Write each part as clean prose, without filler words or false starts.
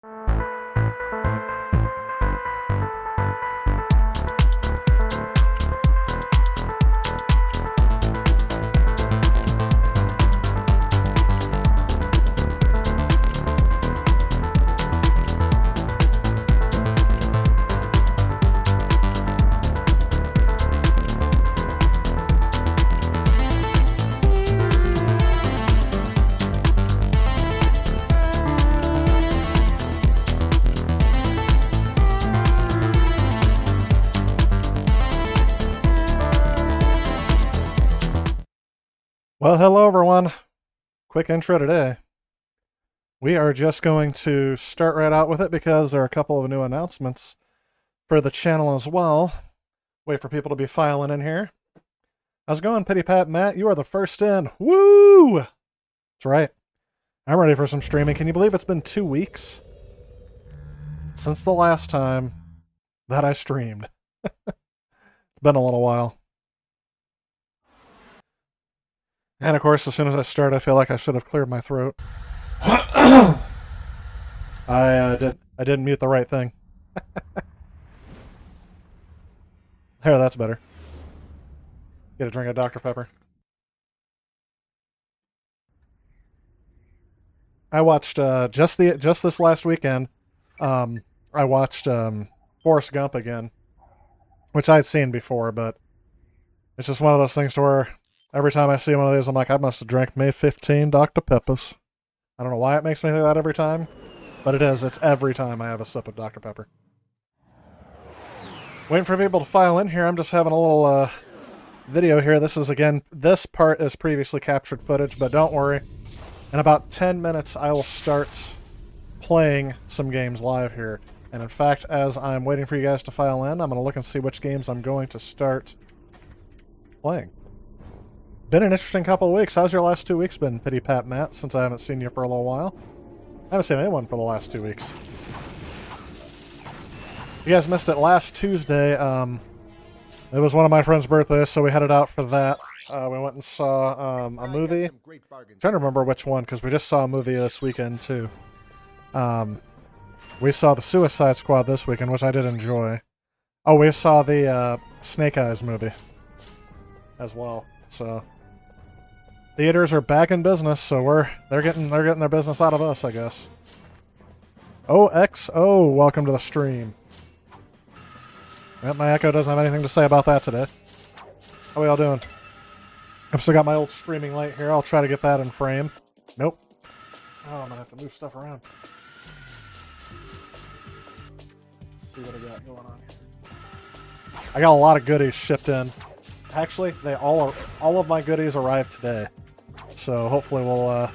Well, hello everyone. Quick intro today. We are just going to start right out with it because there are a couple of new announcements for the channel as well. Wait for people to be filing in here. How's it going, Pity Pat Matt? You are the first in. Woo! That's right. I'm ready for some streaming. Can you believe it's been 2 weeks since the last time that I streamed? It's been a little while. And of course, as soon as I start, I feel like I should have cleared my throat. I didn't mute the right thing. There, that's better. Get a drink of Dr. Pepper. I watched just this last weekend. I watched Forrest Gump again, which I'd seen before, but it's just one of those things where every time I see one of these, I'm like, I must have drank May 15 Dr. Peppers. I don't know why it makes me think that every time, but it is. It's every time I have a sip of Dr. Pepper. Waiting for people to file in here. I'm just having a little video here. This part is previously captured footage, but don't worry. In about 10 minutes, I will start playing some games live here. And in fact, as I'm waiting for you guys to file in, I'm going to look and see which games I'm going to start playing. Been an interesting couple of weeks. How's your last 2 weeks been, Pity Pat Matt, since I haven't seen you for a little while? I haven't seen anyone for the last 2 weeks. You guys missed it last Tuesday. It was one of my friend's birthdays, so we headed out for that. We went and saw a movie. I'm trying to remember which one, because we just saw a movie this weekend, too. We saw The Suicide Squad this weekend, which I did enjoy. Oh, we saw the Snake Eyes movie as well, so... Theaters are back in business, so they're getting their business out of us, I guess. OXO, welcome to the stream. Yep, my Echo doesn't have anything to say about that today. How are y'all doing? I've still got my old streaming light here. I'll try to get that in frame. Nope. Oh, I'm gonna have to move stuff around. Let's see what I got going on here. I got a lot of goodies shipped in. Actually, all of my goodies arrived today. So hopefully we'll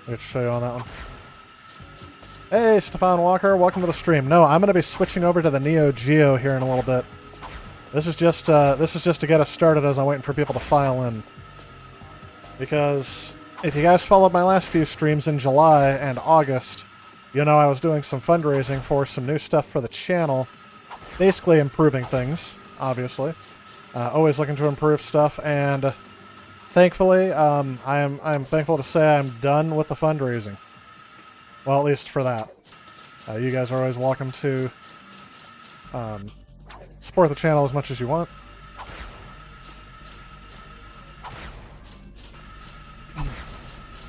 get to show you on that one. Hey, Stefan Walker, welcome to the stream. No, I'm going to be switching over to the NeoGeo here in a little bit. This is just to get us started as I'm waiting for people to file in. Because if you guys followed my last few streams in July and August, you know I was doing some fundraising for some new stuff for the channel. Basically improving things, obviously. Always looking to improve stuff, and thankfully, I'm thankful to say I'm done with the fundraising. Well, at least for that. You guys are always welcome to support the channel as much as you want.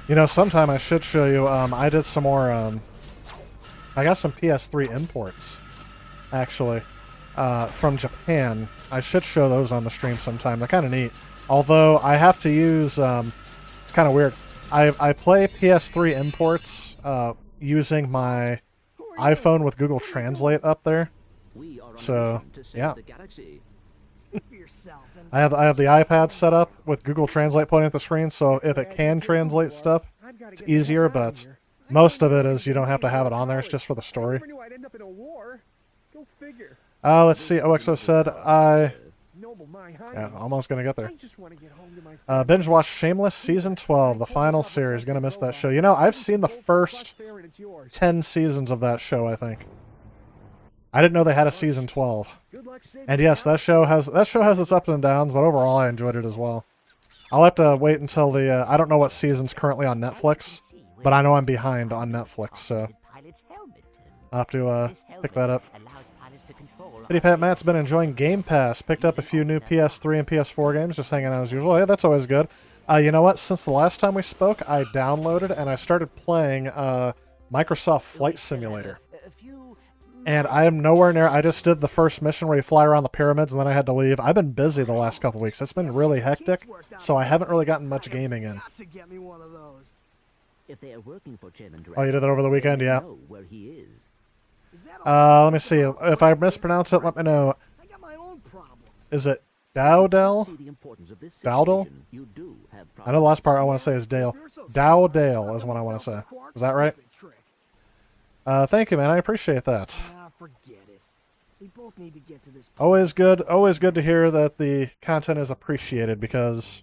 You know, sometime I should show you, I did some more, I got some PS3 imports, actually, from Japan. I should show those on the stream sometime. They're kind of neat. Although, I have to use, it's kind of weird. I play PS3 imports, using my iPhone with Google Translate up there. So, yeah. I have the iPad set up with Google Translate pointing at the screen, so if it can translate stuff, it's easier, but most of it is you don't have to have it on there, it's just for the story. Let's see, OXO said, yeah, almost gonna get there. Binge watch Shameless Season 12, the final series. Gonna miss that show. You know, I've seen the first 10 seasons of that show, I think. I didn't know they had a Season 12. And yes, that show has its ups and downs, but overall I enjoyed it as well. I'll have to wait until the, I don't know what season's currently on Netflix, but I know I'm behind on Netflix, so I'll have to pick that up. Pity Pat Matt's been enjoying Game Pass. Picked up a few new PS3 and PS4 games, just hanging out as usual. Yeah, that's always good. You know what? Since the last time we spoke, I downloaded and I started playing Microsoft Flight Simulator. And I am nowhere near... I just did the first mission where you fly around the pyramids and then I had to leave. I've been busy the last couple weeks. It's been really hectic, so I haven't really gotten much gaming in. Oh, you did that over the weekend? Yeah. Let me see. If I mispronounce it, let me know. Is it Dowdell? Dowdell? I know the last part I want to say is Dale. Dowdale is what I want to say. Is that right? Thank you, man. I appreciate that. Always good to hear that the content is appreciated, because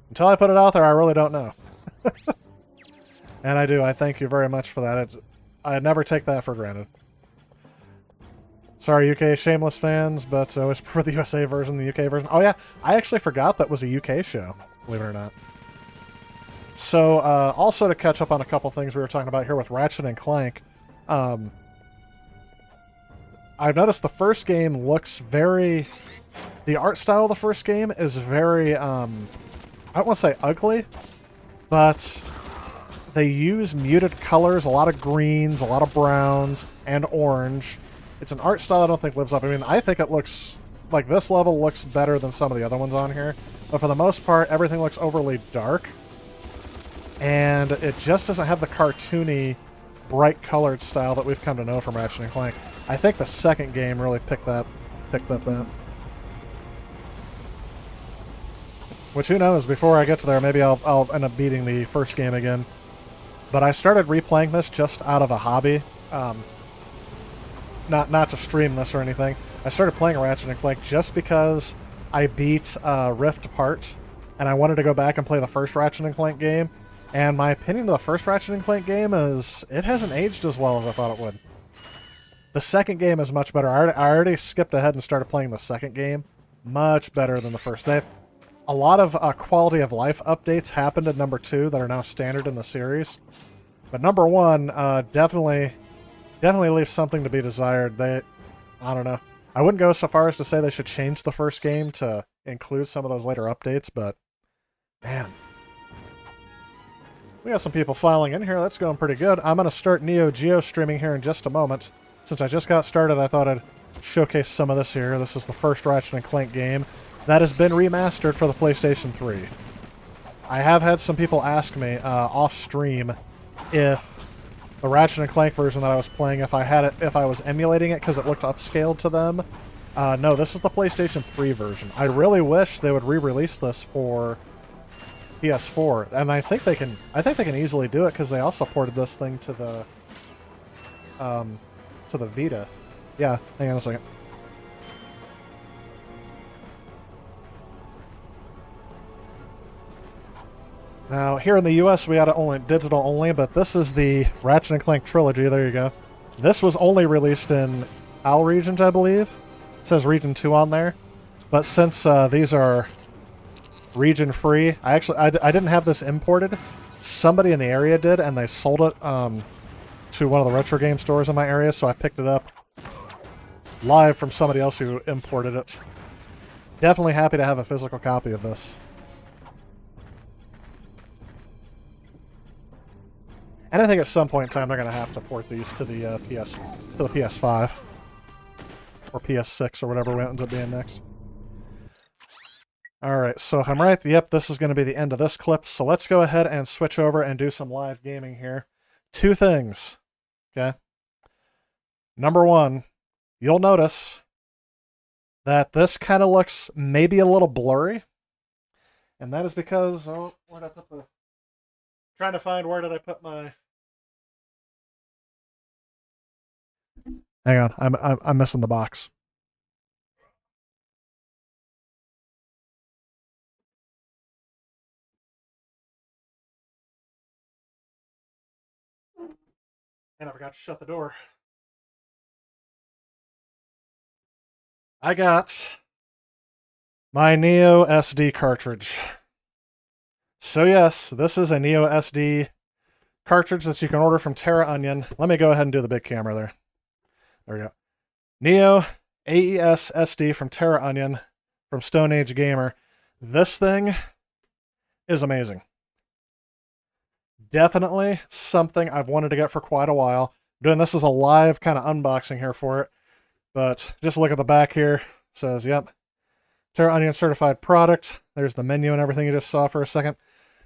until I put it out there, I really don't know. And I do. I thank you very much for that. I never take that for granted. Sorry, UK Shameless fans, but I always prefer the USA version than the UK version. Oh yeah, I actually forgot that was a UK show, believe it or not. So, also to catch up on a couple things we were talking about here with Ratchet and Clank, I've noticed the first game looks very... The art style of the first game is very, I don't want to say ugly, but they use muted colors, a lot of greens, a lot of browns, and orange. It's an art style I don't think lives up. I mean, I think it looks... Like, this level looks better than some of the other ones on here, but for the most part, everything looks overly dark, and it just doesn't have the cartoony, bright-colored style that we've come to know from Ratchet and Clank. I think the second game really picked up that. Which, who knows, before I get to there, maybe I'll end up beating the first game again. But I started replaying this just out of a hobby. Not to stream this or anything. I started playing Ratchet and Clank just because I beat Rift Apart, and I wanted to go back and play the first Ratchet and Clank game. And my opinion of the first Ratchet and Clank game is it hasn't aged as well as I thought it would. The second game is much better. I already skipped ahead and started playing the second game. Much better than the first. A lot of quality of life updates happened in number 2 that are now standard in the series. But number 1 definitely leaves something to be desired. I don't know. I wouldn't go so far as to say they should change the first game to include some of those later updates, but man. We got some people filing in here. That's going pretty good. I'm going to start NeoGeo streaming here in just a moment. Since I just got started, I thought I'd showcase some of this here. This is the first Ratchet and Clank game that has been remastered for the PlayStation 3. I have had some people ask me off stream if the Ratchet and Clank version that I was playing, if I was emulating it because it looked upscaled to them. No, this is the PlayStation 3 version. I really wish they would re-release this for PS4, and I think they can easily do it because they also ported this thing to the Vita. Yeah, hang on a second. Now, here in the US, we had it only digital only, but this is the Ratchet and Clank trilogy. There you go. This was only released in PAL regions, I believe. It says Region 2 on there. But since these are region free, I didn't have this imported. Somebody in the area did, and they sold it to one of the retro game stores in my area, so I picked it up live from somebody else who imported it. Definitely happy to have a physical copy of this. And I think at some point in time they're going to have to port these to the PS5 or PS6 or whatever it ends up being next. All right, so if I'm right, yep, this is going to be the end of this clip. So let's go ahead and switch over and do some live gaming here. 2 things, okay? Number 1, you'll notice that this kind of looks maybe a little blurry, and that is because where did I put the? Trying to find where did I put my? Hang on, I'm missing the box. And I forgot to shut the door. I got my Neo SD cartridge. So yes, this is a Neo SD cartridge that you can order from Terra Onion. Let me go ahead and do the big camera there. There we go. Neo AES SD from Terra Onion from Stone Age Gamer. This thing is amazing. Definitely something I've wanted to get for quite a while. Doing this as a live kind of unboxing here for it. But just look at the back here. It says, yep, Terra Onion certified product. There's the menu and everything you just saw for a second.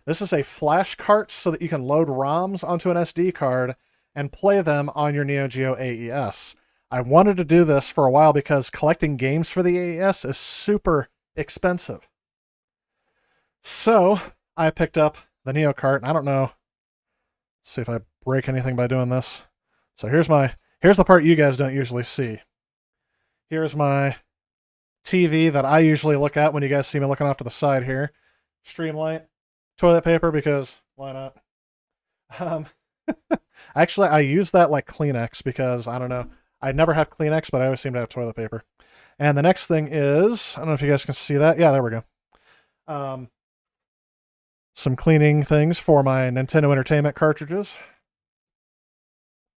This is a flash cart so that you can load ROMs onto an SD card and play them on your NeoGeo AES. I wanted to do this for a while because collecting games for the AES is super expensive. So I picked up the Neo cart, and I don't know. Let's see if I break anything by doing this. So here's the part you guys don't usually see. Here's my TV that I usually look at when you guys see me looking off to the side here. Streamlight, toilet paper, because why not? Actually, I use that like Kleenex because, I don't know, I never have Kleenex, but I always seem to have toilet paper. And the next thing is, I don't know if you guys can see that. Yeah, there we go. Some cleaning things for my Nintendo Entertainment cartridges.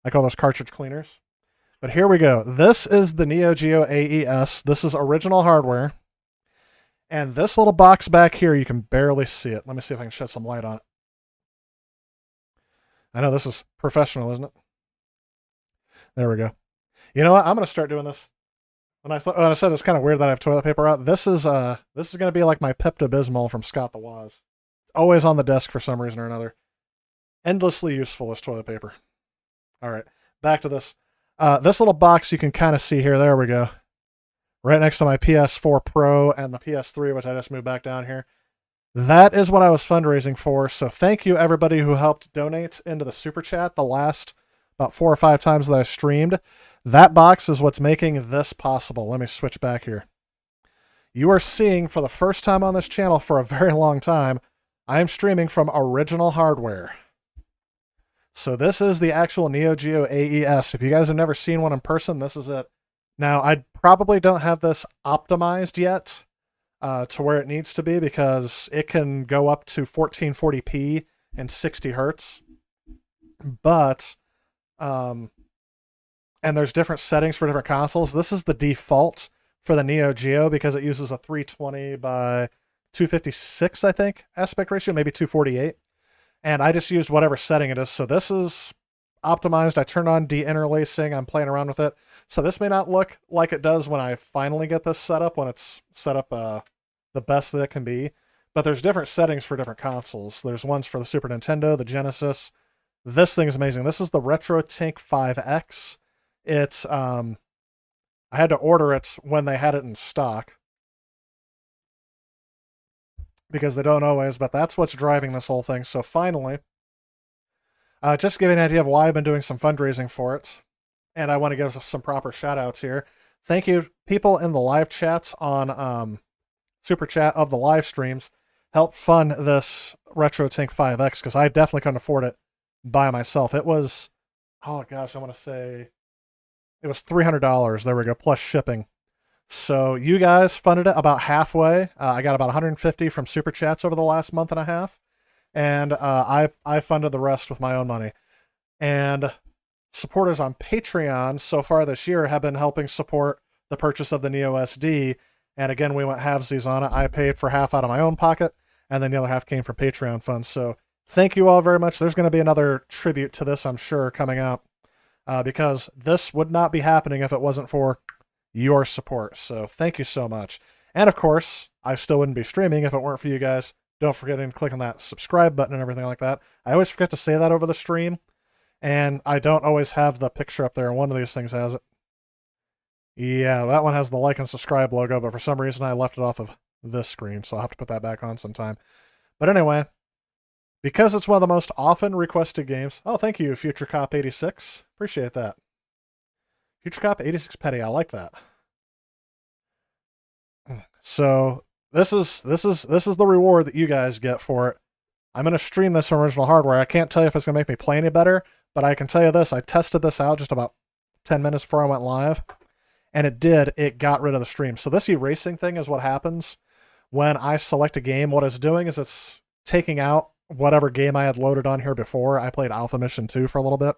I call those cartridge cleaners. But here we go. This is the NeoGeo AES. This is original hardware. And this little box back here, you can barely see it. Let me see if I can shed some light on it. I know this is professional, isn't it? There we go. You know what? I'm going to start doing this. When I said it's kind of weird that I have toilet paper out, this is going to be like my Pepto-Bismol from Scott the Woz. Always on the desk for some reason or another. Endlessly useful as toilet paper. All right, back to this. This little box you can kind of see here. There we go. Right next to my PS4 Pro and the PS3, which I just moved back down here. That is what I was fundraising for. So thank you, everybody who helped donate into the Super Chat the last about 4 or 5 times that I streamed. That box is what's making this possible. Let me switch back here. You are seeing, for the first time on this channel for a very long time, I am streaming from original hardware. So this is the actual NeoGeo AES. If you guys have never seen one in person, this is it. Now, I probably don't have this optimized yet to where it needs to be because it can go up to 1440p and 60 hertz. But, and there's different settings for different consoles. This is the default for the NeoGeo because it uses a 320 by 256, I think, aspect ratio, maybe 248. And I just used whatever setting it is. So this is optimized. I turned on de-interlacing. I'm playing around with it. So this may not look like it does when I finally get this set up, when it's set up the best that it can be. But there's different settings for different consoles. There's ones for the Super Nintendo, the Genesis. This thing is amazing. This is the RetroTink 5X. It's, I had to order it when they had it in stock, because they don't always, but that's what's driving this whole thing. So finally, just to give you an idea of why I've been doing some fundraising for it, and I want to give some proper shout-outs here. Thank you, people in the live chats on Super Chat of the live streams, helped fund this RetroTink 5X, because I definitely couldn't afford it by myself. It was, oh gosh, I want to say, it was $300, there we go, plus shipping. So you guys funded it about halfway. I got about 150 from Super Chats over the last month and a half. And I funded the rest with my own money. And supporters on Patreon so far this year have been helping support the purchase of the Neo SD. And again, we went halvesies on it. I paid for half out of my own pocket, and then the other half came from Patreon funds. So thank you all very much. There's going to be another tribute to this, I'm sure, coming out. Because this would not be happening if it wasn't for your support. So thank you so much. And of course, I still wouldn't be streaming if it weren't for you guys. Don't forget to click on that subscribe button and everything like that. I always forget to say that over the stream, and I don't always have the picture up there. One of these things has it. Yeah, that one has the like and subscribe logo, but for some reason I left it off of this screen, so I'll have to put that back on sometime. But anyway, because it's one of the most often requested games. Oh, thank you, Future Cop 86. Appreciate that. Future Cop 86 Petty, I like that. So this is the reward that you guys get for it. I'm going to stream this from original hardware. I can't tell you if it's going to make me play any better, but I can tell you this. I tested this out just about 10 minutes before I went live, and it did. It got rid of the stream. So this erasing thing is what happens when I select a game. What it's doing is it's taking out whatever game I had loaded on here before. I played Alpha Mission 2 for a little bit,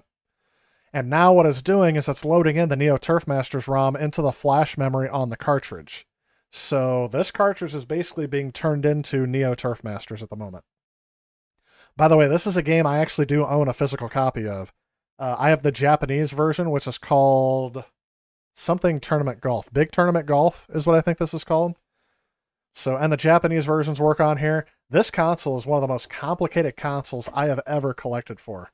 And now what it's doing is it's loading in the NeoTurfMasters ROM into the flash memory on the cartridge. So this cartridge is basically being turned into NeoTurfMasters at the moment. By the way, this is a game I actually do own a physical copy of. I have the Japanese version, which is called something Tournament Golf. Big Tournament Golf is what I think this is called. So, and the Japanese versions work on here. This console is one of the most complicated consoles I have ever collected for.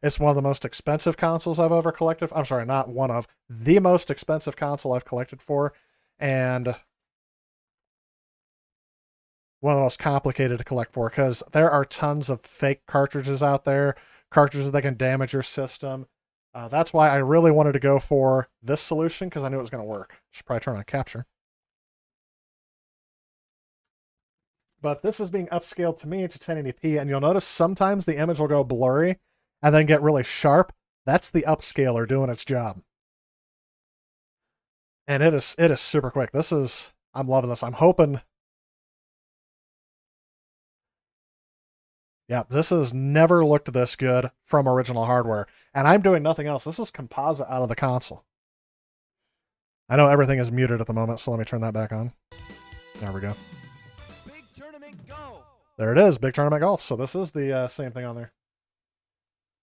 It's one of the most expensive consoles I've ever collected. I'm sorry, not one of. The most expensive console I've collected for. And one of the most complicated to collect for, because there are tons of fake cartridges out there, cartridges that can damage your system. That's why I really wanted to go for this solution, because I knew it was going to work. Should probably turn on capture. But this is being upscaled to me to 1080p, and you'll notice sometimes the image will go blurry and then get really sharp. That's the upscaler doing its job. And it is super quick. I'm loving this. I'm hoping... Yeah, this has never looked this good from original hardware. And I'm doing nothing else. This is composite out of the console. I know everything is muted at the moment, so let me turn that back on. There we go. Big Tournament Golf. There it is, Big Tournament Golf. So this is the same thing on there.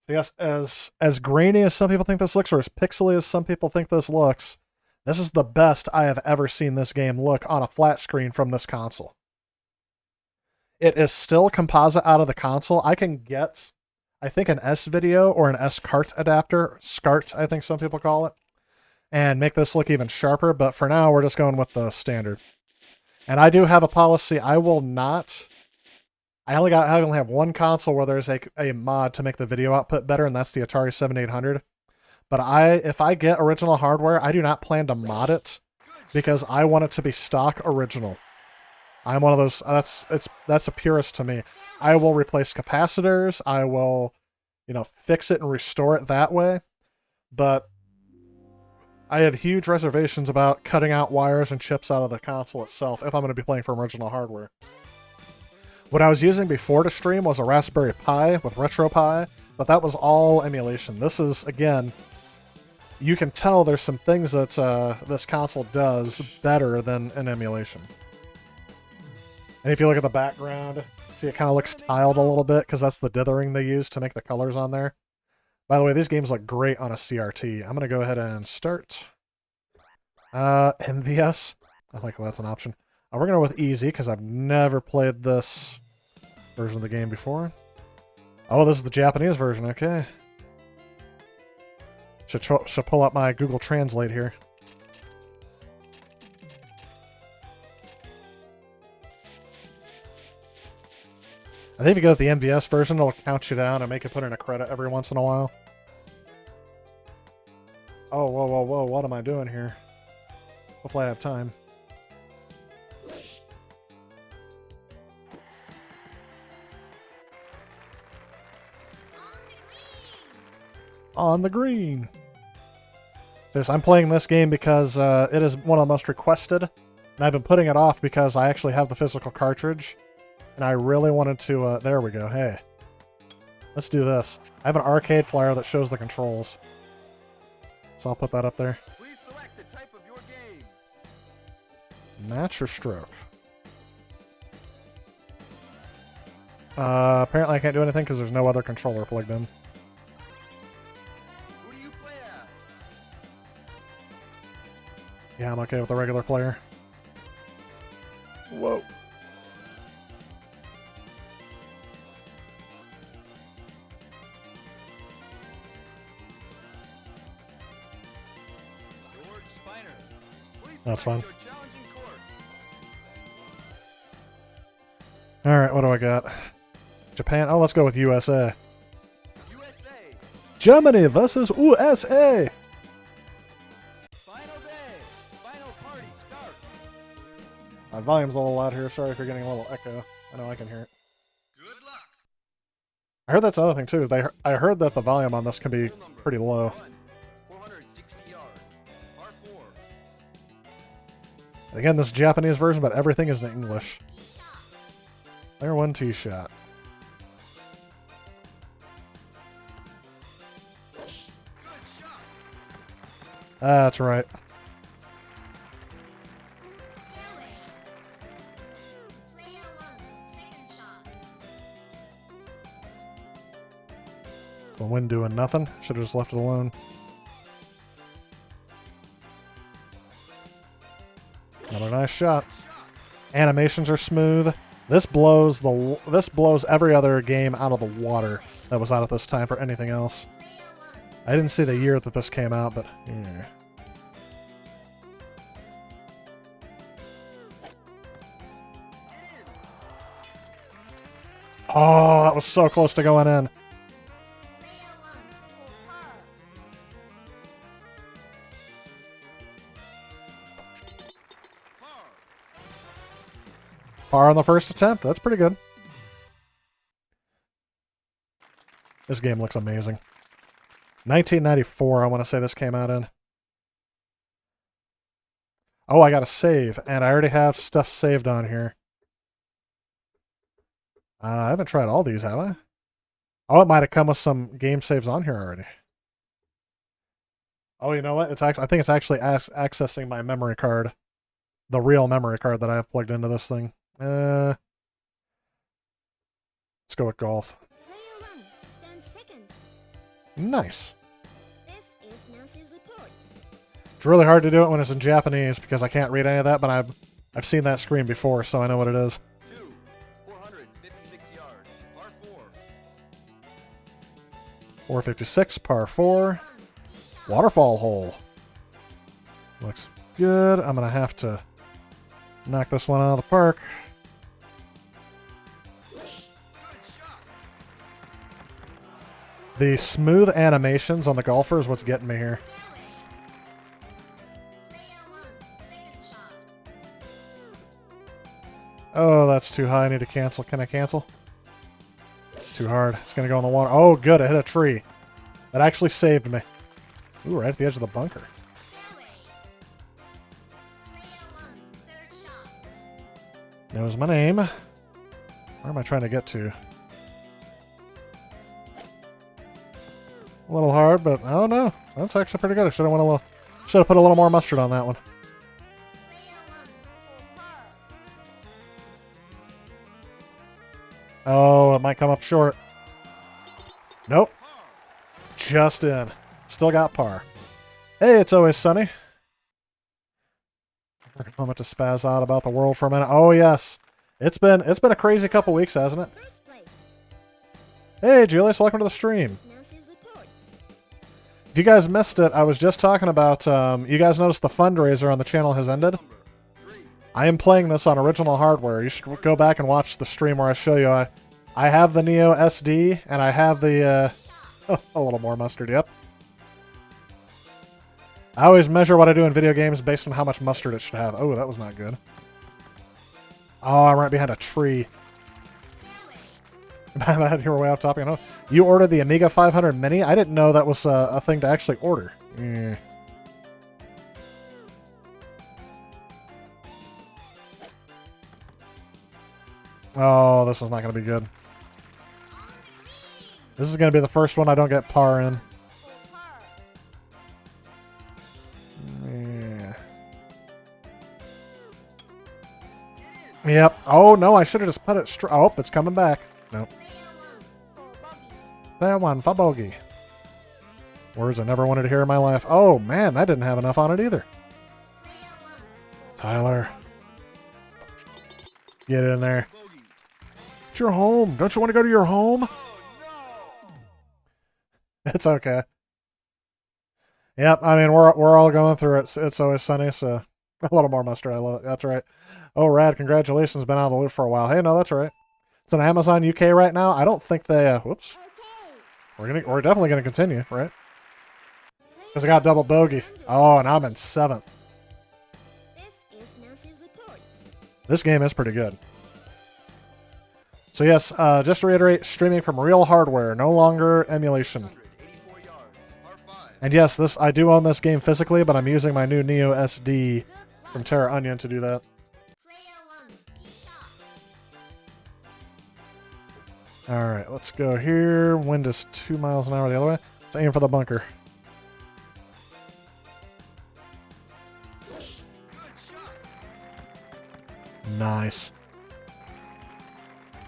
So yes, as grainy as some people think this looks, or as pixely as some people think this looks, this is the best I have ever seen this game look on a flat screen from this console. It is still composite out of the console. I can get, I think, an S-video or an S-cart adapter, SCART, I think some people call it, and make this look even sharper, but for now, we're just going with the standard. And I do have a policy, I only have one console where there's a mod to make the video output better, and that's the Atari 7800. But if I get original hardware, I do not plan to mod it, because I want it to be stock original. I'm one of those, that's a purist to me. I will replace capacitors, I will, fix it and restore it that way, but I have huge reservations about cutting out wires and chips out of the console itself if I'm going to be playing from original hardware. What I was using before to stream was a Raspberry Pi with RetroPie, but that was all emulation. This is, again, you can tell there's some things that this console does better than an emulation. And if you look at the background, see it kind of looks tiled a little bit because that's the dithering they use to make the colors on there. By the way, these games look great on a CRT. I'm going to go ahead and start. MVS. I think that's an option. We're going to go with easy because I've never played this version of the game before. Oh, this is the Japanese version. Okay. Should pull up my Google Translate here. I think if you go with the MVS version, it'll count you down and make you put in a credit every once in a while. Oh, whoa, whoa, whoa, what am I doing here? Hopefully I have time. On the green! So I'm playing this game because it is one of the most requested, and I've been putting it off because I actually have the physical cartridge. And I really wanted to, there we go, hey. Let's do this. I have an arcade flyer that shows the controls. So I'll put that up there. Please select the type of your game. Match or stroke? Apparently I can't do anything because there's no other controller plugged in. Who do you play as? Yeah, I'm okay with the regular player. Whoa. That's fine. Alright, what do I got? Japan? Oh, let's go with USA. USA. Germany versus USA! Final day. Final party start. My volume's a little loud here. Sorry if you're getting a little echo. I know I can hear it. Good luck. I heard that's another thing, too. I heard that the volume on this can be pretty low. 460 yards. Par 4. Again, this is Japanese version, but everything is in English. There, one tee shot. That's right. Is the wind doing nothing? Should have just left it alone. Another nice shot. Animations are smooth. This blows every other game out of the water that was out at this time for anything else. I didn't see the year that this came out, but yeah. Oh, that was so close to going in. Par on the first attempt. That's pretty good. This game looks amazing. 1994, I want to say this came out in. Oh, I got to save, and I already have stuff saved on here. I haven't tried all these, have I? Oh, it might have come with some game saves on here already. Oh, you know what? It's actually, I think it's actually accessing my memory card. The real memory card that I have plugged into this thing. Let's go with golf. Nice. It's really hard to do it when it's in Japanese because I can't read any of that, but I've seen that screen before, so I know what it is. 456 yards, par 4. 456, par 4. Waterfall hole. Looks good. I'm going to have to knock this one out of the park. The smooth animations on the golfer is what's getting me here. Oh, that's too high. I need to cancel. Can I cancel? It's too hard. It's going to go in the water. Oh, good. I hit a tree. That actually saved me. Ooh, right at the edge of the bunker. Knows my name. Where am I trying to get to? A little hard, but oh no, that's actually pretty good. I should have put a little more mustard on that one. Oh, it might come up short. Nope. Just in. Still got par. Hey, it's always sunny. For a moment to spaz out about the world for a minute. Oh yes, it's been a crazy couple weeks, hasn't it? Hey, Julius, welcome to the stream. If you guys missed it, I was just talking about. You guys noticed the fundraiser on the channel has ended. I am playing this on original hardware. You should go back and watch the stream where I show you. I have the Neo SD and I have the a little more mustard. Yep. I always measure what I do in video games based on how much mustard it should have. Oh, that was not good. Oh, I'm right behind a tree. You're way off topic. You ordered the Amiga 500 Mini? I didn't know that was a thing to actually order. Yeah. Oh, this is not going to be good. This is going to be the first one I don't get par in. Yeah. Yep. Oh, no, I should have just put it straight. Oh, it's coming back. Nope. That one for bogey. Words I never wanted to hear in my life. Oh, man, that didn't have enough on it either. Tyler. Get in there. It's your home. Don't you want to go to your home? It's okay. Yep, I mean, we're all going through it. It's always sunny, so a little more mustard. I love it. That's right. Oh, Rad, congratulations. Been out of the loop for a while. Hey, no, that's right. It's on Amazon UK right now. I don't think they, whoops. We're definitely going to continue, right? Because I got double bogey. Oh, and I'm in 7th. This game is pretty good. So yes, just to reiterate, streaming from real hardware, no longer emulation. And yes, I do own this game physically, but I'm using my new Neo SD from Terra Onion to do that. Alright, let's go here. Wind is 2 miles an hour the other way. Let's aim for the bunker. Nice.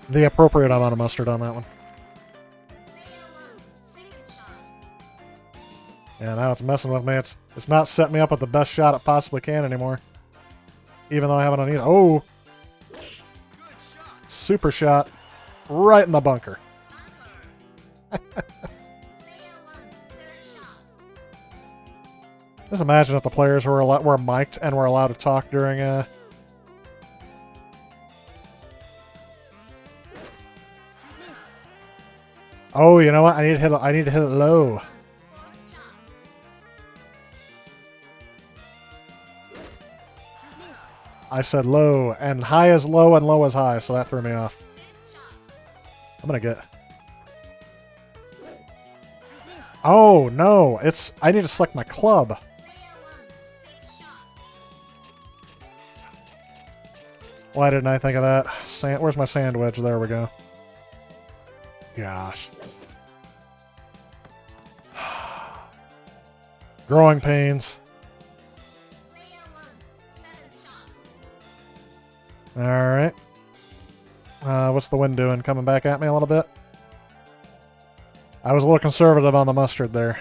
The appropriate amount of mustard on that one. Yeah, now it's messing with me. It's not setting me up with the best shot it possibly can anymore. Even though I have it on easy. Oh! Super shot. Right in the bunker. Just imagine if the players were mic'd and were allowed to talk during Oh, you know what? I need to hit it low. I said low, and high is low and low is high, so that threw me off. I'm gonna get... Oh, no! I need to select my club. Why didn't I think of that? Where's my sand wedge? There we go. Gosh. Growing pains. Alright. What's the wind doing? Coming back at me a little bit? I was a little conservative on the mustard there.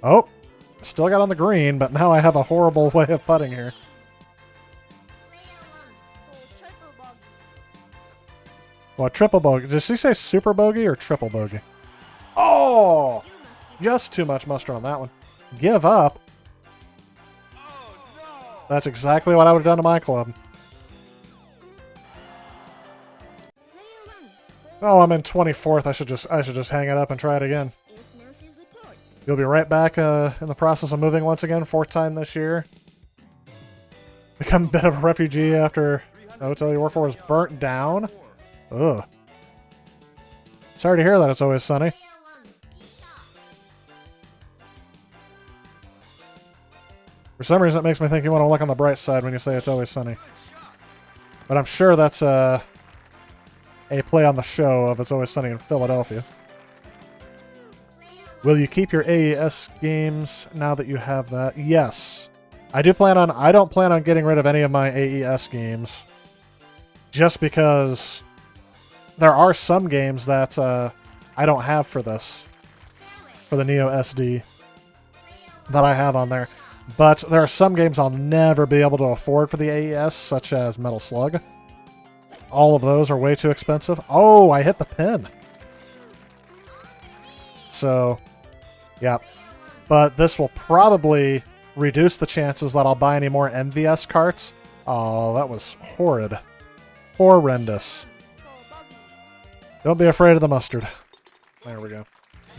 Oh! Still got on the green, but now I have a horrible way of putting here. Well, triple bogey. Did she say super bogey or triple bogey? Oh! Just too much mustard on that one. Give up? That's exactly what I would have done to my club. Oh, I'm in 24th. I should just hang it up and try it again. You'll be right back in the process of moving once again, 4th time this year. Become a bit of a refugee after the hotel you work for is burnt down. Ugh. Sorry to hear that. It's always sunny. For some reason, it makes me think you want to look on the bright side when you say it's always sunny. But I'm sure that's a play on the show of It's Always Sunny in Philadelphia. Will you keep your AES games now that you have that? Yes. I don't plan on getting rid of any of my AES games. Just because there are some games that I don't have for this. For the Neo SD. That I have on there. But there are some games I'll never be able to afford for the AES, such as Metal Slug. All of those are way too expensive. Oh, I hit the pin. So, yeah. But this will probably reduce the chances that I'll buy any more MVS carts. Oh, that was horrid. Horrendous. Don't be afraid of the mustard. There we go.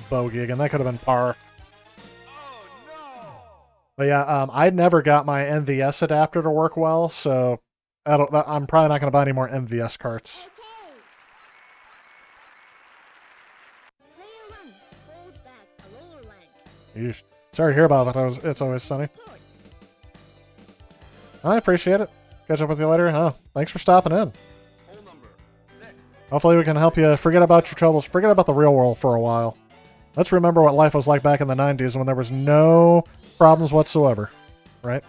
Bogey again. That could have been par. But yeah, I never got my MVS adapter to work well, so I'm probably not going to buy any more MVS carts. Yeesh. Sorry to hear about that. It's always sunny. I appreciate it. Catch up with you later. Oh, thanks for stopping in. Hopefully we can help you forget about your troubles, forget about the real world for a while. Let's remember what life was like back in the 90s when there was no problems whatsoever, right?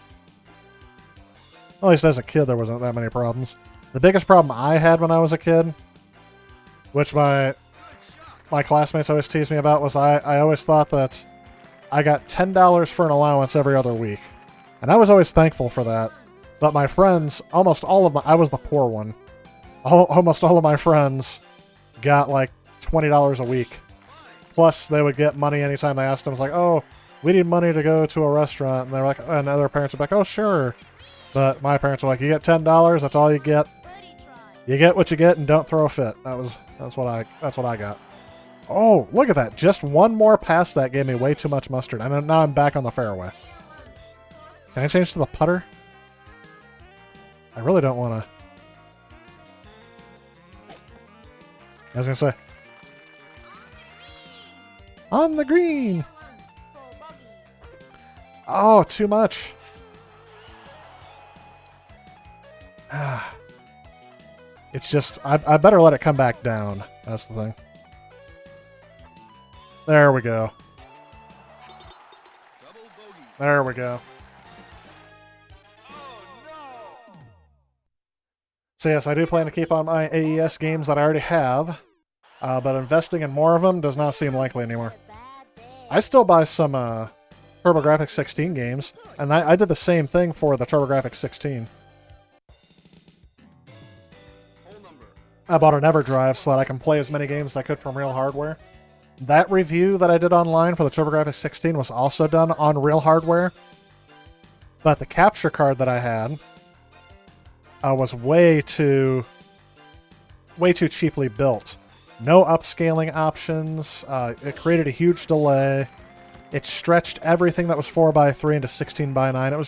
At least as a kid, there wasn't that many problems. The biggest problem I had when I was a kid, which my classmates always teased me about, was I always thought that I got $10 for an allowance every other week. And I was always thankful for that. But my friends, I was the poor one. Almost all of my friends got like $20 a week. Plus, they would get money anytime they asked them. It's like, oh, we need money to go to a restaurant. And they're like, and other parents would be like, oh, sure. But my parents were like, you get $10, that's all you get. You get what you get and don't throw a fit. That's what I got. Oh, look at that. Just one more pass that gave me way too much mustard. And now I'm back on the fairway. Can I change to the putter? I really don't want to. I was going to say. On the green. Oh, too much. It's just, I better let it come back down. That's the thing. There we go. There we go. So yes, I do plan to keep on my AES games that I already have, but investing in more of them does not seem likely anymore. I still buy some TurboGrafx 16 games, and I did the same thing for the TurboGrafx 16. I bought an EverDrive so that I can play as many games as I could from real hardware. That review that I did online for the TurboGrafx 16 was also done on real hardware, but the capture card that I had was way too cheaply built. No upscaling options. It created a huge delay. It stretched everything that was 4x3 into 16x9. It was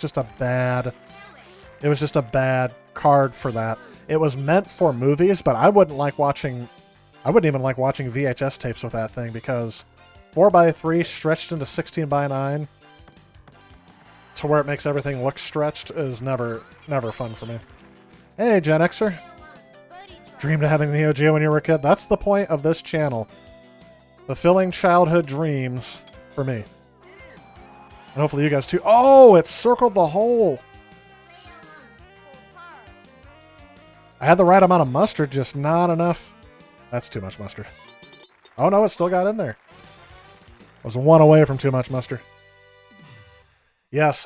just a bad card for that. It was meant for movies, but I wouldn't even like watching VHS tapes with that thing because 4x3 stretched into 16x9 to where it makes everything look stretched is never fun for me. Hey, Gen Xer. Dreamed of having NeoGeo when you were a kid? That's the point of this channel. Fulfilling childhood dreams for me. And hopefully you guys too. Oh, it circled the hole. I had the right amount of mustard, just not enough. That's too much mustard. Oh no, it still got in there. I was one away from too much mustard. Yes,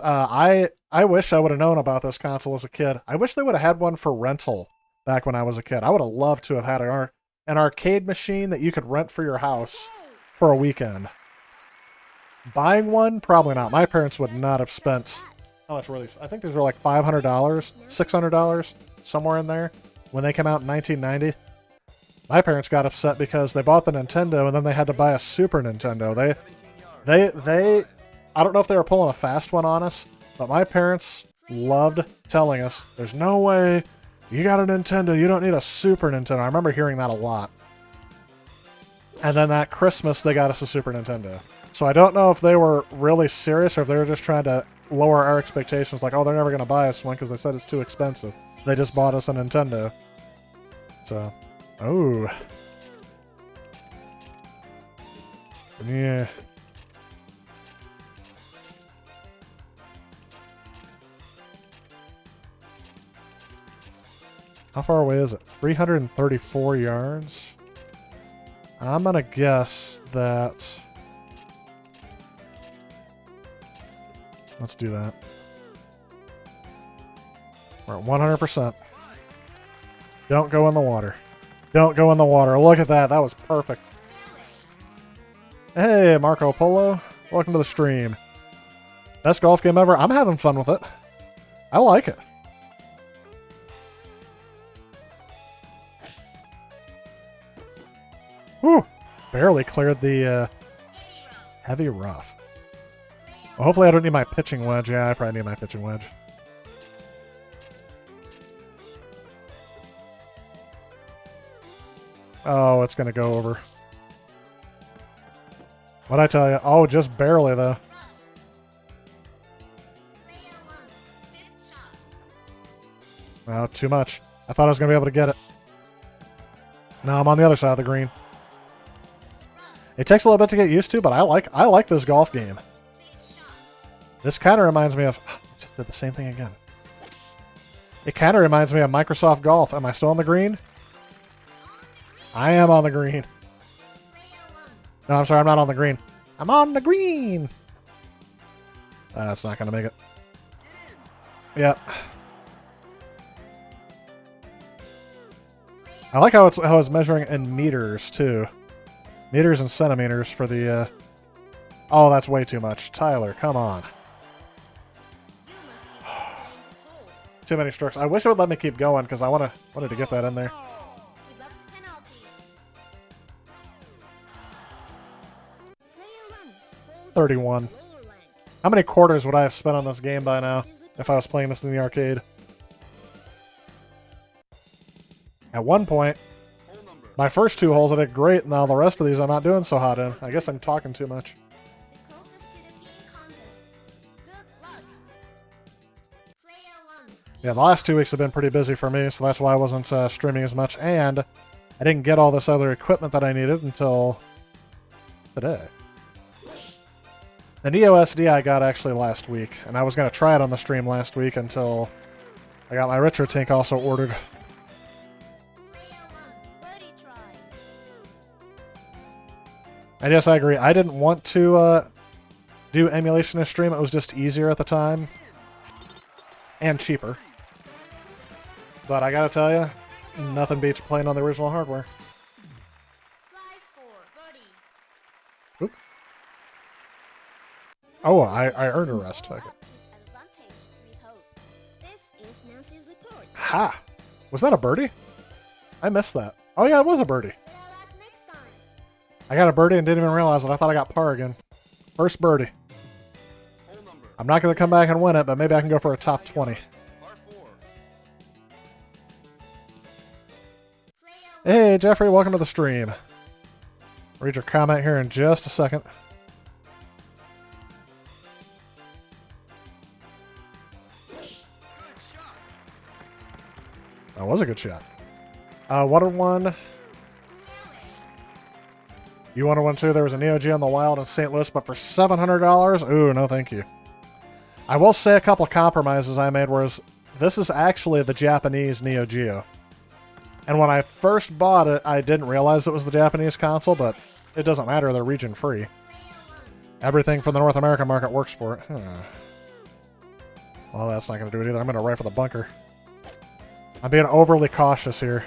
I wish I would have known about this console as a kid. I wish they would have had one for rental back when I was a kid. I would have loved to have had an arcade machine that you could rent for your house for a weekend. Buying one? Probably not. My parents would not have spent... How much were these? I think these were like $500, $600, somewhere in there, when they came out in 1990. My parents got upset because they bought the Nintendo and then they had to buy a Super Nintendo. They I don't know if they were pulling a fast one on us, but my parents loved telling us, there's no way you got a Nintendo, you don't need a Super Nintendo. I remember hearing that a lot. And then that Christmas, they got us a Super Nintendo. So I don't know if they were really serious or if they were just trying to lower our expectations, like, oh, they're never going to buy us one because they said it's too expensive. They just bought us a Nintendo. So, oh. Yeah. How far away is it? 334 yards? I'm gonna guess that... Let's do that. We're at 100%. Don't go in the water. Don't go in the water. Look at that. That was perfect. Hey, Marco Polo. Welcome to the stream. Best golf game ever. I'm having fun with it. I like it. Whew. Barely cleared the heavy rough. Well, hopefully I don't need my pitching wedge. Yeah, I probably need my pitching wedge. Oh, it's going to go over. What'd I tell you? Oh, just barely, though. Oh, too much. I thought I was going to be able to get it. No, I'm on the other side of the green. It takes a little bit to get used to, but I like this golf game. This kind of reminds me of... Just did the same thing again. It kind of reminds me of Microsoft Golf. Am I still on the green? I am on the green. No, I'm sorry, I'm not on the green. I'm on the green! That's not going to make it. Yep. I like how it's measuring in meters, too. Meters and centimeters for the... Oh, that's way too much. Tyler, come on. Too many strokes. I wish it would let me keep going because I wanted to get that in there. $31. How many quarters would I have spent on this game by now if I was playing this in the arcade? At one point, my first 2 holes I did great. Now the rest of these I'm not doing so hot in. I guess I'm talking too much. Yeah, the last 2 weeks have been pretty busy for me, so that's why I wasn't streaming as much, and I didn't get all this other equipment that I needed until today. The Neo SD I got actually last week, and I was going to try it on the stream last week until I got my retro tank also ordered. And yes, I agree. I didn't want to do emulation in stream. It was just easier at the time. And cheaper. But I gotta tell you, nothing beats playing on the original hardware. Oop. Oh, I earned a rest. Okay. Ha! Was that a birdie? I missed that. Oh yeah, it was a birdie. I got a birdie and didn't even realize it. I thought I got par again. First birdie. I'm not going to come back and win it, but maybe I can go for a top 20. Hey, Jeffrey, welcome to the stream. Read your comment here in just a second. That was a good shot. Water one. You wanted one too? There was a NeoGeo in the wild in St. Louis, but for $700? Ooh, no thank you. I will say a couple compromises I made, whereas this is actually the Japanese NeoGeo. And when I first bought it, I didn't realize it was the Japanese console, but it doesn't matter, they're region free. Everything from the North American market works for it. Well, that's not going to do it either. I'm going to right for the bunker. I'm being overly cautious here.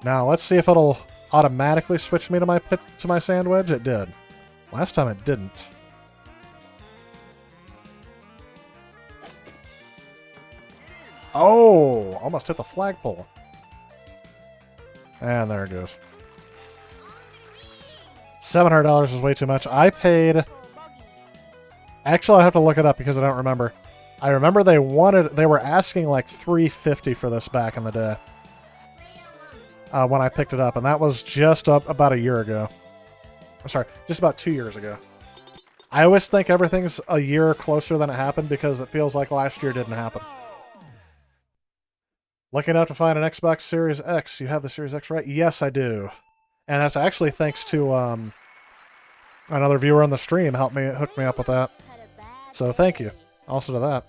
Now, let's see if it'll automatically switch me to my pit, to my sand wedge. It did. Last time it didn't. Oh, almost hit the flagpole. And there it goes. $700 is way too much. I paid... Actually, I have to look it up because I don't remember. I remember they were asking like $350 for this back in the day. When I picked it up, and that was just about a year ago. I'm sorry, just about 2 years ago. I always think everything's a year closer than it happened because it feels like last year didn't happen. Looking out to find an Xbox Series X. You have the Series X, right? Yes, I do. And that's actually thanks to another viewer on the stream hooked me up with that. So thank you. Also to that.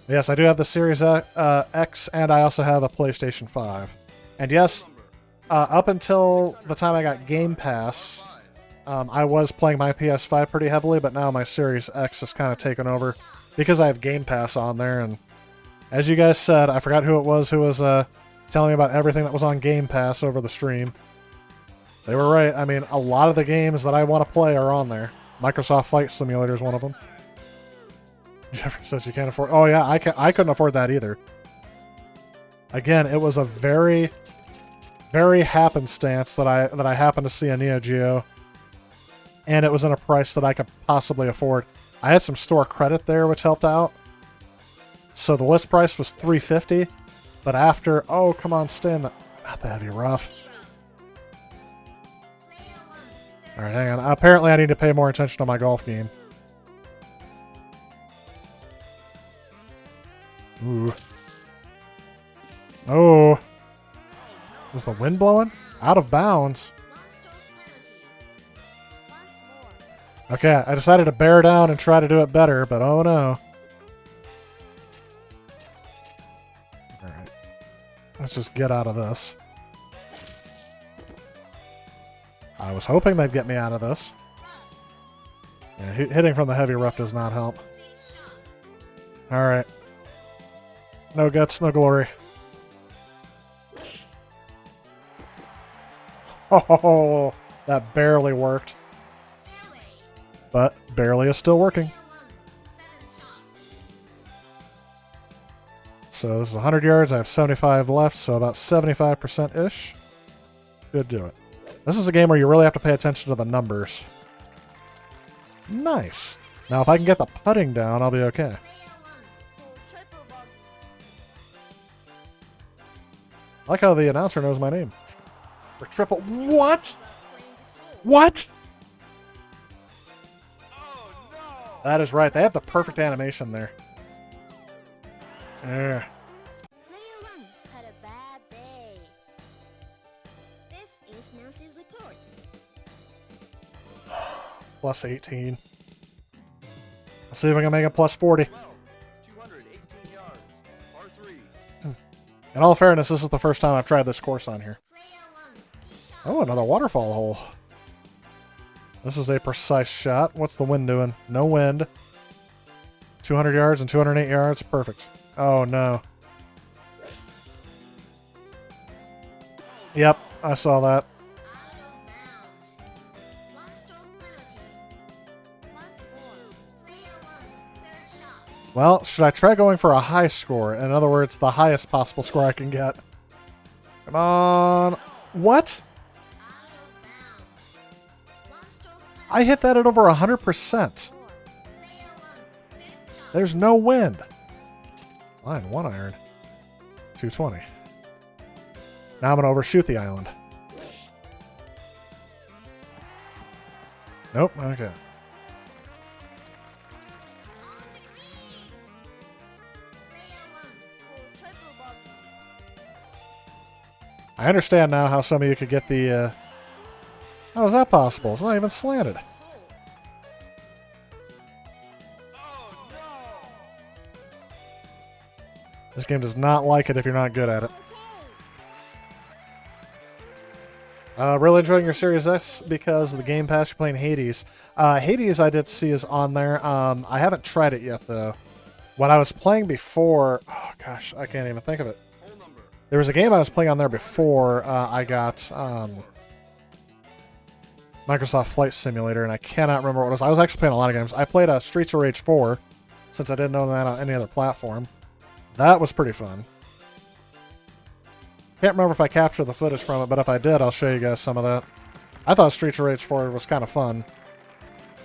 Yes, I do have the Series X, and I also have a PlayStation 5. And yes, up until the time I got Game Pass, I was playing my PS5 pretty heavily, but now my Series X has kind of taken over because I have Game Pass on there. And as you guys said, I forgot who it was who was telling me about everything that was on Game Pass over the stream. They were right. I mean, a lot of the games that I want to play are on there. Microsoft Flight Simulator is one of them. Jeffrey says you can't afford... Oh, yeah, I couldn't afford that either. Again, it was a very, very happenstance that I happened to see a NeoGeo, and it was in a price that I could possibly afford. I had some store credit there, which helped out. So the list price was $350, but after... Oh, come on, stay in the... Not the heavy rough. Alright, hang on. Apparently I need to pay more attention to my golf game. Ooh. Oh. Is the wind blowing? Out of bounds. Okay, I decided to bear down and try to do it better, but oh no. Alright. Let's just get out of this. I was hoping they'd get me out of this. Yeah, hitting from the heavy rough does not help. Alright. No guts, no glory. Oh, that barely worked. But barely is still working. So this is 100 yards. I have 75 left, so about 75%-ish. Should do it. This is a game where you really have to pay attention to the numbers. Nice. Now, if I can get the putting down, I'll be okay. I like how the announcer knows my name. For triple... What? What? That is right. They have the perfect animation there. Yeah. Plus 18. Let's see if I can make it plus 40. 218 yards, par 3. In all fairness, this is the first time I've tried this course on here. Oh, another waterfall hole. This is a precise shot. What's the wind doing? No wind. 200 yards and 208 yards. Perfect. Oh, no. Yep, I saw that. Well, should I try going for a high score? In other words, the highest possible score I can get. Come on. What? I hit that at over 100%. There's no wind. Line 1 iron. 220. Now I'm going to overshoot the island. Nope, okay. I understand now how some of you could get the, how is that possible? It's not even slanted. This game does not like it if you're not good at it. Really enjoying your Series X because of the Game Pass. You're playing Hades. Hades I did see is on there. I haven't tried it yet, though. What I was playing before... Oh, gosh, I can't even think of it. There was a game I was playing on there before I got Microsoft Flight Simulator, and I cannot remember what it was. I was actually playing a lot of games. I played Streets of Rage 4, since I didn't know that on any other platform. That was pretty fun. Can't remember if I captured the footage from it, but if I did, I'll show you guys some of that. I thought Streets of Rage 4 was kind of fun,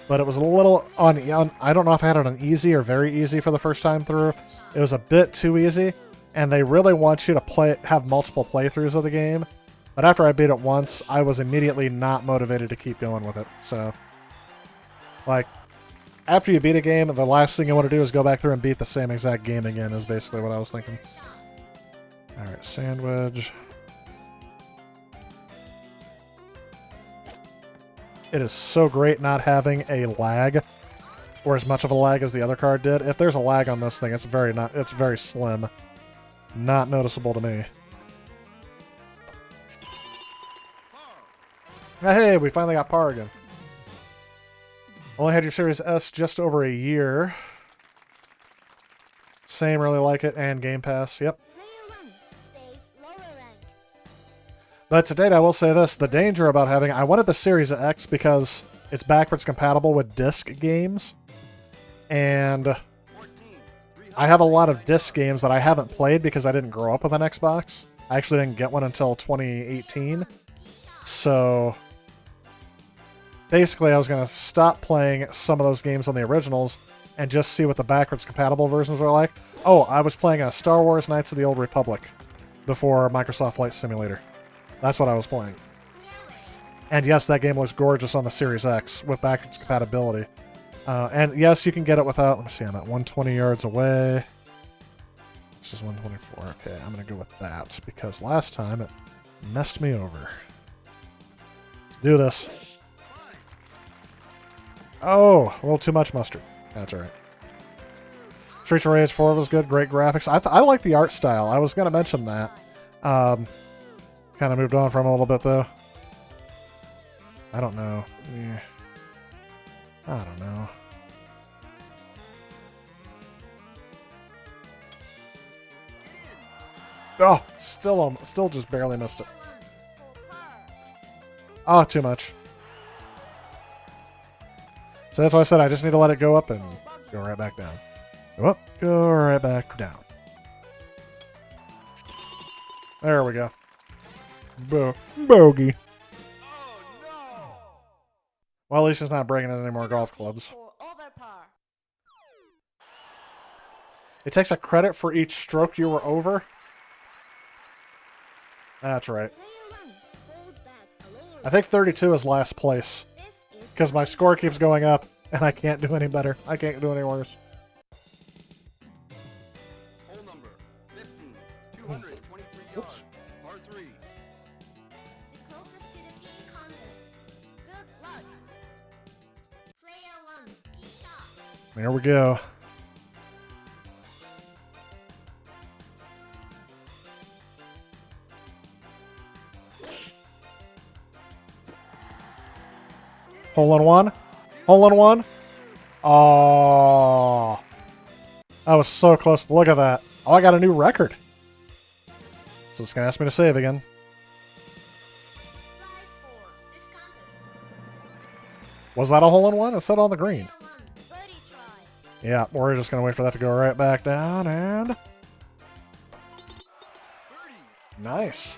but it was a little on I don't know if I had it on easy or very easy for the first time through. It was a bit too easy, and they really want you to have multiple playthroughs of the game. But after I beat it once, I was immediately not motivated to keep going with it. So, like, after you beat a game, the last thing you want to do is go back through and beat the same exact game again, is basically what I was thinking. Alright, sandwich. It is so great not having a lag, or as much of a lag as the other card did. If there's a lag on this thing, it's very slim. Not noticeable to me. Hey, we finally got par again. Only had your Series S just over a year. Same, really like it, and Game Pass, yep. But to date, I will say this, the danger about having... I wanted the Series X because it's backwards compatible with disc games. And I have a lot of disc games that I haven't played because I didn't grow up with an Xbox. I actually didn't get one until 2018. So... basically, I was going to stop playing some of those games on the originals and just see what the backwards compatible versions are like. Oh, I was playing Star Wars Knights of the Old Republic before Microsoft Flight Simulator. That's what I was playing. And yes, that game was gorgeous on the Series X with backwards compatibility. And yes, you can get it without... Let me see, I'm at 120 yards away. This is 124. Okay, I'm going to go with that because last time it messed me over. Let's do this. Oh, a little too much mustard. That's alright. Streets of Rage 4 was good, great graphics. I like the art style. I was going to mention that. Kind of moved on from it a little bit, though. I don't know. Yeah. I don't know. Oh, still just barely missed it. Oh, too much. So that's why I said I just need to let it go up and go right back down. Go up, go right back down. There we go. Bogey. Well, at least it's not breaking us any more golf clubs. It takes a credit for each stroke you were over? That's right. I think 32 is last place. Because my score keeps going up, and I can't do any better. I can't do any worse. Hole number 15, 223 yards, par 3. The closest to the bean contest. Good luck. Player 1, tee shot. There we go. Hole in one. Hole in one. Oh. I was so close. Look at that. Oh, I got a new record. So it's going to ask me to save again. Prize for this contest. Was that a hole in one? It said on the green. Player 1, birdie try. Yeah, we're just going to wait for that to go right back down and... Birdie. Nice.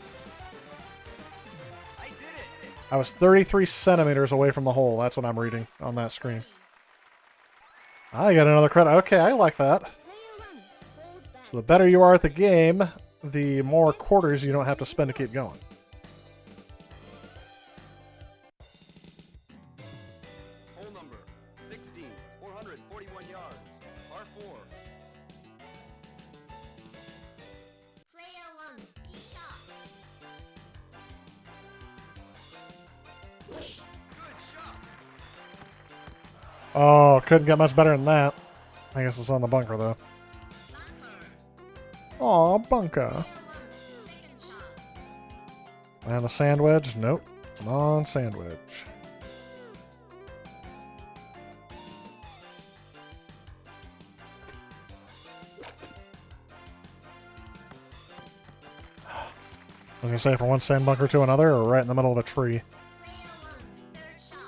I did it. I was 33 centimeters away from the hole. That's what I'm reading on that screen. I got another credit. Okay, I like that. Player 1 falls back. So the better you are at the game, the more quarters you don't have to spend to keep going. Hole number 16, 441 yards. Par 4. Player 1, tee shot. Good shot. Oh, couldn't get much better than that. I guess it's on the bunker, though. Bunker. Aw, bunker. Player 1, second shot. And the sand wedge? Nope. Non-sand wedge. I was going to say, from one sand bunker to another, or right in the middle of a tree. Player 1, third shot.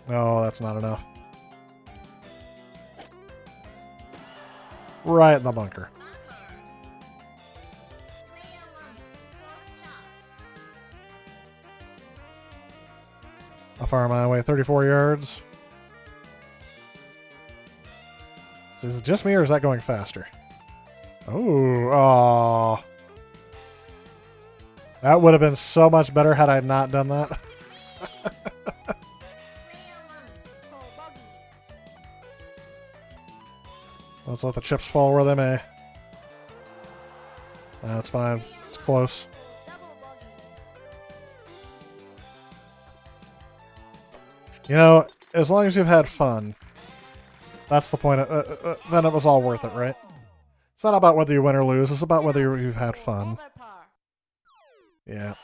Oh, that's not enough. Right in the bunker. Bunker. Player 1, fourth shot. How far am I away? 34 yards. Is it just me, or is that going faster? Oh, aw. That would have been so much better had I not done that. Player 1, call bogey. Let's let the chips fall where they may. That's fine. It's close. Double bogey. You know, as long as you've had fun, that's the point. Then it was all worth it, right? It's not about whether you win or lose. It's about whether you've had fun. Over par. Yeah.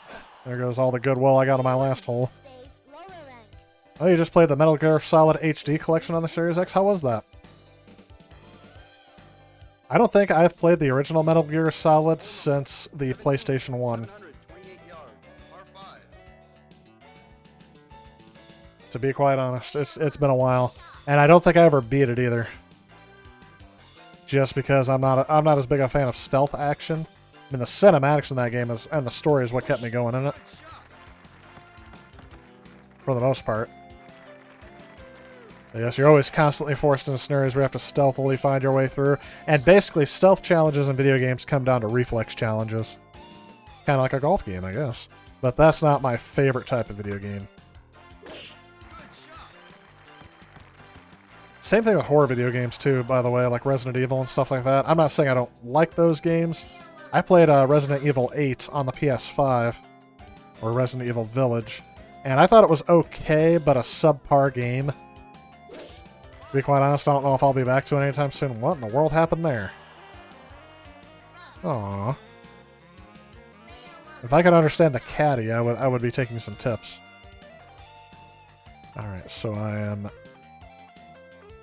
There goes all the goodwill I got on my last hole. Stays lower rank. Oh, you just played the Metal Gear Solid HD collection on the Series X? How was that? I don't think I've played the original Metal Gear Solid since the PlayStation 1. 128 yards. Par 5. To be quite honest, it's been a while, and I don't think I ever beat it either. Just because I'm not as big a fan of stealth action. I mean, the cinematics in that game and the story is what kept me going in it, Good shot. for the most part. Yes, you're always constantly forced into scenarios where you have to stealthily find your way through, and basically stealth challenges in video games come down to reflex challenges. Kind of like a golf game, I guess. But that's not my favorite type of video game. Good shot. Same thing with horror video games too, by the way, like Resident Evil and stuff like that. I'm not saying I don't like those games. I played Resident Evil 8 on the PS5, or Resident Evil Village, and I thought it was okay, but a subpar game. To be quite honest, I don't know if I'll be back to it anytime soon. What in the world happened there? Aww. If I could understand the caddy, I would be taking some tips. Alright, so I am...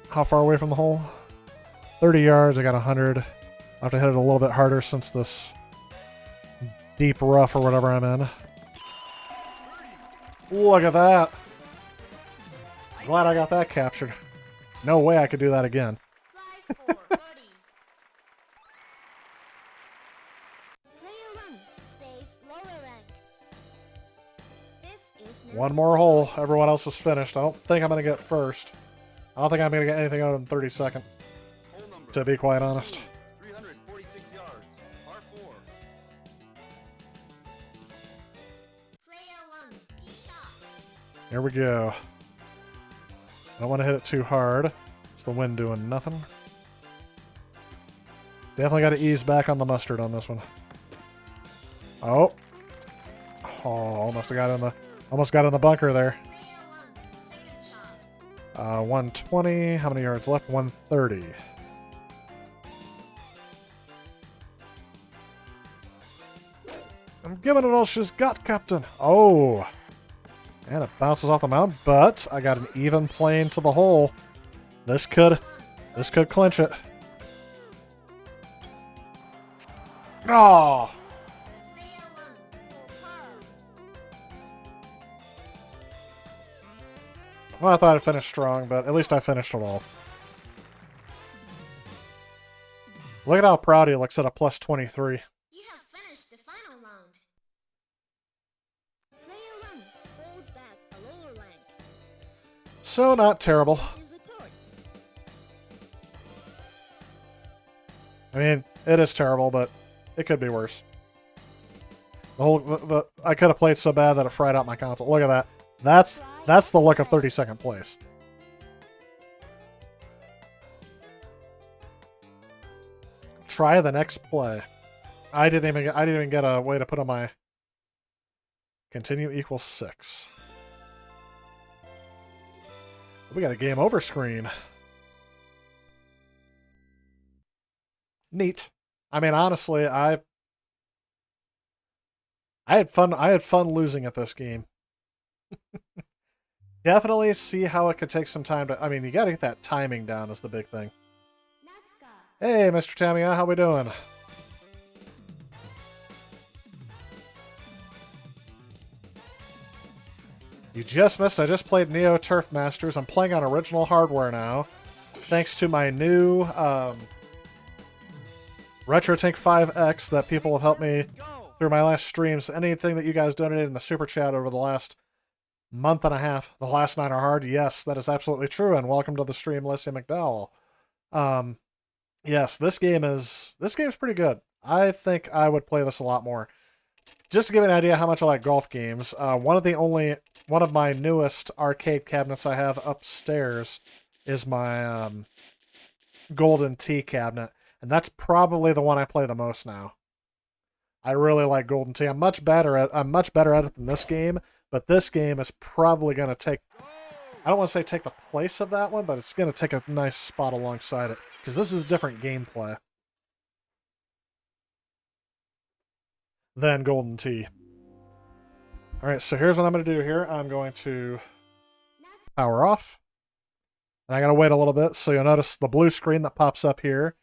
How far away from the hole? 30 yards, I got 100. I'll have to hit it a little bit harder since this deep rough or whatever I'm in. Look at that! Glad I got that captured. No way I could do that again. Prize for birdie. Player 1 stays lower rank. This is One more hole. Everyone else is finished. I don't think I'm going to get first. I don't think I'm going to get anything other than 32nd, Hole number to be quite honest. 346 yards. Par 4. Player 1, tee shot. Here we go. I don't want to hit it too hard. It's the wind doing nothing. Definitely got to ease back on the mustard on this one. Oh. Oh, almost got in the bunker there. Player 1, second shot. 120. How many yards left? 130. I'm giving it all she's got, Captain. Oh. And it bounces off the mound, but I got an even plane to the hole. This could clinch it. Oh! Player 1 for par. Well, I thought I'd finish strong, but at least I finished it all. Look at how proud he looks at a plus 23. You have finished the final round. Player 1 falls back a lower rank. So not terrible. This is report. I mean, it is terrible, but it could be worse. I could have played so bad that it fried out my console. Look at that. That's the look of 32nd place. Try the next play. I didn't even get a way to put on my continue equals 6. We got a game over screen. Neat. I mean, honestly, I had fun. I had fun losing at this game. Definitely see how it could take some time to. I mean, you got to get that timing down is the big thing. Nazca. Hey, Mr. Tamiya, how we doing? You just missed. I just played NeoTurfMasters. I'm playing on original hardware now, thanks to my new RetroTink 5X that people have helped me through my last streams. Anything that you guys donated in the super chat over the last month and a half, the last 9 are hard. Yes, that is absolutely true. And welcome to the stream, Leslie McDowell. Yes, this game's pretty good. I think I would play this a lot more. Just to give you an idea how much I like golf games, one of my newest arcade cabinets I have upstairs is my Golden Tee cabinet, and that's probably the one I play the most now. I really like Golden Tee. I'm much better at it than this game, but this game is probably going to take, I don't want to say take the place of that one, but it's going to take a nice spot alongside it, because this is a different gameplay than Golden Tee. Alright, so here's what I'm going to do here. I'm going to power off. And I got to wait a little bit, so you'll notice the blue screen that pops up here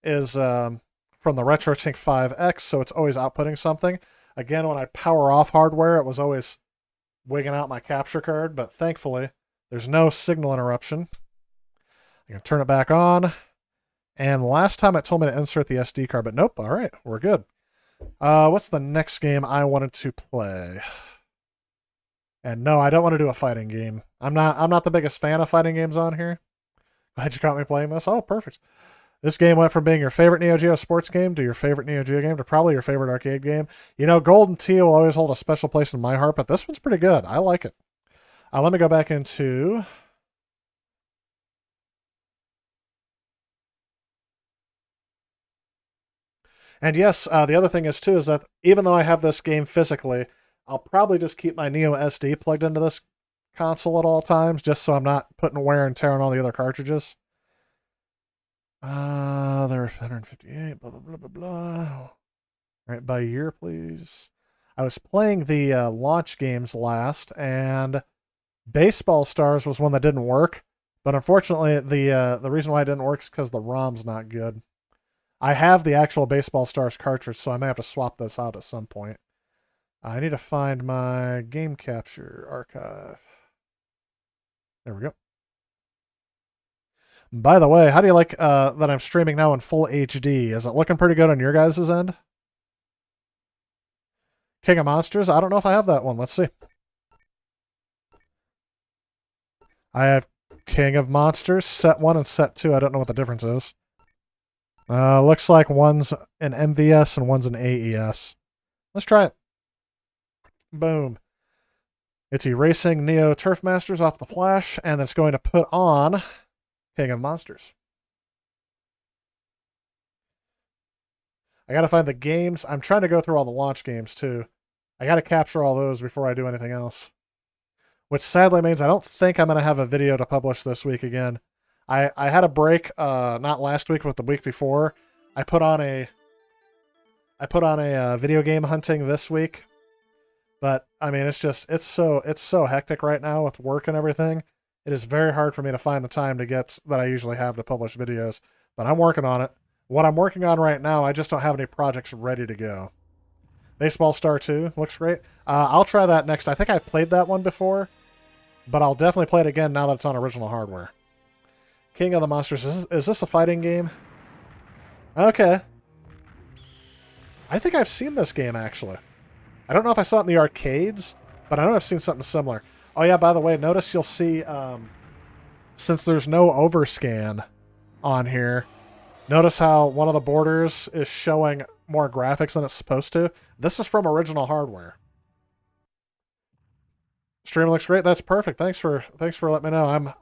is from the RetroTink 5X, so it's always outputting something. Again, when I power off hardware, it was always wigging out my capture card, but thankfully, there's no signal interruption. I can turn it back on. And last time it told me to insert the SD card, but nope. Alright, we're good. What's the next game I wanted to play? And no, I don't want to do a fighting game. I'm not the biggest fan of fighting games on here. Glad you caught me playing this. Oh, perfect. This game went from being your favorite NeoGeo sports game to your favorite NeoGeo game to probably your favorite arcade game. You know, Golden Tee will always hold a special place in my heart, but this one's pretty good. I like it. Let me go back into... And yes, the other thing is, too, is that even though I have this game physically, I'll probably just keep my Neo SD plugged into this console at all times, just so I'm not putting wear and tear on all the other cartridges. There are 158, blah, blah, blah, blah, blah. All right, by year, please. I was playing the launch games last, and Baseball Stars was one that didn't work. But unfortunately, the reason why it didn't work is because the ROM's not good. I have the actual Baseball Stars cartridge, so I may have to swap this out at some point. I need to find my game capture archive. There we go. By the way, how do you like that I'm streaming now in full HD? Is it looking pretty good on your guys' end? King of Monsters? I don't know if I have that one. Let's see. I have King of Monsters, set 1 and set 2. I don't know what the difference is. Looks like one's an MVS and one's an AES. Let's try it. Boom. It's erasing NeoTurfMasters off the flash, and it's going to put on King of Monsters. I gotta find the games. I'm trying to go through all the launch games, too. I gotta capture all those before I do anything else. Which sadly means I don't think I'm gonna have a video to publish this week again. I had a break, not last week, but the week before. I put on a video game hunting this week. But I mean, it's so hectic right now with work and everything. It is very hard for me to find the time to get that I usually have to publish videos. But I'm working on it. What I'm working on right now, I just don't have any projects ready to go. Baseball Star 2 looks great. I'll try that next. I think I played that one before, but I'll definitely play it again now that it's on original hardware. King of the Monsters. Is this a fighting game? Okay. I think I've seen this game, actually. I don't know if I saw it in the arcades, but I know I've seen something similar. Oh, yeah, by the way, notice you'll see, since there's no overscan on here, notice how one of the borders is showing more graphics than it's supposed to. This is from original hardware. Stream looks great. That's perfect. Thanks for letting me know.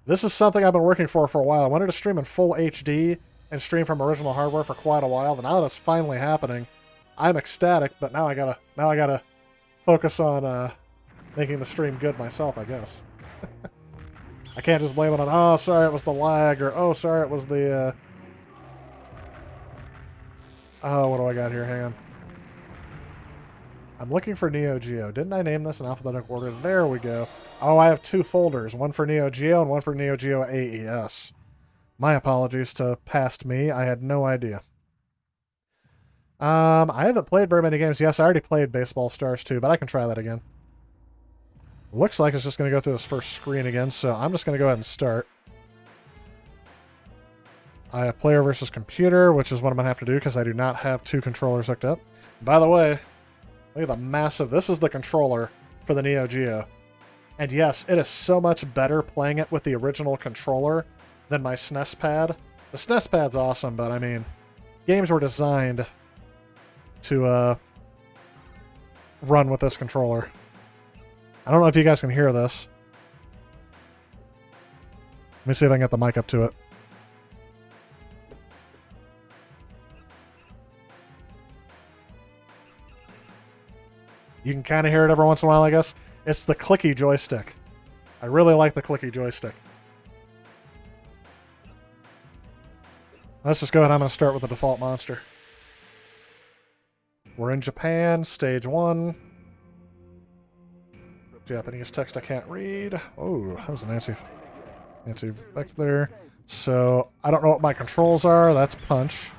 This is something I've been working for a while. I wanted to stream in full HD and stream from original hardware for quite a while. But now that it's finally happening, I'm ecstatic. But now I gotta focus on making the stream good myself, I guess. I can't just blame it on, oh, sorry, it was the lag, or oh, sorry, it was the oh, what do I got here? Hang on. I'm looking for NeoGeo. Didn't I name this in alphabetical order? There we go. Oh, I have two folders. One for NeoGeo and one for NeoGeo AES. My apologies to past me. I had no idea. I haven't played very many games. Yes, I already played Baseball Stars 2, but I can try that again. Looks like it's just going to go through this first screen again, so I'm just going to go ahead and start. I have player versus computer, which is what I'm going to have to do because I do not have two controllers hooked up. By the way, look at the massive... This is the controller for the NeoGeo. And yes, it is so much better playing it with the original controller than my SNES pad. The SNES pad's awesome, but I mean, games were designed to run with this controller. I don't know if you guys can hear this. Let me see if I can get the mic up to it. You can kind of hear it every once in a while, I guess. It's the clicky joystick. I really like the clicky joystick. Let's just go ahead. I'm going to start with the default monster. We're in Japan, stage 1. Japanese text I can't read. Oh, that was a Nancy Vex there. So, I don't know what my controls are. That's punch.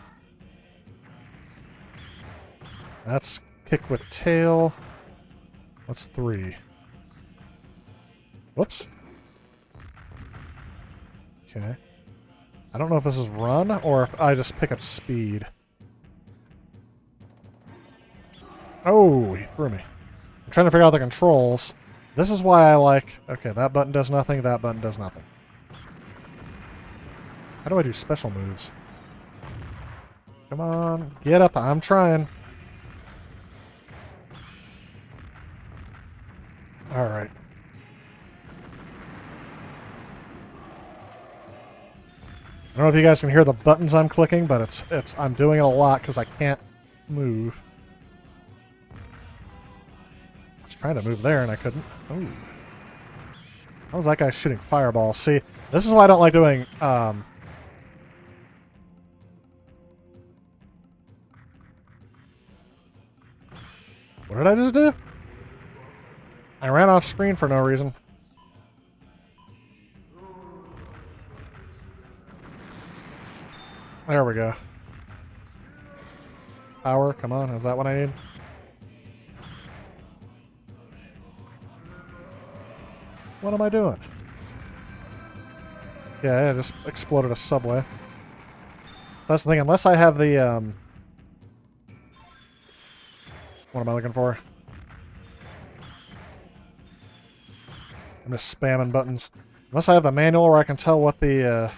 That's kick with tail. That's 3. Whoops. Okay. I don't know if this is run or if I just pick up speed. Oh, he threw me. I'm trying to figure out the controls. This is why I like... Okay, that button does nothing, that button does nothing. How do I do special moves? Come on, get up, I'm trying. Alright. I don't know if you guys can hear the buttons I'm clicking, but I'm doing it a lot because I can't move. I was trying to move there and I couldn't. Ooh. How was that guy shooting fireballs? See, this is why I don't like doing what did I just do? I ran off screen for no reason. There we go. Power, come on, is that what I need? What am I doing? Yeah, I just exploded a subway. That's the thing, unless I have the, what am I looking for? I'm just spamming buttons. Unless I have the manual where I can tell what the,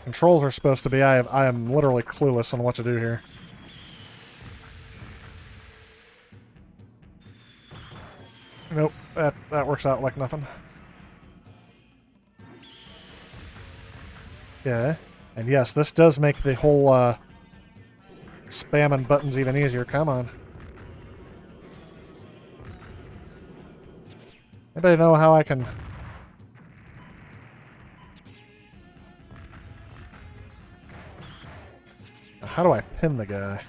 controls are supposed to be, I am literally clueless on what to do here. Nope, that works out like nothing. Yeah, and yes, this does make the whole spamming buttons even easier. Come on. Anybody know how I can... How do I pin the guy?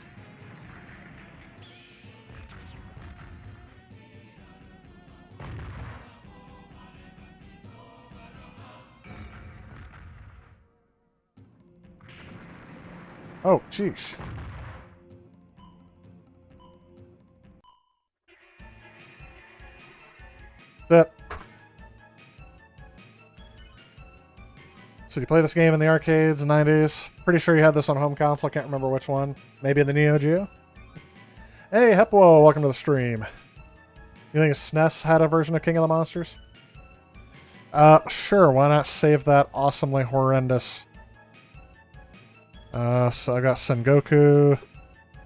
Oh, jeez. That. So you play this game in the arcades in the 90s? Pretty sure you had this on home console. Can't remember which one. Maybe the NeoGeo? Hey, Hepwo, welcome to the stream. You think SNES had a version of King of the Monsters? Sure. Why not save that awesomely horrendous? So I got Sengoku.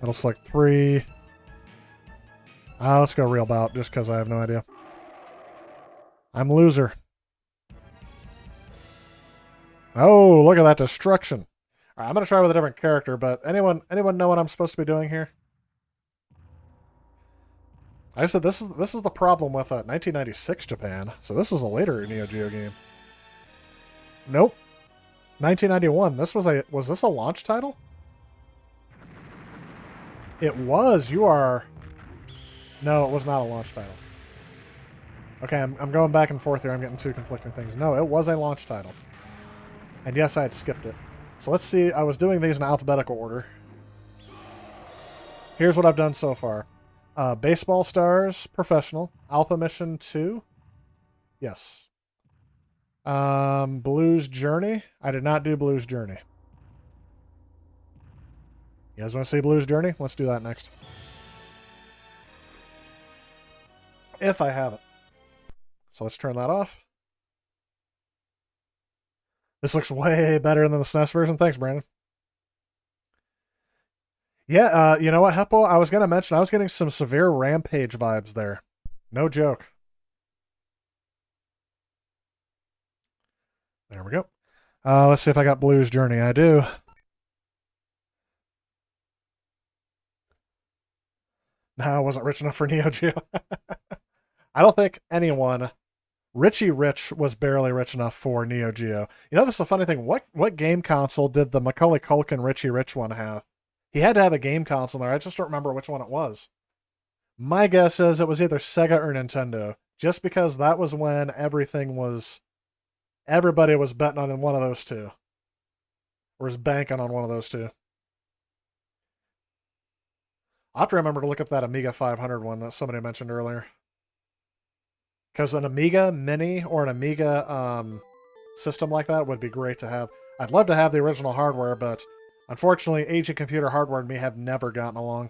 That'll select 3. Let's go real bout, just because I have no idea. I'm loser. Oh, look at that destruction. All right, I'm gonna try with a different character, but anyone know what I'm supposed to be doing here? I said this is the problem with 1996 Japan. So this was a later NeoGeo game. Nope. 1991. Was this a launch title? It was. You are. No, it was not a launch title. Okay, I'm going back and forth here. I'm getting two conflicting things. No, it was a launch title. And yes, I had skipped it. So let's see. I was doing these in alphabetical order. Here's what I've done so far. Baseball Stars, Professional. Alpha Mission 2. Yes. Blues Journey. I did not do Blues Journey. You guys want to see Blues Journey? Let's do that next. If I have it. So let's turn that off. This looks way better than the SNES version. Thanks, Brandon. Yeah, you know what, Heppo? I was going to mention, I was getting some severe Rampage vibes there. No joke. There we go. Let's see if I got Blues Journey. I do. No, I wasn't rich enough for NeoGeo. I don't think anyone... Richie Rich was barely rich enough for NeoGeo. You know, this is a funny thing. What game console did the Macaulay Culkin Richie Rich one have? He had to have a game console there. I just don't remember which one it was. My guess is it was either Sega or Nintendo. Just because that was when everybody was betting on one of those two. Or was banking on one of those two. I'll have to remember to look up that Amiga 500 one that somebody mentioned earlier. Because an Amiga Mini or an Amiga system like that would be great to have. I'd love to have the original hardware, but unfortunately, aging computer hardware and me have never gotten along.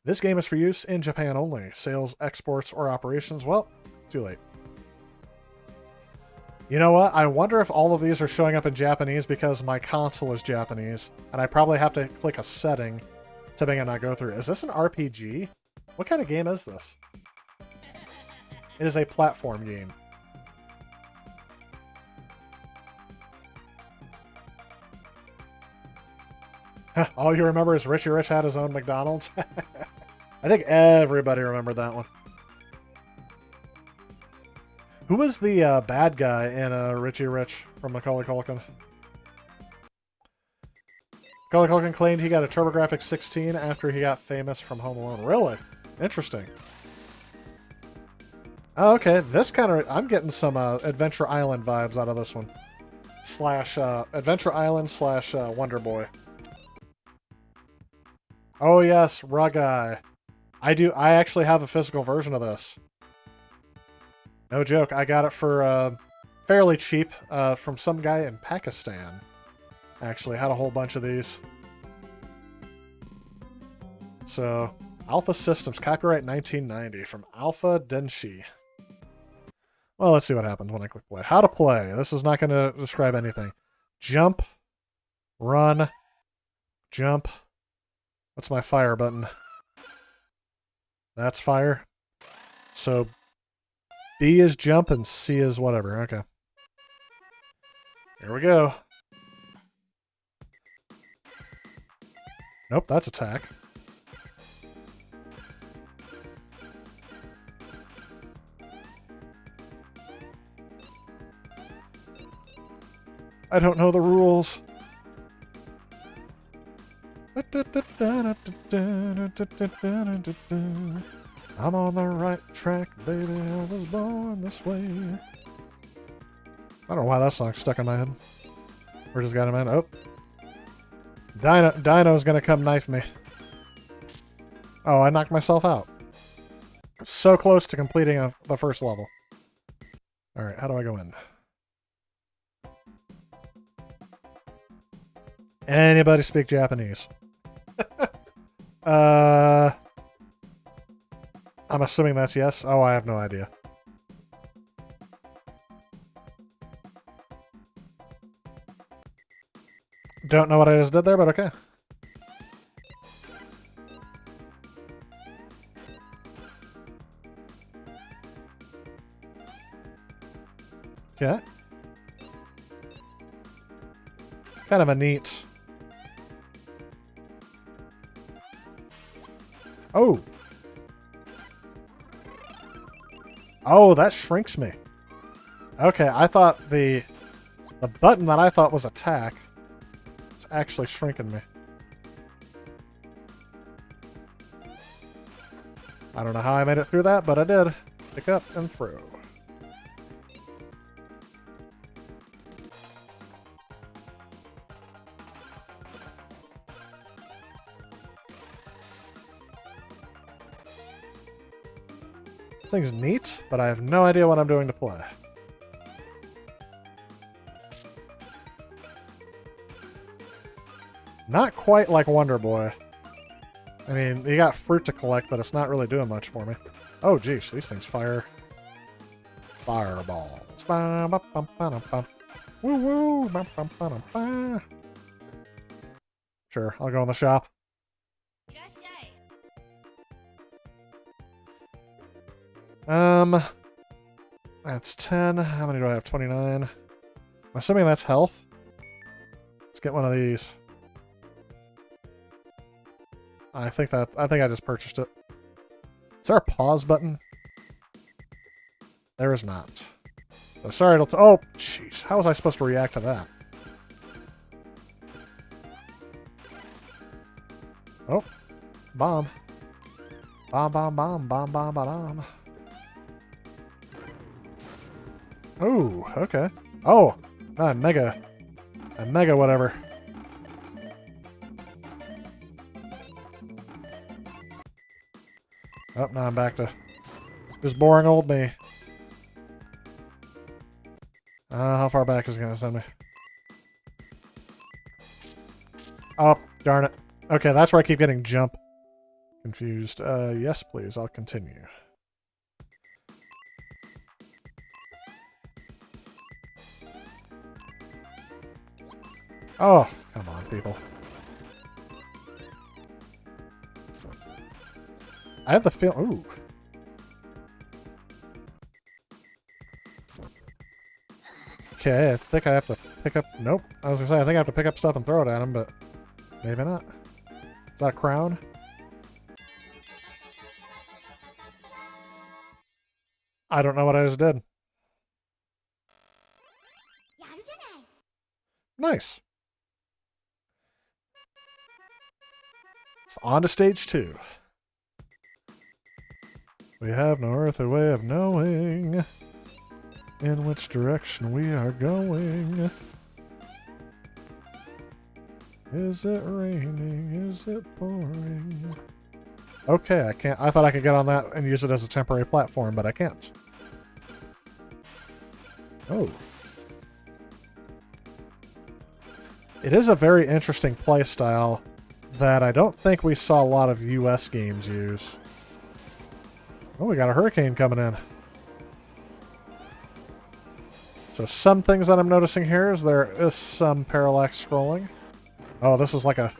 This game is for use in Japan only. Sales, exports, or operations, well, too late. You know what? I wonder if all of these are showing up in Japanese because my console is Japanese, and I probably have to click a setting to make it not go through. Is this an RPG? What kind of game is this? It is a platform game. All you remember is Richie Rich had his own McDonald's? I think everybody remembered that one. Who was the bad guy in Richie Rich from Macaulay Culkin? Macaulay Culkin claimed he got a TurboGrafx 16 after he got famous from Home Alone. Really? Interesting. Oh, okay, this kind of... I'm getting some Adventure Island vibes out of this one. Slash, Adventure Island slash Wonder Boy. Oh, yes, Rugai. I actually have a physical version of this. No joke, I got it for fairly cheap from some guy in Pakistan. Actually, had a whole bunch of these. So, Alpha Systems, copyright 1990 from Alpha Denshi. Well, let's see what happens when I click play. How to play. This is not going to describe anything. Jump. Run. Jump. What's my fire button? That's fire. So, B is jump and C is whatever. Okay. Here we go. Nope, that's attack. I don't know the rules. I'm on the right track, baby. I was born this way. I don't know why that song's stuck in my head. Where just got in my head? Oh. Dino's gonna come knife me. Oh, I knocked myself out. So close to completing the first level. Alright, how do I go in? Anybody speak Japanese? I'm assuming that's yes. Oh, I have no idea. Don't know what I just did there, but okay. Okay. Kind of a neat... Oh! Oh, that shrinks me. Okay, I thought the button that I thought was attack is actually shrinking me. I don't know how I made it through that, but I did. Pick up and throw. This thing's neat, but I have no idea what I'm doing to play. Not quite like Wonder Boy. I mean, you got fruit to collect, but it's not really doing much for me. Oh, geez, these things fire fireballs. Woo woo. Sure, I'll go in the shop. That's 10. How many do I have? 29. I'm assuming that's health. Let's get one of these. I think I just purchased it. Is there a pause button? There is not. So sorry, oh, jeez. How was I supposed to react to that? Oh. Bomb. Bomb, bomb, bomb, bomb, bomb, bomb. Oh, okay. Oh, a mega whatever. Oh, now I'm back to just boring old me. How far back is it gonna send me? Oh, darn it. Okay, that's where I keep getting jump confused. Yes, please, I'll continue. Oh, come on, people. I have the feel. Ooh. Okay, I think I have to pick up. Nope. I was gonna say, I think I have to pick up stuff and throw it at him, but maybe not. Is that a crown? I don't know what I just did. Nice. It's on to stage 2. We have no earthly way of knowing in which direction we are going. Is it raining? Is it pouring? Okay, I can't. I thought I could get on that and use it as a temporary platform, but I can't. Oh. It is a very interesting play style that I don't think we saw a lot of US games use. Oh, we got a hurricane coming in. So some things that I'm noticing here is there is some parallax scrolling. Oh, this is like a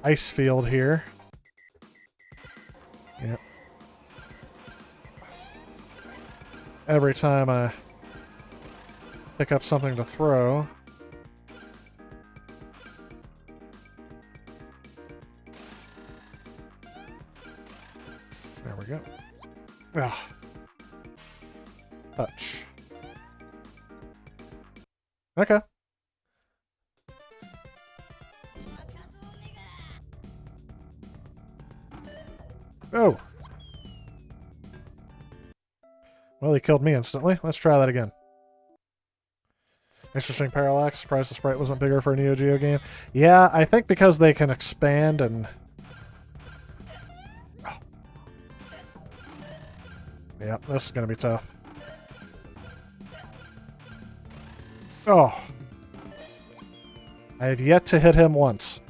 ice field here. Yep. Every time I pick up something to throw. There we go. Ah. Touch. Okay. Oh. Well, he killed me instantly. Let's try that again. Interesting parallax. Surprised the sprite wasn't bigger for a NeoGeo game. Yeah, I think because they can expand and... Oh. Yep, this is going to be tough. Oh. I have yet to hit him once.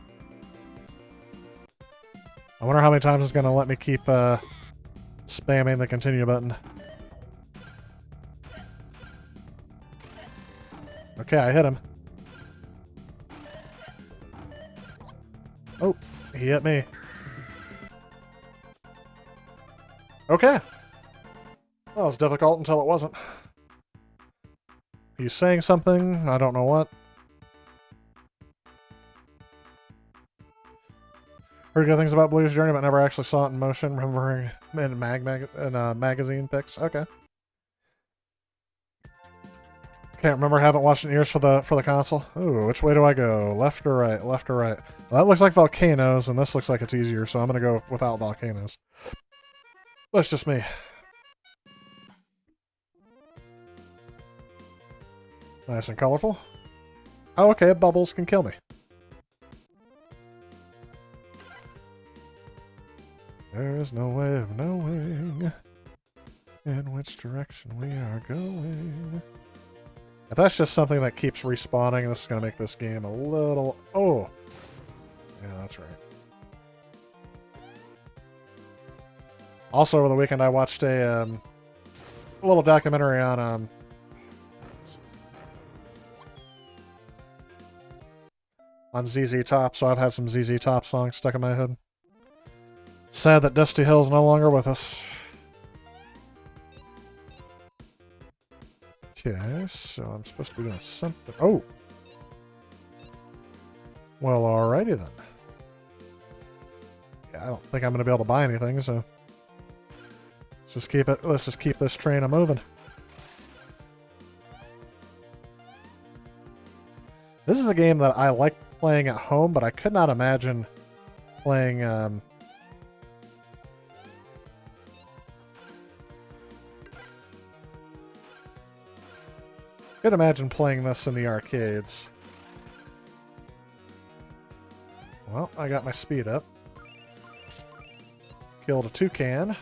I wonder how many times it's going to let me keep spamming the continue button. Okay, I hit him. Oh, he hit me. Okay. Well, it was difficult until it wasn't. He's saying something, I don't know what. Heard good things about Blue's Journey, but never actually saw it in motion. Remembering in magazine pics. Okay. Can't remember. Haven't watched it in years for the console. Ooh, which way do I go? Left or right? Left or right? Well, that looks like volcanoes, and this looks like it's easier, so I'm gonna go without volcanoes. That's just me. Nice and colorful. Oh, okay. Bubbles can kill me. There is no way of knowing in which direction we are going. If that's just something that keeps respawning, this is going to make this game a little... Oh! Yeah, that's right. Also, over the weekend, I watched a little documentary on... on ZZ Top, so I've had some ZZ Top songs stuck in my head. Sad that Dusty Hill's no longer with us. Okay, so I'm supposed to be doing something. Oh! Well, alrighty then. Yeah, I don't think I'm going to be able to buy anything, so... Let's just keep this train a-moving. This is a game that I like playing at home, but I could not imagine playing, could imagine playing this in the arcades. Well, I got my speed up. Killed a toucan.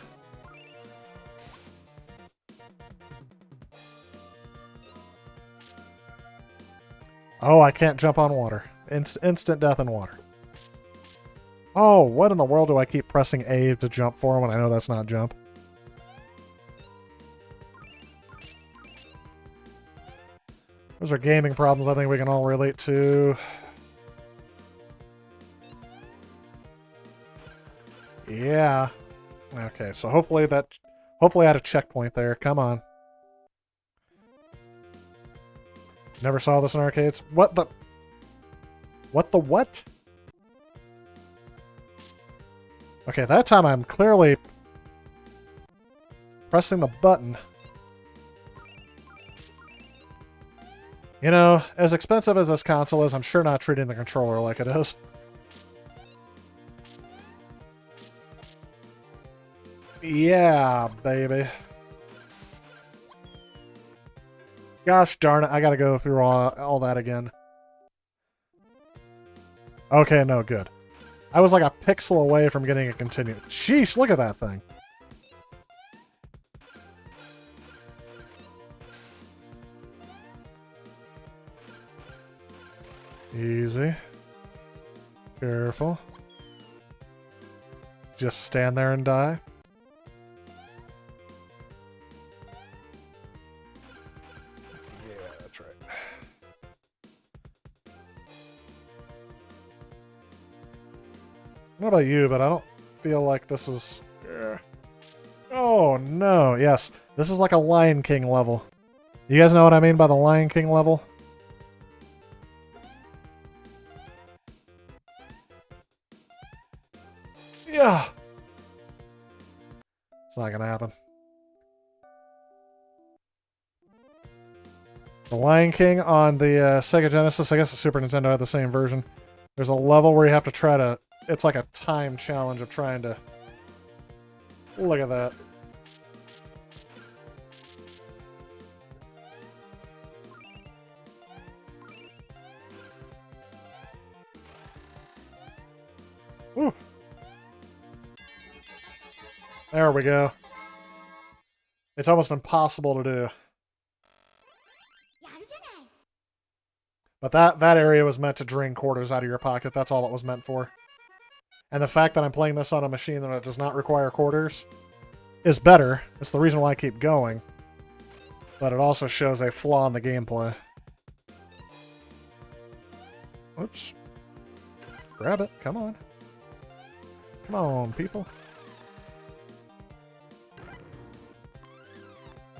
Oh, I can't jump on water. Instant death in water. Oh, what in the world do I keep pressing A to jump for when I know that's not jump? Those are gaming problems I think we can all relate to. Yeah. Okay, so hopefully I had a checkpoint there. Come on. Never saw this in arcades. What the... What the what? Okay, that time I'm clearly pressing the button. You know, as expensive as this console is, I'm sure not treating the controller like it is. Yeah, baby. Gosh darn it, I gotta go through all that again. Okay, no, good. I was like a pixel away from getting a continue. Sheesh, look at that thing. Easy. Careful. Just stand there and die. Yeah, that's right. I don't know about you, but I don't feel like this is... Oh, no. Yes, this is like a Lion King level. You guys know what I mean by the Lion King level? Yeah. It's not gonna happen. The Lion King on the Sega Genesis, I guess the Super Nintendo had the same version. There's a level where you have to try to... It's like a time challenge of trying to... Look at that. Ooh. There we go. It's almost impossible to do. But that area was meant to drain quarters out of your pocket. That's all it was meant for. And the fact that I'm playing this on a machine that does not require quarters is better. It's the reason why I keep going. But it also shows a flaw in the gameplay. Oops. Grab it. Come on. Come on, people.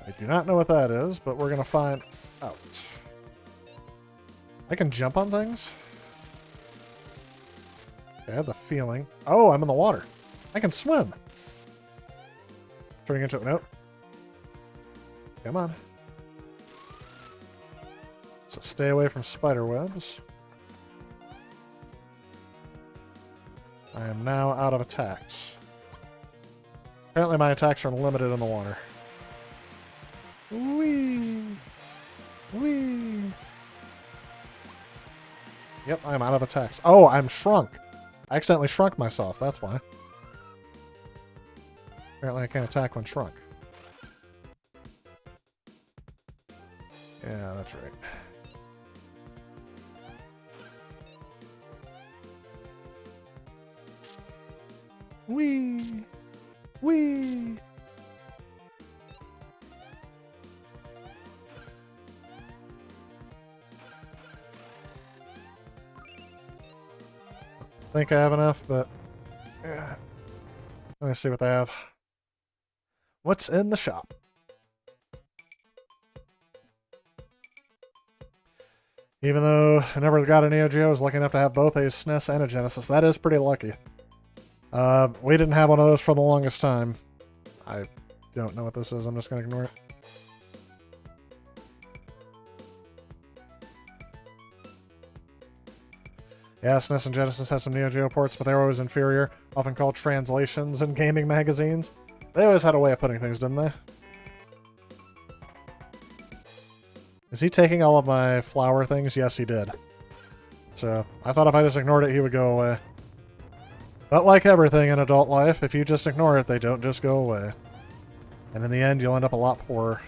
I do not know what that is, but we're going to find out. I can jump on things? I have the feeling. Oh, I'm in the water. I can swim. Turning into... Nope. Come on. So stay away from spider webs. I am now out of attacks. Apparently my attacks are limited in the water. Whee! Whee! Yep, I'm out of attacks. Oh, I'm shrunk. I accidentally shrunk myself, that's why. Apparently I can't attack when shrunk. Yeah, that's right. Whee! Whee! I think I have enough, but yeah. Let me see what they have. What's in the shop? Even though I never got a NeoGeo, I was lucky enough to have both a SNES and a Genesis. That is pretty lucky. We didn't have one of those for the longest time. I don't know what this is. I'm just going to ignore it. Yeah, SNES and Genesis had some NeoGeo ports, but they were always inferior, often called translations in gaming magazines. They always had a way of putting things, didn't they? Is he taking all of my flower things? Yes, he did. So, I thought if I just ignored it, he would go away. But like everything in adult life, if you just ignore it, they don't just go away. And in the end, you'll end up a lot poorer.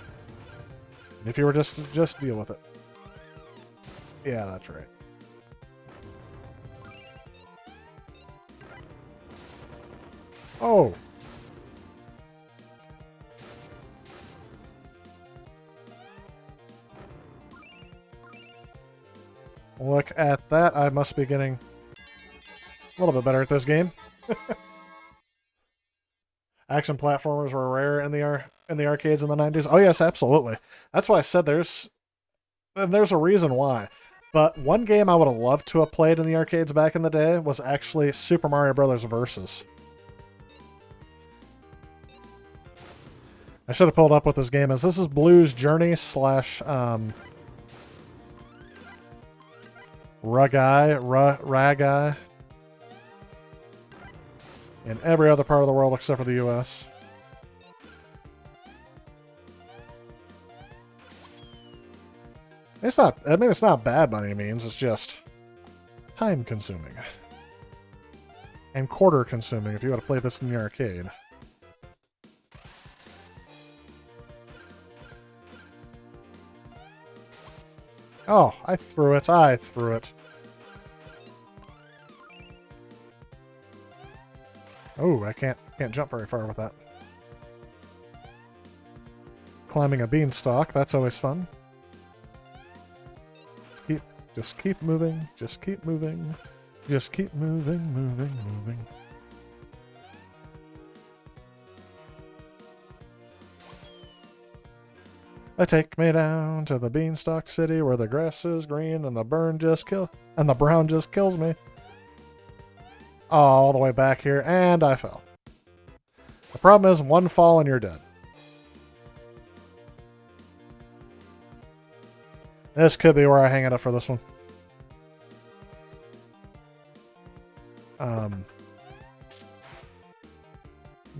And if you were just deal with it. Yeah, that's right. Oh! Look at that. I must be getting a little bit better at this game. Action platformers were rare in the arcades in the 90s. Oh yes, absolutely. That's why I said there's a reason why. But one game I would have loved to have played in the arcades back in the day was actually Super Mario Bros. Versus. I should have pulled up what this game is. This is Blues Journey / Ragai in every other part of the world except for the US. It's not, I mean, it's not bad by any means, it's just time consuming. And quarter consuming if you want to play this in the arcade. Oh, I threw it. Oh, I can't jump very far with that. Climbing a beanstalk, that's always fun. Just keep moving, just keep moving. Just keep moving. Take me down to the beanstalk city where the grass is green and the brown just kills me. Oh, all the way back here, and I fell. The problem is, one fall and you're dead. This could be where I hang it up for this one.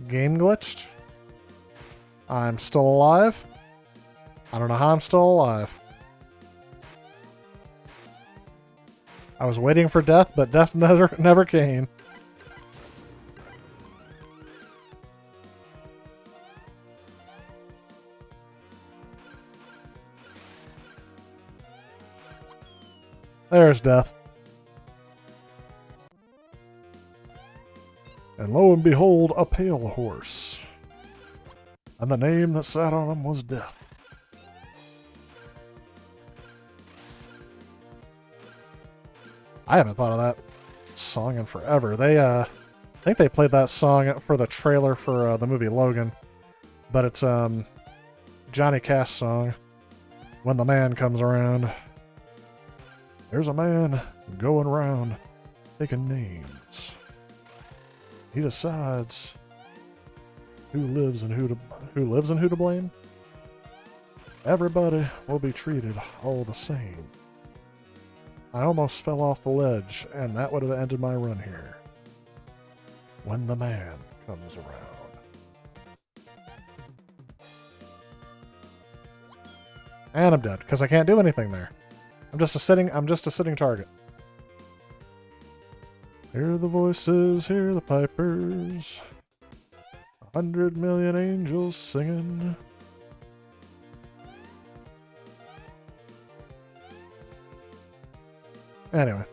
Game glitched. I'm still alive. I don't know how I'm still alive. I was waiting for death, but death never came. There's death. And lo and behold, a pale horse. And the name that sat on him was Death. I haven't thought of that song in forever. They, I think they played that song for the trailer for the movie Logan. But it's, Johnny Cash song. When the man comes around. There's a man going around taking names. He decides who lives and who to blame. Everybody will be treated all the same. I almost fell off the ledge, and that would have ended my run here. When the man comes around. And I'm dead, because I can't do anything there. I'm just a sitting target. Hear the voices, hear the pipers. 100 million angels singing. Anyway.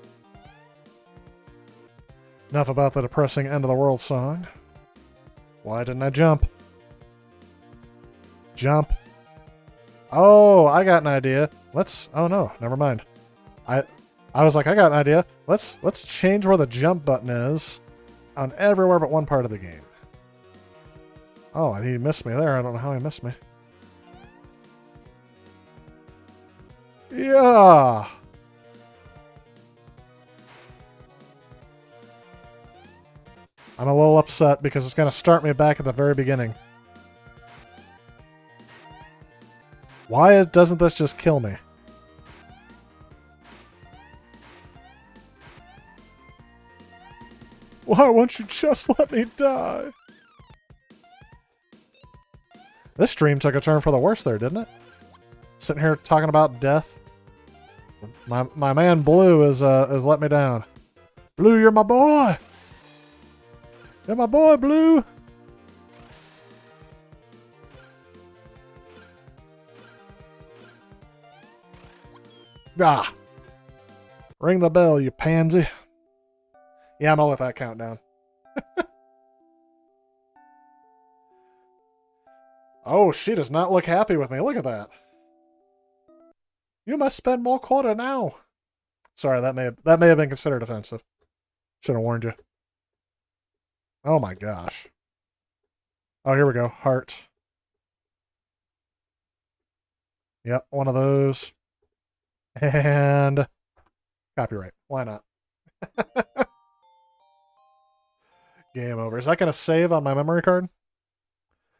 Enough about the depressing end of the world song. Why didn't I jump? Jump. Oh, I got an idea. Oh no, never mind. I was like, I got an idea. Let's change where the jump button is on everywhere but one part of the game. Oh, and he missed me there. I don't know how he missed me. Yeah. I'm a little upset because it's going to start me back at the very beginning. Why doesn't this just kill me? Why won't you just let me die? This stream took a turn for the worse there, didn't it? Sitting here talking about death. My man Blue is let me down. Blue, you're my boy. You're my boy, Blue. Ah. Ring the bell, you pansy. Yeah, I'm gonna let that count down. Oh, she does not look happy with me. Look at that. You must spend more quarter now. Sorry, that may have been considered offensive. Should have warned you. Oh my gosh. Oh, here we go. Heart. Yep, one of those. And copyright. Why not? Game over. Is that going to save on my memory card?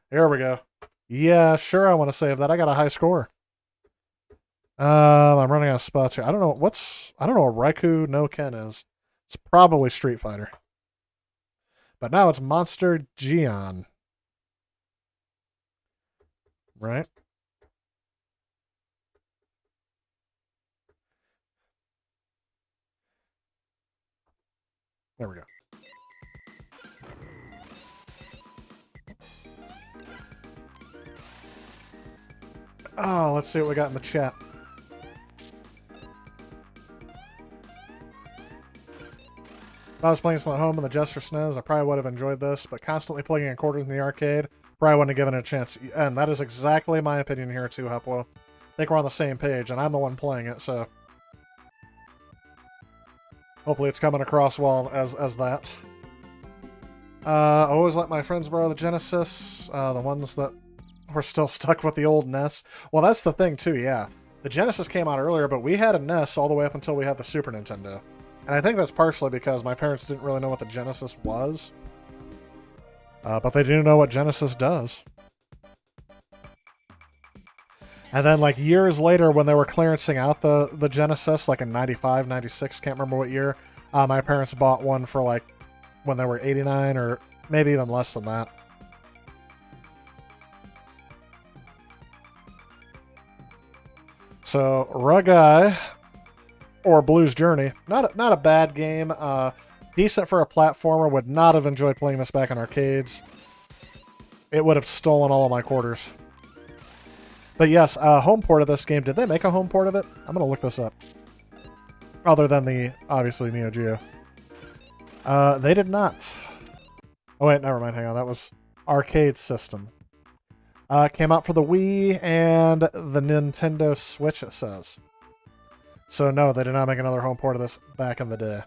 Here we go. Yeah, sure I want to save that. I got a high score. I'm running out of spots here. I don't know what Raikou no Ken is. It's probably Street Fighter. But now it's Monster Gion. Right? There we go. Oh, let's see what we got in the chat. If I was playing this at home in the Jester SNES, I probably would have enjoyed this, but constantly plugging in quarters in the arcade, probably wouldn't have given it a chance. And that is exactly my opinion here too, Huplo. I think we're on the same page, and I'm the one playing it, so hopefully it's coming across well as that. I always let my friends borrow the Genesis, the ones that were still stuck with the old NES. Well, that's the thing too, yeah. The Genesis came out earlier, but we had a NES all the way up until we had the Super Nintendo. And I think that's partially because my parents didn't really know what the Genesis was. But they do know what Genesis does. And then, like, years later, when they were clearancing out the Genesis, like in 95, 96, can't remember what year, my parents bought one for, like, when they were 89 or maybe even less than that. So, Rugai, or Blue's Journey, not a bad game. Decent for a platformer. Would not have enjoyed playing this back in arcades. It would have stolen all of my quarters. But yes, home port of this game. Did they make a home port of it? I'm going to look this up. Other than the, obviously, NeoGeo. They did not. Oh wait, never mind, hang on. That was arcade system. Came out for the Wii and the Nintendo Switch, it says. So no, they did not make another home port of this back in the day.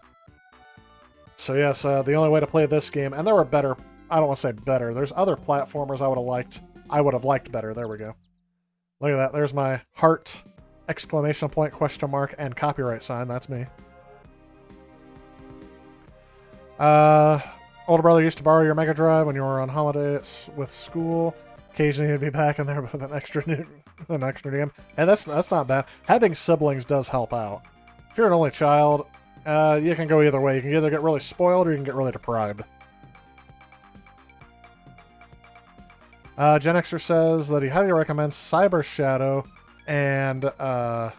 So yes, the only way to play this game, and there were better, I don't want to say better, there's other platformers I would have liked better. There we go. Look at that, there's my heart, exclamation point, question mark, and copyright sign. That's me. Older brother used to borrow your Mega Drive when you were on holidays with school. Occasionally he'd be back in there with an extra game. And that's not bad. Having siblings does help out. If you're an only child, you can go either way. You can either get really spoiled or you can get really deprived. Gen Xer says that he highly recommends Cyber Shadow and I'm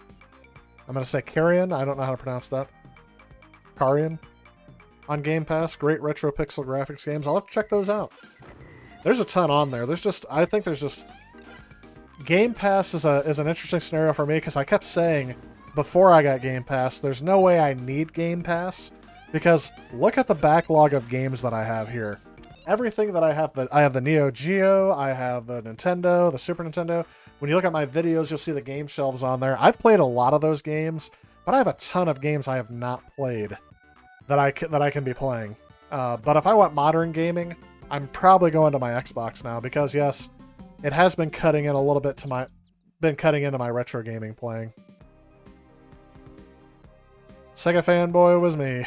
going to say Carrion. I don't know how to pronounce that. Carrion on Game Pass. Great retro pixel graphics games. I'll have to check those out. There's a ton on there. I think there's just Game Pass is an interesting scenario for me because I kept saying before I got Game Pass, there's no way I need Game Pass because look at the backlog of games that I have here. Everything that I have the Neo Geo, I have the Nintendo, the Super Nintendo. When you look at my videos, you'll see the game shelves on there. I've played a lot of those games, but I have a ton of games I have not played that I can be playing. But if I want modern gaming, I'm probably going to my Xbox now because yes, it has been cutting in a little bit into my retro gaming playing. Sega fanboy was me.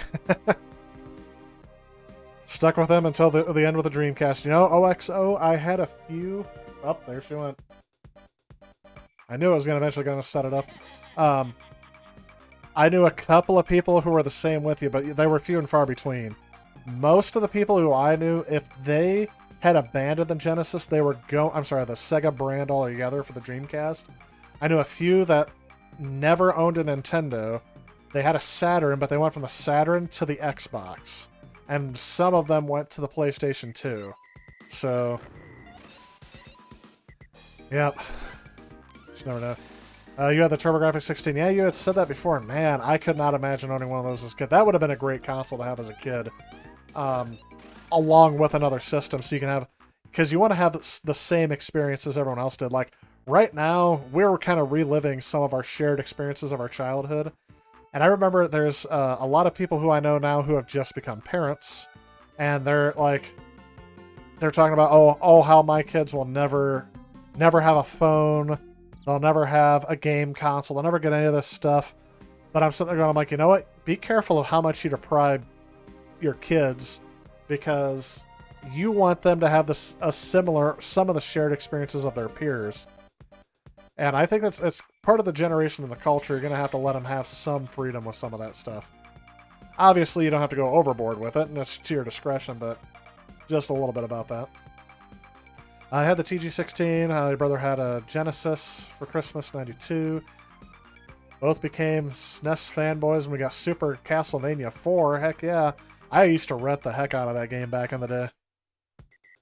Stuck with them until the end with the Dreamcast. You know, OXO, I had a few. Oh, there she went. I knew I was eventually going to set it up. I knew a couple of people who were the same with you, but they were few and far between. Most of the people who I knew, if they had abandoned the Genesis, they were the Sega brand altogether for the Dreamcast. I knew a few that never owned a Nintendo. They had a Saturn, but they went from the Saturn to the Xbox. And some of them went to the PlayStation 2. So, yep. Just never know. You had the TurboGrafx 16. Yeah, you had said that before. Man, I could not imagine owning one of those as a kid. That would have been a great console to have as a kid. Along with another system, so you can have... Because you want to have the same experience as everyone else did. Like, right now, we're kind of reliving some of our shared experiences of our childhood. And I remember there's a lot of people who I know now who have just become parents. And they're talking about, oh, how my kids will never have a phone. They'll never have a game console. They'll never get any of this stuff. But I'm sitting there going, I'm like, you know what? Be careful of how much you deprive your kids because you want them to have some of the shared experiences of their peers. And I think it's part of the generation and the culture. You're going to have to let them have some freedom with some of that stuff. Obviously, you don't have to go overboard with it, and it's to your discretion, but just a little bit about that. I had the TG16. My brother had a Genesis for Christmas, 92. Both became SNES fanboys, and we got Super Castlevania 4. Heck yeah. I used to rent the heck out of that game back in the day.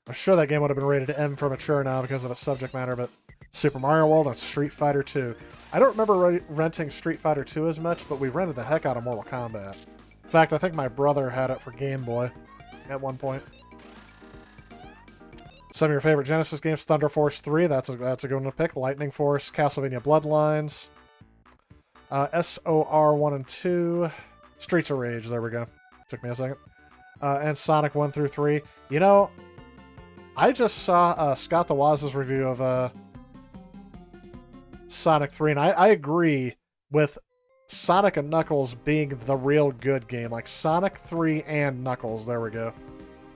I'm sure that game would have been rated M for mature now because of its subject matter, but Super Mario World and Street Fighter 2. I don't remember renting Street Fighter 2 as much, but we rented the heck out of Mortal Kombat. In fact, I think my brother had it for Game Boy at one point. Some of your favorite Genesis games: Thunder Force 3, that's a good one to pick. Lightning Force, Castlevania Bloodlines, SOR 1 and 2, Streets of Rage, there we go. Took me a second. And Sonic 1 through 3. You know, I just saw Scott the Waz's review of Sonic 3, and I agree with Sonic and Knuckles being the real good game. Like Sonic 3 and Knuckles, there we go.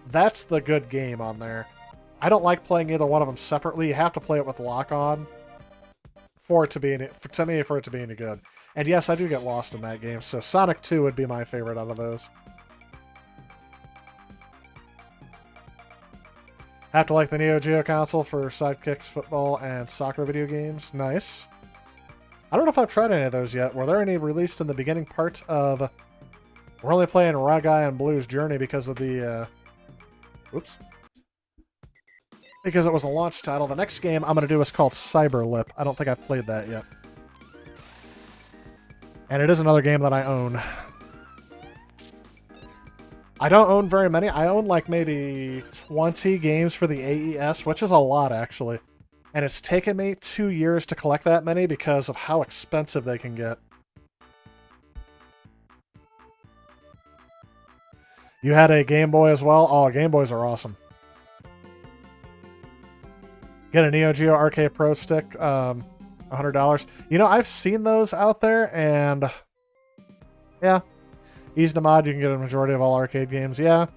That's the good game on there. I don't like playing either one of them separately. You have to play it with lock-on for it to be any good. And yes, I do get lost in that game, so Sonic 2 would be my favorite out of those. Have to like the NeoGeo console for sidekicks, football, and soccer video games. Nice. I don't know if I've tried any of those yet. Were there any released in the beginning part of... We're only playing Ragai and Blue's Journey because of the... Oops. Because it was a launch title. The next game I'm going to do is called Cyberlip. I don't think I've played that yet. And it is another game that I own. I don't own very many. I own like maybe 20 games for the AES, which is a lot actually. And it's taken me 2 years to collect that many because of how expensive they can get. You had a Game Boy as well? Oh, Game Boys are awesome. Get a NeoGeo Arcade Pro Stick, $100. You know, I've seen those out there, and yeah, easy to mod. You can get a majority of all arcade games. Yeah,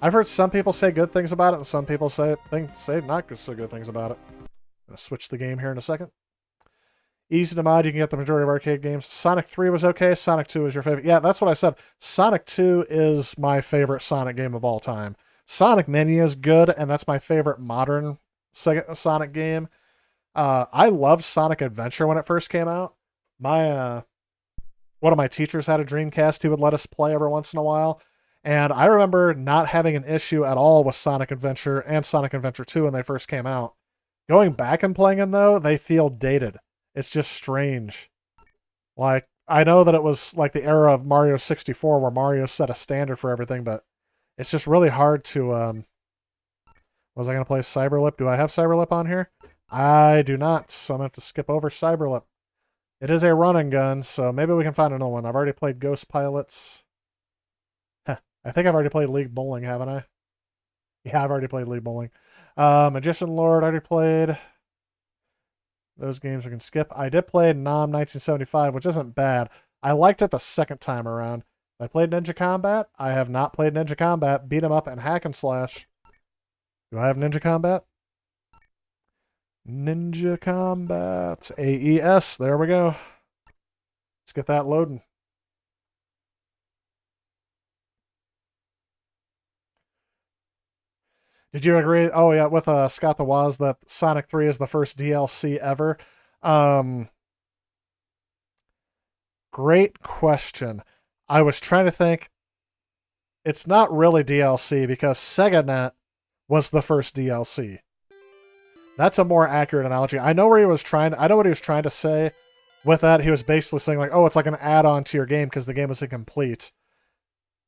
I've heard some people say good things about it, and some people say not so good things about it. I'm gonna switch the game here in a second. Easy to mod. You can get the majority of arcade games. Sonic 3 was okay. Sonic 2 was your favorite. Yeah, that's what I said. Sonic 2 is my favorite Sonic game of all time. Sonic Mania is good, and that's my favorite modern Sonic game. I loved Sonic Adventure when it first came out. My one of my teachers had a Dreamcast he would let us play every once in a while, and I remember not having an issue at all with Sonic Adventure and Sonic Adventure 2 when they first came out. Going back and playing them, though, they feel dated. It's just strange. Like, I know that it was like the era of Mario 64 where Mario set a standard for everything, but it's just really hard to, was I going to play Cyberlip? Do I have Cyberlip on here? I do not, so I'm going to have to skip over Cyberlip. It is a run and gun, so maybe we can find another one. I've already played Ghost Pilots. Huh, I think I've already played League Bowling, haven't I? Yeah, I've already played League Bowling. Magician Lord, I already played. Those games we can skip. I did play Nom 1975, which isn't bad. I liked it the second time around. I played Ninja Combat. I have not played Ninja Combat. Beat 'em up and hack and slash. Do I have Ninja Combat? Ninja Combat. AES. There we go. Let's get that loading. Did you agree? Oh, yeah, with Scott the Waz that Sonic 3 is the first DLC ever. Great question. I was trying to think. It's not really DLC because SegaNet was the first DLC. That's a more accurate analogy. I know what he was trying to say with that. He was basically saying like, oh, it's like an add-on to your game because the game was incomplete.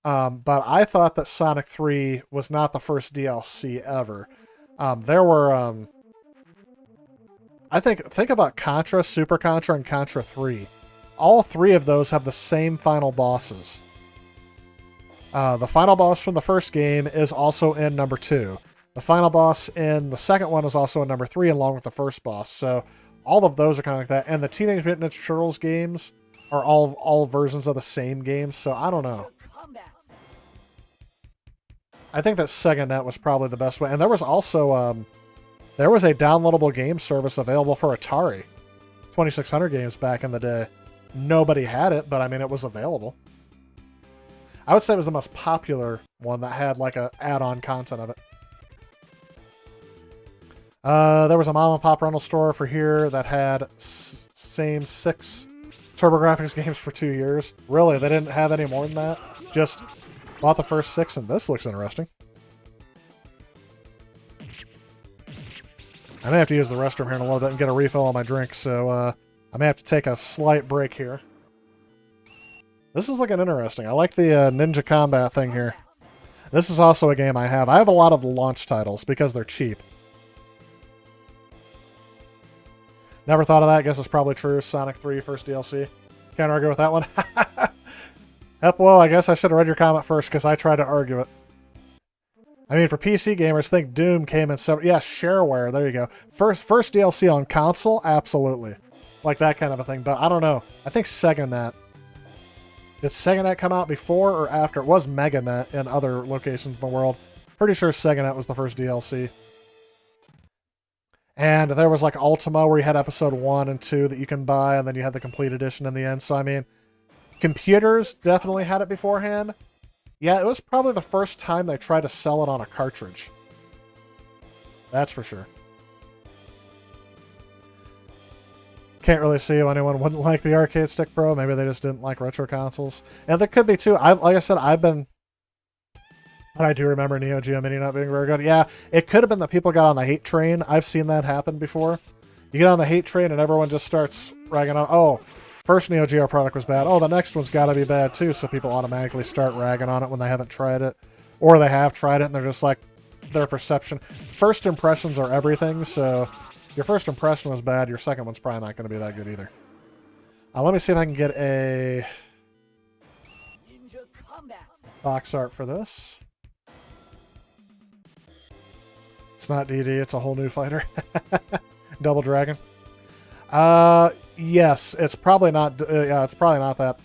But I thought that Sonic 3 was not the first DLC ever. There were, I think about Contra, Super Contra, and Contra 3. All three of those have the same final bosses. The final boss from the first game is also in number 2. The final boss in the second one is also in number 3, along with the first boss. So all of those are kind of like that. And the Teenage Mutant Ninja Turtles games are all versions of the same game. So I don't know. I think that SegaNet was probably the best way. And there was also there was a downloadable game service available for Atari. 2600 games back in the day. Nobody had it, but I mean, it was available. I would say it was the most popular one that had like a add-on content of it. There was a mom and pop rental store for here that had same 6 TurboGrafx games for 2 years. Really, they didn't have any more than that. Just bought the first 6, and this looks interesting. I may have to use the restroom here in a little bit and get a refill on my drink, so I may have to take a slight break here. This is looking interesting. I like the Ninja Combat thing here. This is also a game I have. I have a lot of the launch titles because they're cheap. Never thought of that. Guess it's probably true. Sonic 3, first DLC. Can't argue with that one. Well, I guess I should have read your comment first because I tried to argue it. I mean, for PC gamers, think Doom came in several... Yeah, shareware. There you go. First DLC on console? Absolutely. Like that kind of a thing. But I don't know. I think SegaNet. Did SegaNet come out before or after? It was MegaNet in other locations in the world. Pretty sure SegaNet was the first DLC. And there was like Ultima where you had episode 1 and 2 that you can buy, and then you had the complete edition in the end. So, I mean, computers definitely had it beforehand. Yeah, it was probably the first time they tried to sell it on a cartridge. That's for sure. Can't really see how anyone wouldn't like the Arcade Stick Pro. Maybe they just didn't like retro consoles. And there could be too. Like I said, but I do remember NeoGeo Mini not being very good. Yeah, it could have been that people got on the hate train. I've seen that happen before. You get on the hate train and everyone just starts ragging on, oh, first Neo Geo product was bad. Oh, the next one's got to be bad too, so people automatically start ragging on it when they haven't tried it. Or they have tried it and they're just like, their perception. First impressions are everything, so your first impression was bad, your second one's probably not going to be that good either. Let me see if I can get a box art for this. It's not Diddy, it's a whole new fighter. Double Dragon. Yes, it's probably not. Yeah, it's probably not that.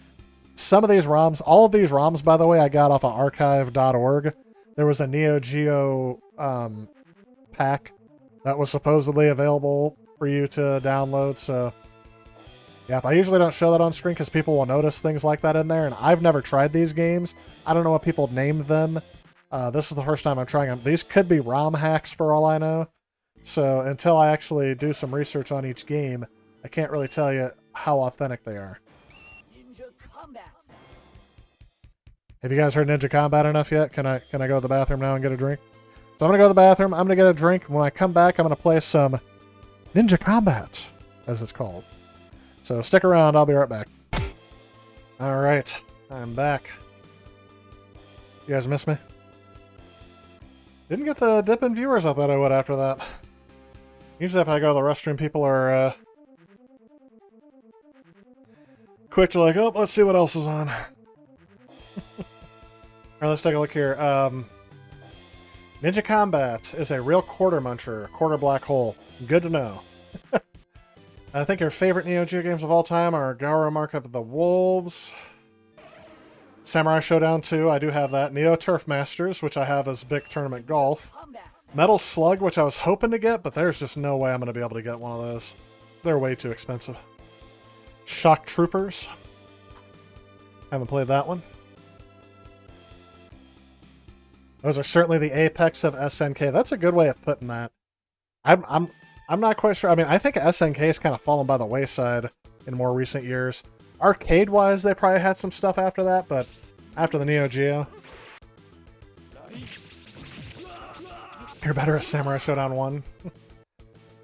Some of these ROMs, all of these ROMs, by the way, I got off of archive.org. There was a NeoGeo pack that was supposedly available for you to download. So, yeah, I usually don't show that on screen because people will notice things like that in there. And I've never tried these games. I don't know what people named them. This is the first time I'm trying them. These could be ROM hacks for all I know. So until I actually do some research on each game, I can't really tell you how authentic they are. Have you guys heard Ninja Combat enough yet? Can I go to the bathroom now and get a drink? So I'm going to go to the bathroom. I'm going to get a drink. When I come back, I'm going to play some Ninja Combat, as it's called. So stick around. I'll be right back. All right. I'm back. You guys miss me? Didn't get the dip in viewers I thought I would after that. Usually if I go to the restroom, people are quick to like, oh, let's see what else is on. Alright, let's take a look here. Ninja Combat is a real quarter muncher, quarter black hole. Good to know. I think your favorite Neo Geo games of all time are Garo Mark of the Wolves, Samurai Showdown 2, I do have that, NeoTurfMasters, which I have as Big Tournament Golf, Metal Slug, which I was hoping to get, but there's just no way I'm going to be able to get one of those. They're way too expensive. Shock Troopers. Haven't played that one. Those are certainly the apex of SNK. That's a good way of putting that. I'm not quite sure. I mean, I think SNK has kind of fallen by the wayside in more recent years. Arcade-wise, they probably had some stuff after that, but after the Neo Geo, you're better at Samurai Showdown 1.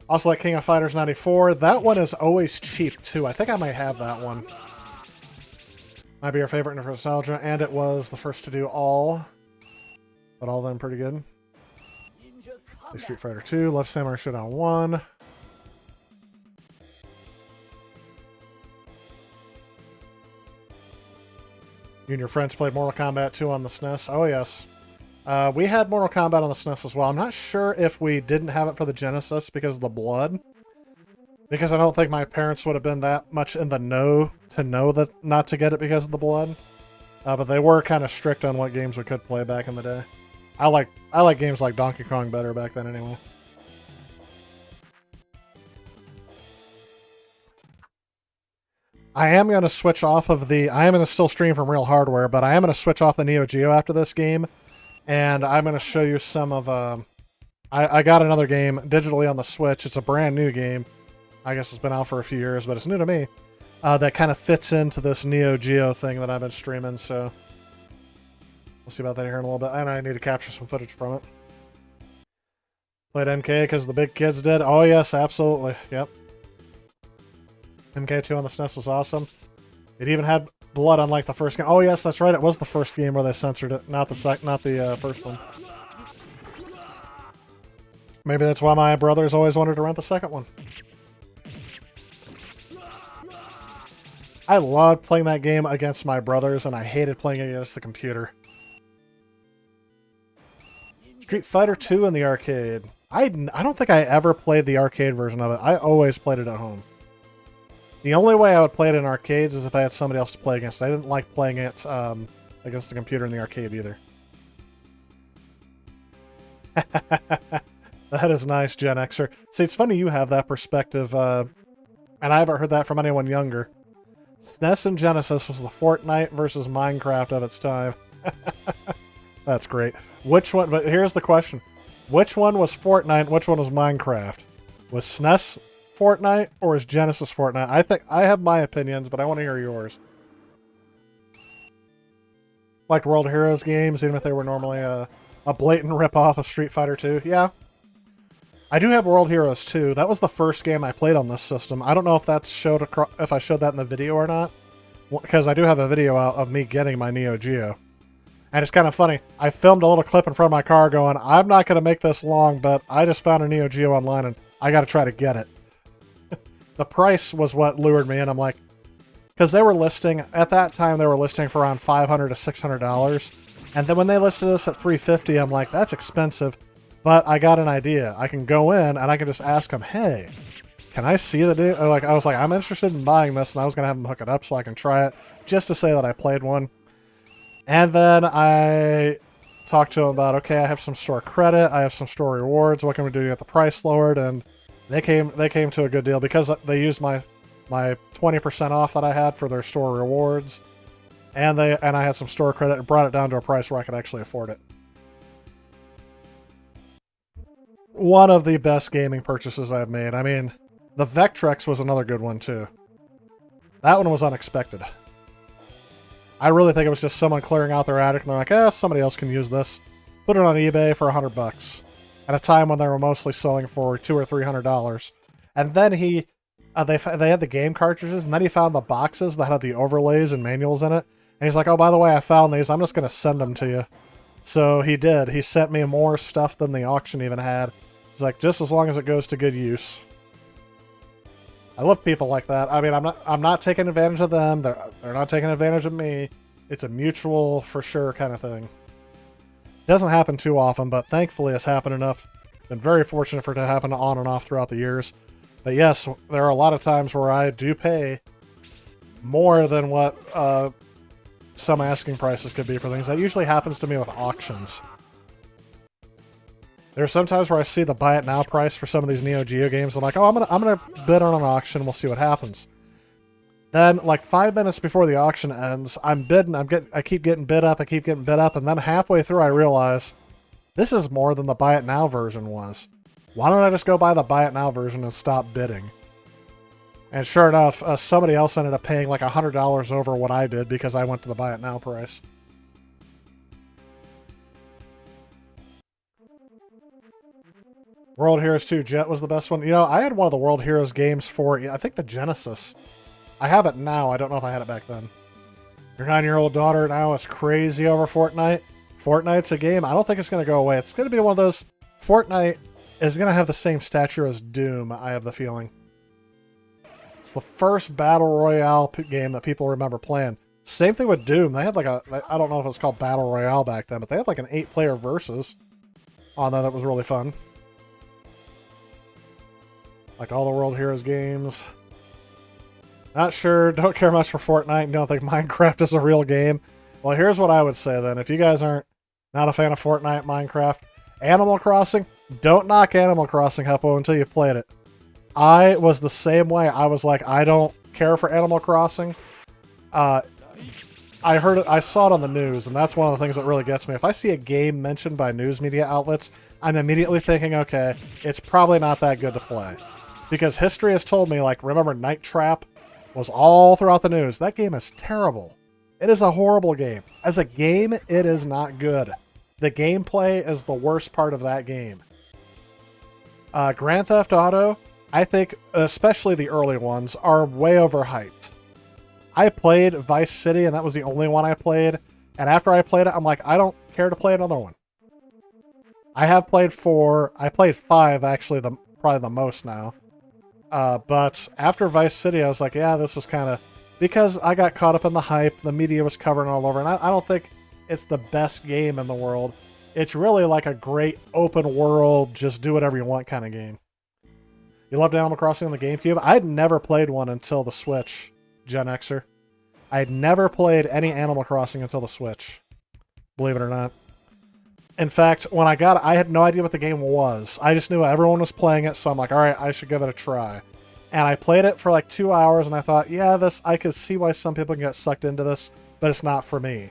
Also like King of Fighters 94. That one is always cheap, too. I think I might have that one. Might be your favorite in nostalgia, and it was the first to do all. But all of them pretty good. Street Fighter 2, love Samurai Showdown 1. You and your friends played Mortal Kombat 2 on the SNES? Oh, yes. We had Mortal Kombat on the SNES as well. I'm not sure if we didn't have it for the Genesis because of the blood. Because I don't think my parents would have been that much in the know to know that not to get it because of the blood. But they were kind of strict on what games we could play back in the day. I like games like Donkey Kong better back then anyway. I am going to switch off of the... I am going to still stream from Real Hardware, but I am going to switch off the Neo Geo after this game. And I'm going to show you some of... I got another game digitally on the Switch. It's a brand new game. I guess it's been out for a few years, but it's new to me. That kind of fits into this Neo Geo thing that I've been streaming, so... We'll see about that here in a little bit. And I need to capture some footage from it. Played MK because the big kids did. Oh, yes, absolutely. Yep. MK2 on the SNES was awesome. It even had blood, unlike the first game. Oh, yes, that's right. It was the first game where they censored it, not the first one. Maybe that's why my brothers always wanted to rent the second one. I loved playing that game against my brothers, and I hated playing it against the computer. Street Fighter 2 in the arcade. I don't think I ever played the arcade version of it. I always played it at home. The only way I would play it in arcades is if I had somebody else to play against. I didn't like playing it against the computer in the arcade either. That is nice, Gen Xer. See, it's funny you have that perspective, and I haven't heard that from anyone younger. SNES and Genesis was the Fortnite versus Minecraft of its time. That's great. Which one? But here's the question. Which one was Fortnite? Which one was Minecraft? Was SNES Fortnite or is Genesis Fortnite? I think I have my opinions, but I want to hear yours. Liked World Heroes games, even if they were normally a blatant ripoff of Street Fighter 2. Yeah. I do have World Heroes 2. That was the first game I played on this system. I don't know if that's if I showed that in the video or not, because I do have a video out of me getting my NeoGeo. And it's kind of funny. I filmed a little clip in front of my car going, I'm not going to make this long, but I just found a NeoGeo online and I got to try to get it. The price was what lured me in. I'm like, because they were listing, at that time, they were listing for around $500 to $600. And then when they listed this at $350, I'm like, that's expensive. But I got an idea. I can go in and I can just ask them, hey, can I see the dude? Like, I was like, I'm interested in buying this, and I was going to have them hook it up so I can try it, just to say that I played one. And then I talked to them about, okay, I have some store credit, I have some store rewards, what can we do to get the price lowered? And they came to a good deal because they used my 20% off that I had for their store rewards, and I had some store credit and brought it down to a price where I could actually afford it. One of the best gaming purchases I've made. I mean, the Vectrex was another good one too. That one was unexpected. I really think it was just someone clearing out their attic and they're like, somebody else can use this. Put it on eBay for $100 at a time when they were mostly selling for $200 or $300. And then they had the game cartridges, and then he found the boxes that had the overlays and manuals in it. And he's like, oh, by the way, I found these. I'm just going to send them to you. So he did. He sent me more stuff than the auction even had. He's like, just as long as it goes to good use. I love people like that. I mean, I'm not taking advantage of them. They're not taking advantage of me. It's a mutual, for sure, kind of thing. Doesn't happen too often, but thankfully it's happened enough. Been very fortunate for it to happen on and off throughout the years. But yes, there are a lot of times where I do pay more than what some asking prices could be for things. That usually happens to me with auctions. There's sometimes where I see the buy it now price for some of these NeoGeo games. I'm like, oh, I'm gonna bid on an auction. We'll see what happens. Then, like 5 minutes before the auction ends, I'm bidding. I keep getting bid up. And then halfway through, I realize this is more than the buy it now version was. Why don't I just go buy the buy it now version and stop bidding? And sure enough, somebody else ended up paying like $100 over what I did because I went to the buy it now price. World Heroes 2 Jet was the best one. You know, I had one of the World Heroes games for, I think, the Genesis. I have it now. I don't know if I had it back then. Your 9-year-old daughter now is crazy over Fortnite. Fortnite's a game. I don't think it's going to go away. It's going to be one of those... Fortnite is going to have the same stature as Doom, I have the feeling. It's the first Battle Royale game that people remember playing. Same thing with Doom. They had like a... I don't know if it was called Battle Royale back then, but they had like an 8-player versus on that. That was really fun. Like all the World Heroes games. Not sure. Don't care much for Fortnite. Don't think Minecraft is a real game. Well, here's what I would say then. If you guys aren't not a fan of Fortnite, Minecraft, Animal Crossing, don't knock Animal Crossing, Huppo, until you've played it. I was the same way. I was like, I don't care for Animal Crossing. I heard it. I saw it on the news, and that's one of the things that really gets me. If I see a game mentioned by news media outlets, I'm immediately thinking, okay, it's probably not that good to play. Because history has told me, like, remember Night Trap was all throughout the news. That game is terrible. It is a horrible game. As a game, it is not good. The gameplay is the worst part of that game. Grand Theft Auto, I think, especially the early ones, are way overhyped. I played Vice City, and that was the only one I played. And after I played it, I'm like, I don't care to play another one. I have played 4. I played 5, actually, probably the most now. But after Vice City, I was like, yeah, this was kind of... Because I got caught up in the hype, the media was covering all over, and I don't think it's the best game in the world. It's really like a great open world, just do whatever you want kind of game. You loved Animal Crossing on the GameCube? I'd never played one until the Switch, Gen Xer. I'd never played any Animal Crossing until the Switch, believe it or not. In fact, when I got it, I had no idea what the game was. I just knew everyone was playing it, so I'm like, alright, I should give it a try. And I played it for like 2 hours, and I thought, yeah, I could see why some people can get sucked into this, but it's not for me.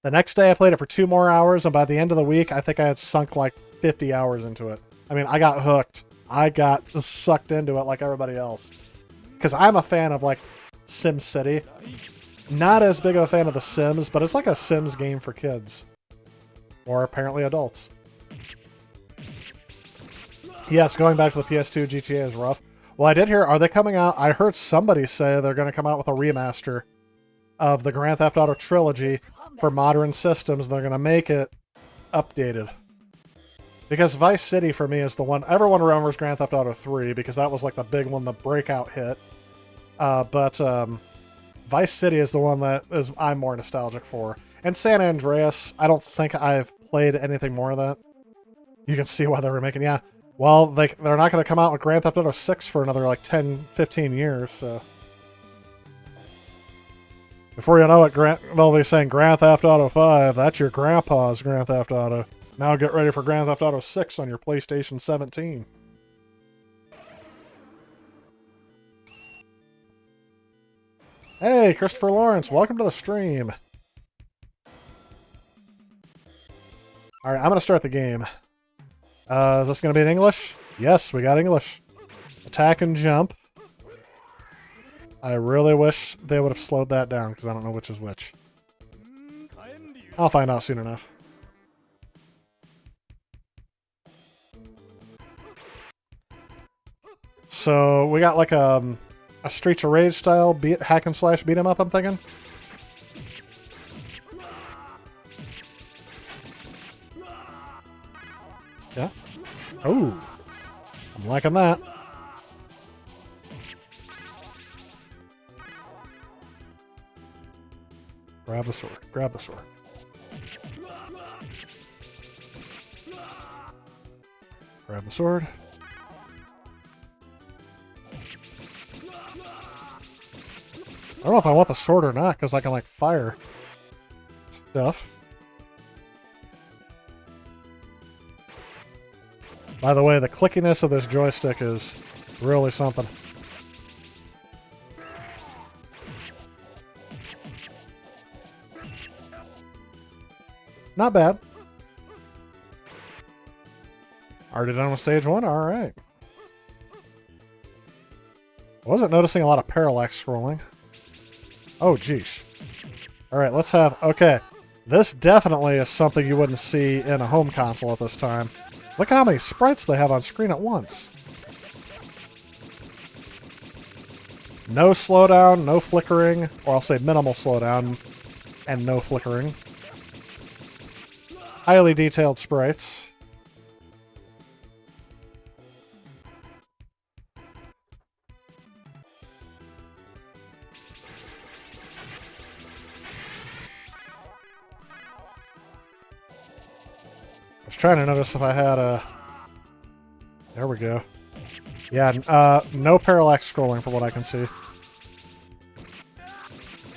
The next day, I played it for 2 more hours, and by the end of the week, I think I had sunk like 50 hours into it. I mean, I got hooked. I got sucked into it like everybody else. Because I'm a fan of like SimCity. Not as big of a fan of The Sims, but it's like a Sims game for kids. Or apparently adults. Yes, going back to the PS2 GTA is rough. Well, I did hear, are they coming out? I heard somebody say they're going to come out with a remaster of the Grand Theft Auto trilogy for modern systems. They're going to make it updated. Because Vice City, for me, is the one... Everyone remembers Grand Theft Auto 3, because that was like the big one, the breakout hit. But Vice City is the one that I'm more nostalgic for. And San Andreas, I don't think I've played anything more of that. You can see why they were making... Yeah. Well, they're not going to come out with Grand Theft Auto 6 for another, like, 10, 15 years, so... Before you know it, they'll be saying Grand Theft Auto 5, that's your grandpa's Grand Theft Auto. Now get ready for Grand Theft Auto 6 on your PlayStation 17. Hey, Christopher Lawrence, welcome to the stream. Alright, I'm going to start the game. Is this going to be in English? Yes, we got English. Attack and jump. I really wish they would have slowed that down, because I don't know which is which. I'll find out soon enough. So, we got like a Streets of Rage style hack and slash beat 'em up, I'm thinking. Yeah. Oh, I'm liking that. Grab the sword. Grab the sword. Grab the sword. I don't know if I want the sword or not, because I can, like, fire stuff. By the way, the clickiness of this joystick is really something. Not bad. Already done with stage 1? Alright. I wasn't noticing a lot of parallax scrolling. Oh, geesh. Alright, let's have... Okay. This definitely is something you wouldn't see in a home console at this time. Look at how many sprites they have on screen at once. No slowdown, no flickering, or I'll say minimal slowdown, and no flickering. Highly detailed sprites. I was trying to notice if I had a... There we go. Yeah, no parallax scrolling from what I can see.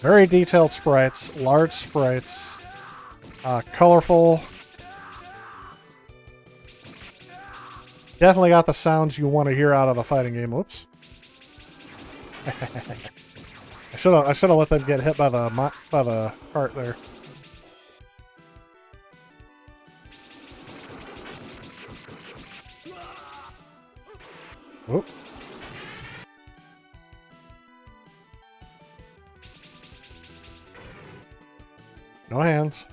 Very detailed sprites, large sprites, colorful. Definitely got the sounds you want to hear out of a fighting game. Whoops. I should have let them get hit by the cart there. Whoop. No hands.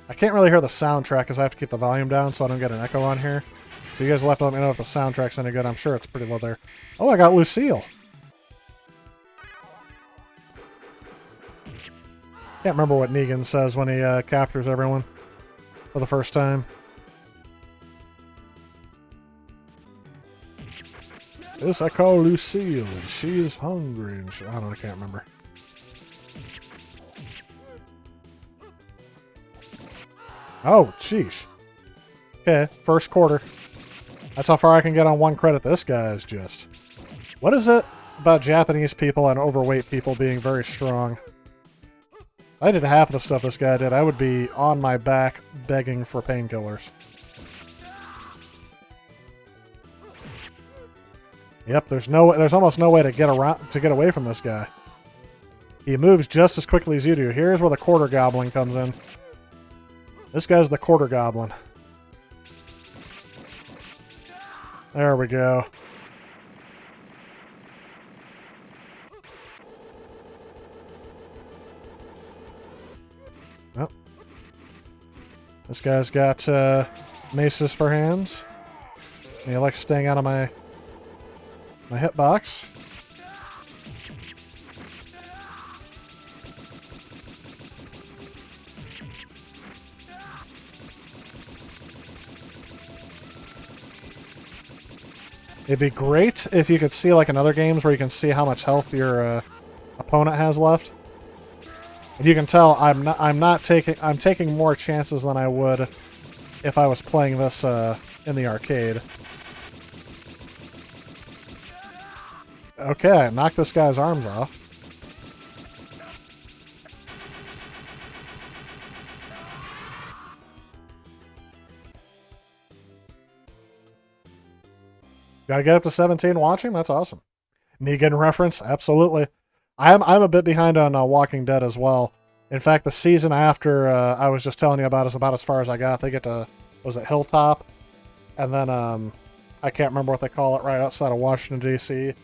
I can't really hear the soundtrack because I have to keep the volume down so I don't get an echo on here. So you guys will have to let me know if the soundtrack's any good. I'm sure it's pretty low there. Oh, I got Lucille. Can't remember what Negan says when he captures everyone for the first time. This I call Lucille, and she's hungry, and I don't know, I can't remember. Oh, sheesh. Okay, first quarter. That's how far I can get on one credit. This guy is just... What is it about Japanese people and overweight people being very strong? If I did half of the stuff this guy did, I would be on my back begging for painkillers. Yep, there's almost no way to get away from this guy. He moves just as quickly as you do. Here's where the quarter goblin comes in. This guy's the quarter goblin. There we go. Well, this guy's got maces for hands. He likes staying out of my hitbox. It'd be great if you could see like in other games where you can see how much health your opponent has left. And you can tell I'm taking more chances than I would if I was playing this in the arcade. Okay, knock this guy's arms off. Gotta get up to 17 watching? That's awesome. Negan reference? Absolutely. I'm a bit behind on Walking Dead as well. In fact, the season after I was just telling you about is about as far as I got. They get to, was it Hilltop? And then I can't remember what they call it, right outside of Washington, D.C.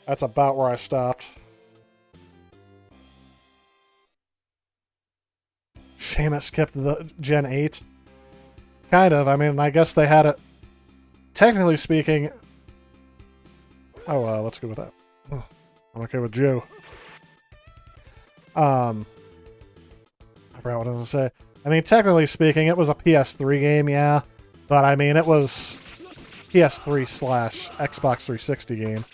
That's about where I stopped. Shame it skipped the Gen 8. Kind of. I mean, I guess they had it... Technically speaking... Oh, let's go with that. Oh, I'm okay with Joe. I forgot what I was going to say. I mean, technically speaking, it was a PS3 game, yeah. But, I mean, it was PS3/Xbox 360 game.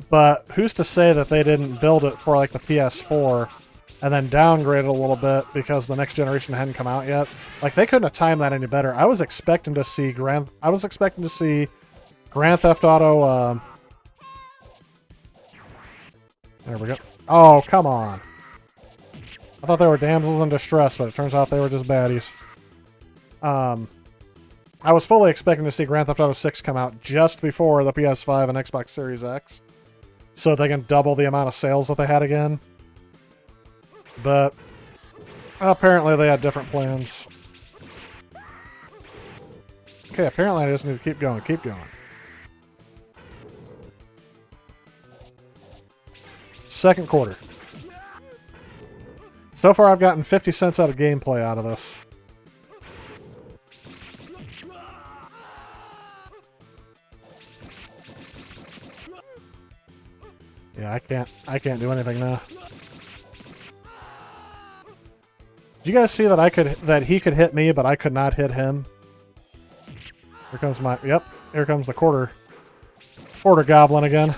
But who's to say that they didn't build it for, like, the PS4 and then downgrade it a little bit because the next generation hadn't come out yet? Like, they couldn't have timed that any better. I was expecting to see Grand Theft Auto, there we go. Oh, come on. I thought they were damsels in distress, but it turns out they were just baddies. I was fully expecting to see Grand Theft Auto 6 come out just before the PS5 and Xbox Series X, so they can double the amount of sales that they had again. But apparently they had different plans. Okay, apparently I just need to keep going, keep going. Second quarter. So far I've gotten 50 cents out of gameplay out of this. Yeah, I can't do anything now. Did you guys see that he could hit me, but I could not hit him? Here comes my, yep, here comes the quarter goblin again.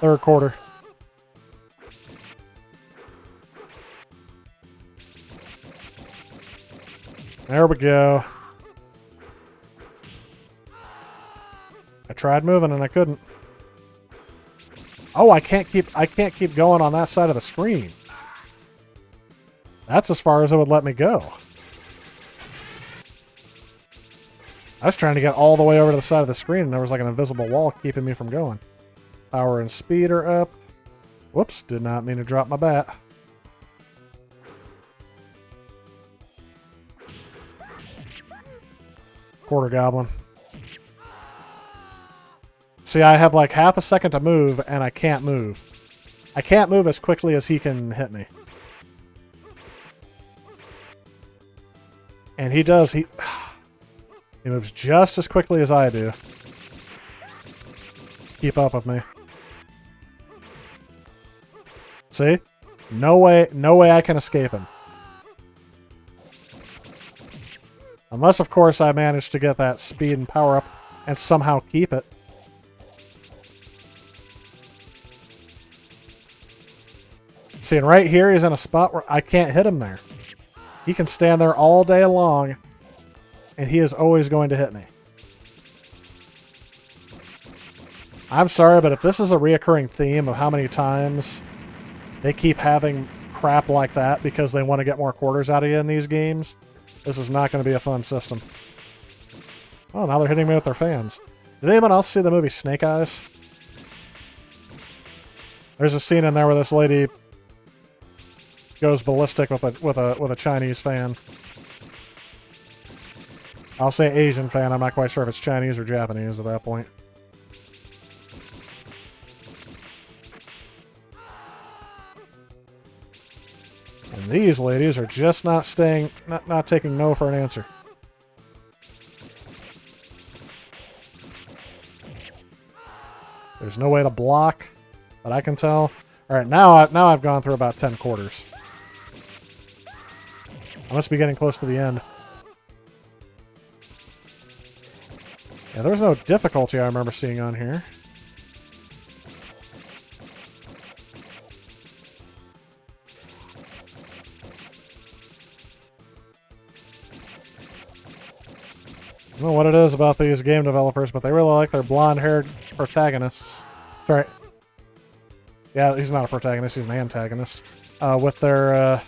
Third quarter. There we go. I tried moving and I couldn't. Oh, I can't keep going on that side of the screen. That's as far as it would let me go. I was trying to get all the way over to the side of the screen and there was like an invisible wall keeping me from going. Power and speed are up. Whoops, did not mean to drop my bat. Quarter goblin. See, I have like half a second to move, and I can't move. I can't move as quickly as he can hit me. And he does, he moves just as quickly as I do. Just keep up with me. See? No way I can escape him. Unless, of course, I manage to get that speed and power up and somehow keep it. See, and right here he's in a spot where I can't hit him there. He can stand there all day long, and he is always going to hit me. I'm sorry, but if this is a reoccurring theme of how many times they keep having crap like that because they want to get more quarters out of you in these games, this is not going to be a fun system. Oh, now they're hitting me with their fans. Did anyone else see the movie Snake Eyes? There's a scene in there where this lady goes ballistic with a Chinese fan. I'll say Asian fan. I'm not quite sure if it's Chinese or Japanese at that point. And these ladies are just not not taking no for an answer. There's no way to block, but I can tell. All right, now I've gone through about 10 quarters. I must be getting close to the end. Yeah, there's no difficulty I remember seeing on here. I don't know what it is about these game developers, but they really like their blonde-haired protagonists. Sorry. Yeah, he's not a protagonist, he's an antagonist. With their,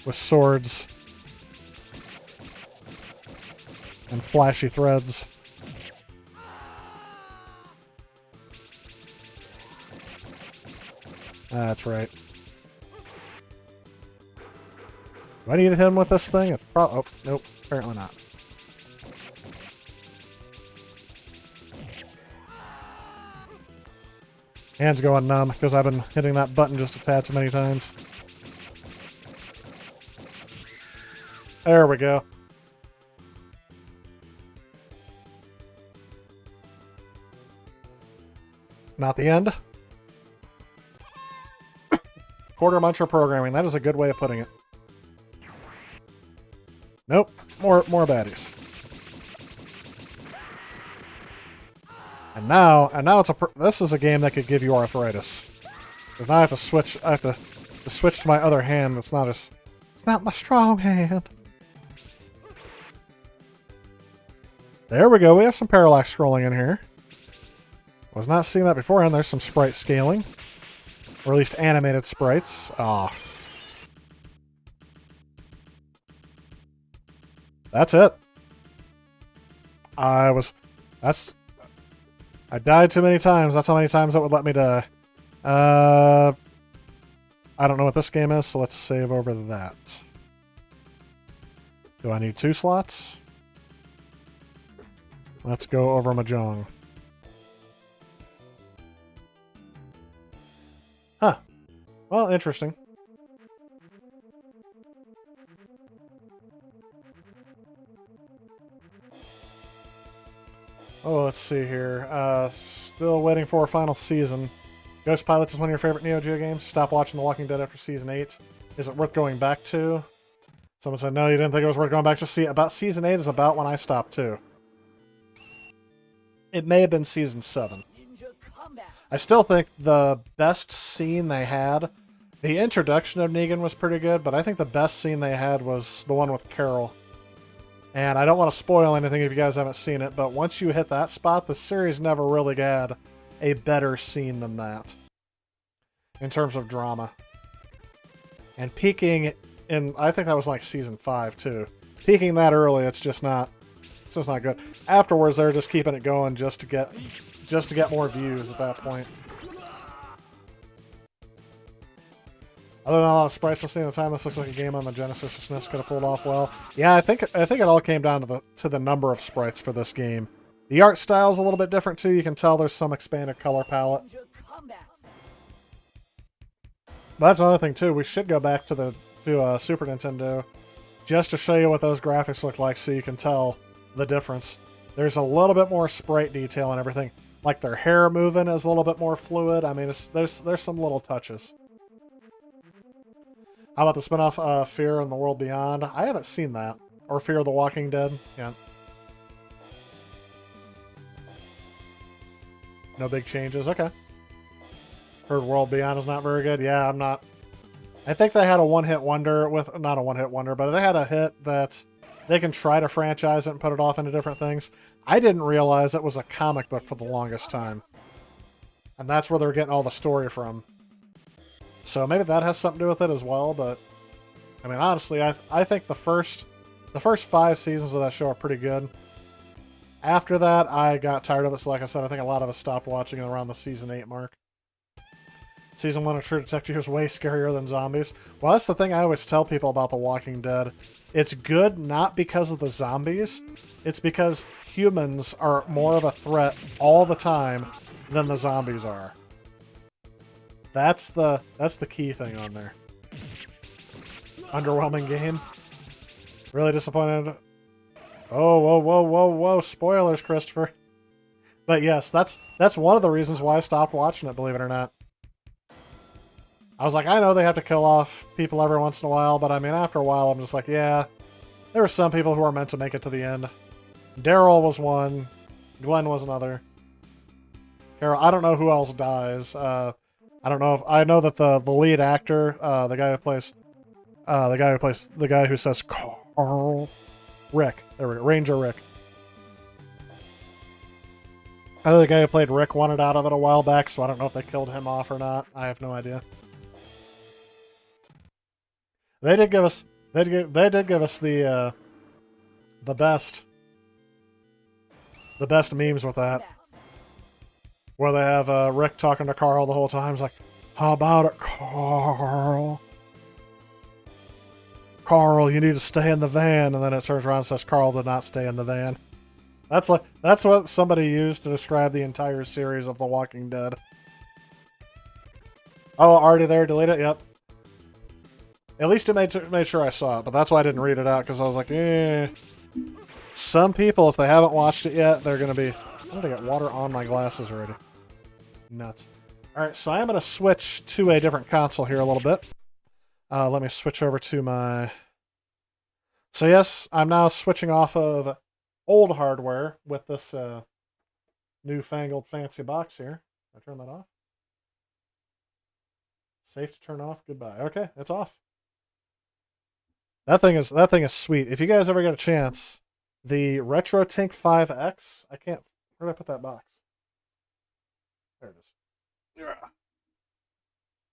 with swords. And flashy threads. That's right. Do I need to hit him with this thing? Oh, nope. Apparently not. Hands going numb because I've been hitting that button just a tad too many times. There we go. Not the end. Quarter muncher programming. That is a good way of putting it. Nope. More baddies. And now this is a game that could give you arthritis. Because now I have to switch. I have to switch to my other hand. It's not my strong hand. There we go. We have some parallax scrolling in here. Was not seeing that beforehand. There's some sprite scaling. Or at least animated sprites. Ah. That's it. I died too many times. That's how many times it would let me die. I don't know what this game is, so let's save over that. Do I need 2 slots? Let's go over Mahjong. Huh. Well, interesting. Oh, let's see here. Still waiting for a final season. Ghost Pilots is one of your favorite NeoGeo games. Stop watching The Walking Dead after Season 8. Is it worth going back to? Someone said, no, you didn't think it was worth going back to. See, about Season 8 is about when I stopped, too. It may have been Season 7. I still think the best scene they had... The introduction of Negan was pretty good, but I think the best scene they had was the one with Carol. And I don't want to spoil anything if you guys haven't seen it, but once you hit that spot, the series never really had a better scene than that. In terms of drama. And peaking in... I think that was like Season 5, too. Peaking that early, it's just not good. Afterwards, they're just keeping it going just to get more views at that point. Other than a lot of sprites we'll see in the time, this looks like a game on the Genesis or SNES could have pulled off well. Yeah, I think it all came down to the number of sprites for this game. The art style is a little bit different too. You can tell there's some expanded color palette. But that's another thing too. We should go back to Super Nintendo just to show you what those graphics look like, so you can tell the difference. There's a little bit more sprite detail and everything. Like their hair moving is a little bit more fluid. I mean, there's some little touches. How about the spinoff Fear in the World Beyond? I haven't seen that. Or Fear of the Walking Dead. Yeah. No big changes. Okay. Heard World Beyond is not very good. Yeah, I'm not... I think they had a one-hit wonder with... Not a one-hit wonder, but they had a hit that they can try to franchise it and put it off into different things. I didn't realize it was a comic book for the longest time. And that's where they're getting all the story from. So maybe that has something to do with it as well, but... I mean, honestly, I think the first 5 seasons of that show are pretty good. After that, I got tired of it, so like I said, I think a lot of us stopped watching it around the Season 8 mark. Season 1 of True Detective is way scarier than zombies. Well, that's the thing I always tell people about The Walking Dead. It's good not because of the zombies, it's because humans are more of a threat all the time than the zombies are. That's the key thing on there. Underwhelming game. Really disappointed. Oh, whoa, whoa, whoa, whoa. Spoilers, Christopher. But yes, that's one of the reasons why I stopped watching it, believe it or not. I was like, I know they have to kill off people every once in a while, but I mean, after a while, I'm just like, yeah, there were some people who are meant to make it to the end. Daryl was one. Glenn was another. Carol, I don't know who else dies. I don't know if I know that the lead actor, the guy who says Carl, Rick. There we go, Ranger Rick. I know the guy who played Rick wanted out of it a while back, so I don't know if they killed him off or not. I have no idea. They did give us the best memes with that. Where they have Rick talking to Carl the whole time. He's like, how about it, Carl? Carl, you need to stay in the van. And then it turns around and says Carl did not stay in the van. That's what somebody used to describe the entire series of The Walking Dead. Oh, already there? Delete it? Yep. At least it made sure I saw it, but that's why I didn't read it out, because I was like, eh. Some people, if they haven't watched it yet, they're going to be... I'm going to get water on my glasses already. Nuts. Alright, so I am going to switch to a different console here a little bit. Let me switch over to my... So yes, I'm now switching off of old hardware with this newfangled fancy box here. I turn that off. Safe to turn off. Goodbye. Okay, it's off. That thing is sweet. If you guys ever get a chance, the RetroTink 5X. I can't. Where did I put that box? There it is. Yeah.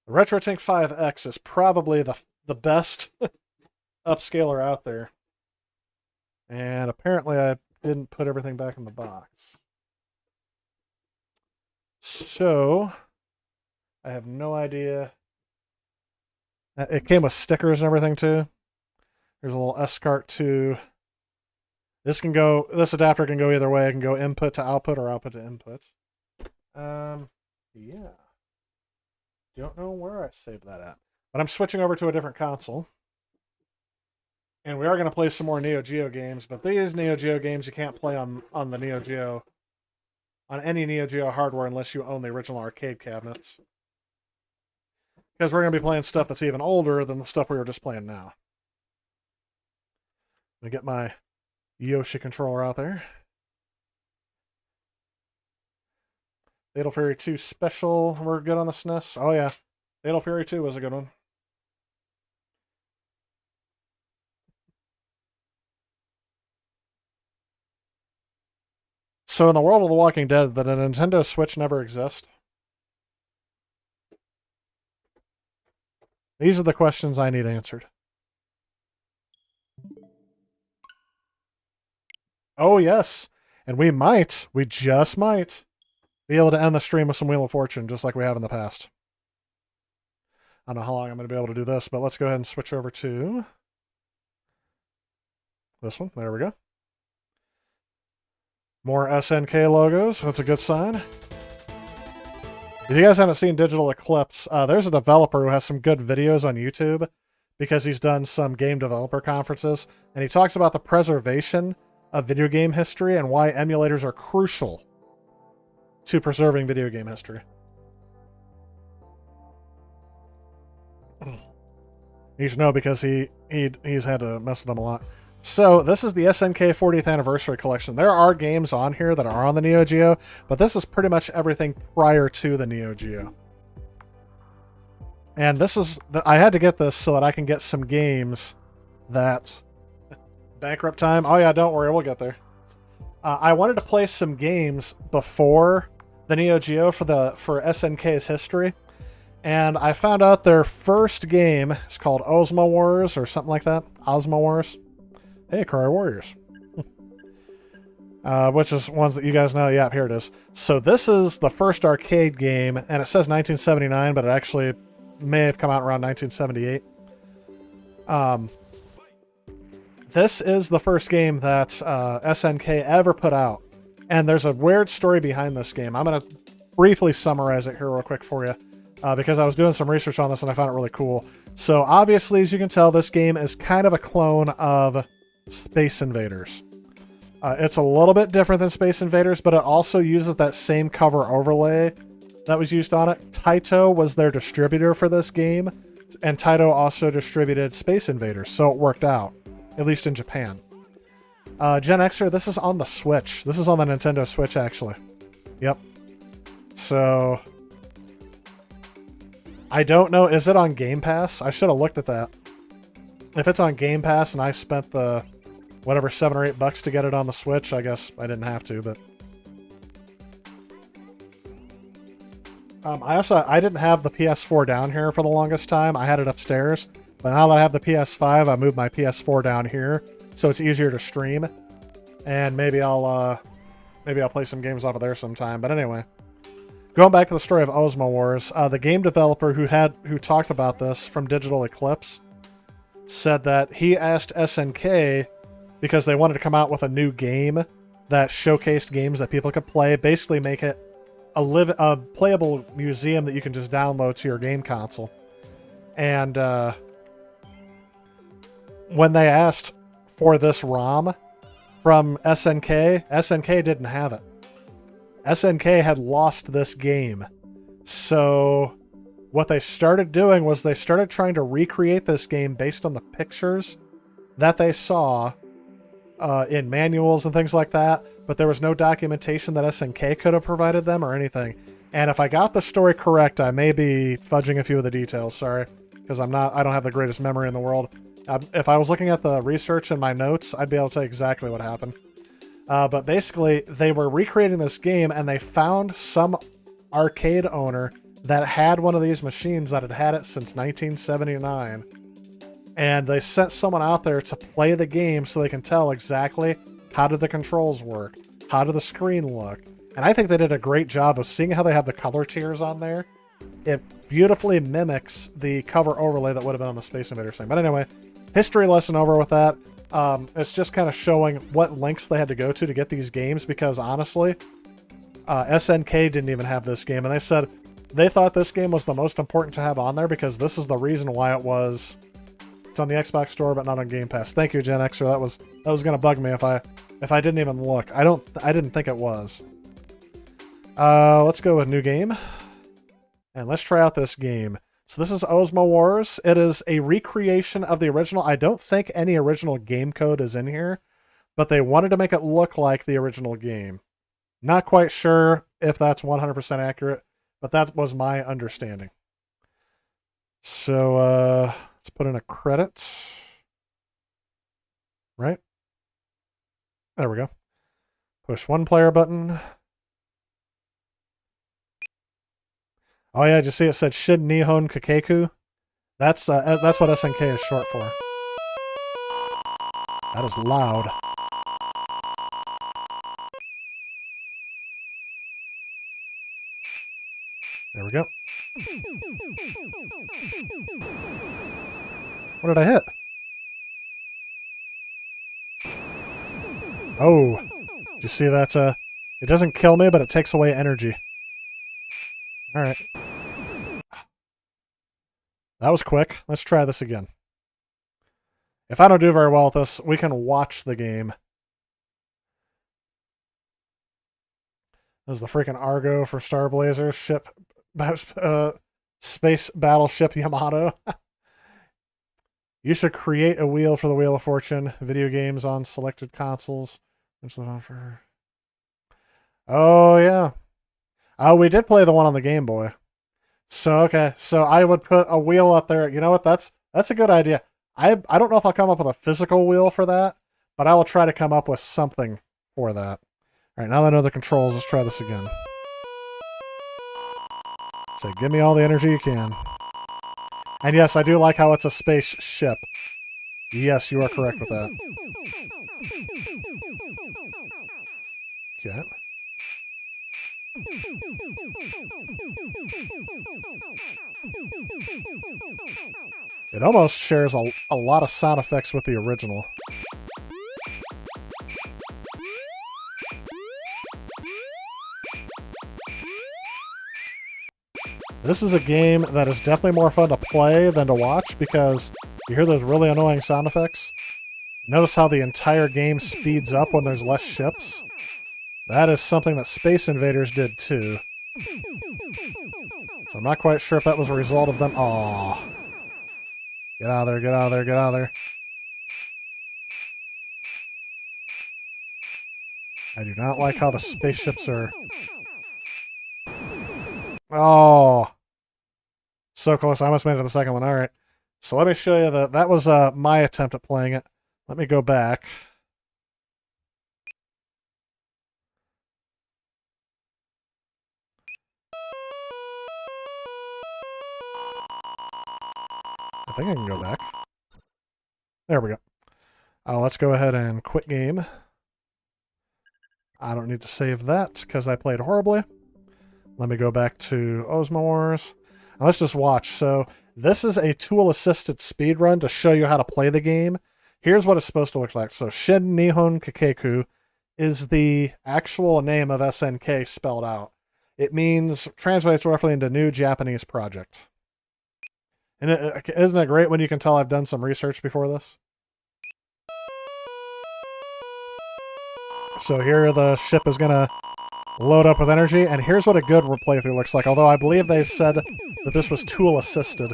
The RetroTink 5X is probably the best upscaler out there. And apparently I didn't put everything back in the box. So I have no idea. It came with stickers and everything too. There's a little S-cart too. This adapter can go either way. It can go input to output or output to input. Yeah. Don't know where I saved that at. But I'm switching over to a different console. And we are going to play some more NeoGeo games, but these NeoGeo games you can't play on the NeoGeo, on any NeoGeo hardware unless you own the original arcade cabinets. Because we're going to be playing stuff that's even older than the stuff we were just playing now. Let me get my Yoshi controller out there. Fatal Fury 2 Special, we're good on the SNES. Oh yeah, Fatal Fury 2 was a good one. So in the world of The Walking Dead, did a Nintendo Switch never exist? These are the questions I need answered. Oh yes, and we just might, be able to end the stream with some Wheel of Fortune, just like we have in the past. I don't know how long I'm going to be able to do this, but let's go ahead and switch over to this one. There we go. More SNK logos. That's a good sign. If you guys haven't seen Digital Eclipse, there's a developer who has some good videos on YouTube because he's done some game developer conferences, and he talks about the preservation of video game history and why emulators are crucial to preserving video game history. You should know because he's had to mess with them a lot. So this is the SNK 40th Anniversary Collection. There are games on here that are on the NeoGeo, but this is pretty much everything prior to the NeoGeo. And this is... I had to get this so that I can get some games that... Bankrupt time? Oh yeah, don't worry, we'll get there. I wanted to play some games before the NeoGeo for SNK's history. And I found out their first game is called Osmo Wars or something like that. Osmo Wars. Hey, Cry Warriors. Which is ones that you guys know. Yeah, here it is. So this is the first arcade game, and it says 1979, but it actually may have come out around 1978. This is the first game that SNK ever put out. And there's a weird story behind this game. I'm going to briefly summarize it here real quick for you. Because I was doing some research on this and I found it really cool. So obviously, as you can tell, this game is kind of a clone of Space Invaders. It's a little bit different than Space Invaders, but it also uses that same cover overlay that was used on it. Taito was their distributor for this game, and Taito also distributed Space Invaders, so it worked out, at least in Japan. Gen Xer, this is on the Switch. This is on the Nintendo Switch, actually. Yep. So, I don't know. Is it on Game Pass? I should have looked at that. If it's on Game Pass and I spent the whatever $7 or $8 to get it on the Switch, I guess I didn't have to, but I didn't have the PS4 down here for the longest time. I had it upstairs, but now that I have the PS5, I moved my PS4 down here so it's easier to stream, and maybe I'll play some games off of there sometime. But anyway, going back to the story of Osmo Wars, the game developer who talked about this from Digital Eclipse said that he asked SNK because they wanted to come out with a new game that showcased games that people could play, basically make it a playable museum that you can just download to your game console. And when they asked for this ROM from SNK, SNK didn't have it. SNK had lost this game. So what they started doing was they started trying to recreate this game based on the pictures that they saw in manuals and things like that, but there was no documentation that SNK could have provided them or anything. And if I got the story correct, I may be fudging a few of the details, sorry, because I don't have the greatest memory in the world. If I was looking at the research in my notes, I'd be able to tell you exactly what happened. But basically, they were recreating this game, and they found some arcade owner that had one of these machines that had had it since 1979. And they sent someone out there to play the game so they can tell exactly how did the controls work, how did the screen look. And I think they did a great job of seeing how they have the color tiers on there. It beautifully mimics the cover overlay that would have been on the Space Invaders thing. But anyway, history lesson over with that. It's just kind of showing what lengths they had to go to get these games, because honestly, SNK didn't even have this game. And they said they thought this game was the most important to have on there because this is the reason why it's on the Xbox store but not on Game Pass. Thank you, Gen Xer. That was gonna bug me if I didn't even look. I didn't think it was. Let's go with new game. And let's try out this game. So this is Osmo Wars. It is a recreation of the original. I don't think any original game code is in here, but they wanted to make it look like the original game. Not quite sure if that's 100% accurate, but that was my understanding. So, let's put in a credit. Right? There we go. Push one player button. Oh yeah, did you see it said Shin Nihon Kakeku? That's what SNK is short for. That is loud. There we go. What did I hit? Oh. Did you see that? It doesn't kill me, but it takes away energy. Alright. That was quick. Let's try this again. If I don't do very well with this, we can watch the game. That was the freaking Argo for Star Blazer ship, space battleship Yamato. You should create a wheel for the Wheel of Fortune. Video games on selected consoles. Oh, yeah. Oh, we did play the one on the Game Boy. So, okay. So I would put a wheel up there. You know what? That's a good idea. I don't know if I'll come up with a physical wheel for that, but I will try to come up with something for that. All right, now that I know the controls, let's try this again. So give me all the energy you can. And yes, I do like how it's a spaceship. Yes, you are correct with that. Okay. It almost shares a lot of sound effects with the original. This is a game that is definitely more fun to play than to watch because you hear those really annoying sound effects. Notice how the entire game speeds up when there's less ships. That is something that Space Invaders did too. So I'm not quite sure if that was a result of them. Aww. Get out of there, get out of there, get out of there. I do not like how the spaceships are... Oh. So close. I almost made it to the second one. Alright. So let me show you that was my attempt at playing it. Let me go back. I think I can go back. There we go. Let's go ahead and quit game. I don't need to save that because I played horribly. Let me go back to Osmo Wars. And let's just watch. So this is a tool-assisted speedrun to show you how to play the game. Here's what it's supposed to look like. So Shin Nihon Kakeku is the actual name of SNK spelled out. It means, translates roughly into New Japanese Project. And isn't it great when you can tell I've done some research before this? So here the ship is going to load up with energy, and here's what a good playthrough looks like, although I believe they said that this was tool-assisted.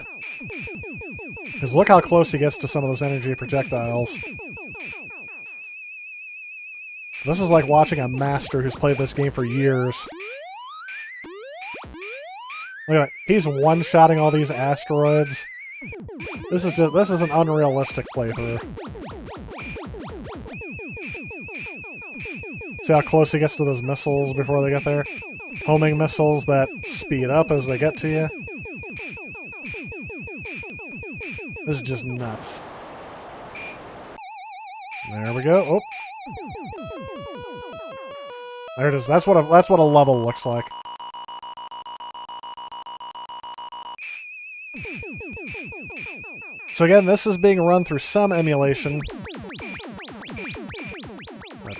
Because look how close he gets to some of those energy projectiles. So this is like watching a master who's played this game for years. Look at that. He's one-shotting all these asteroids. This is an unrealistic playthrough. See how close he gets to those missiles before they get there? Homing missiles that speed up as they get to you. This is just nuts. There we go. Oh. There it is. That's what a level looks like. So again, this is being run through some emulation.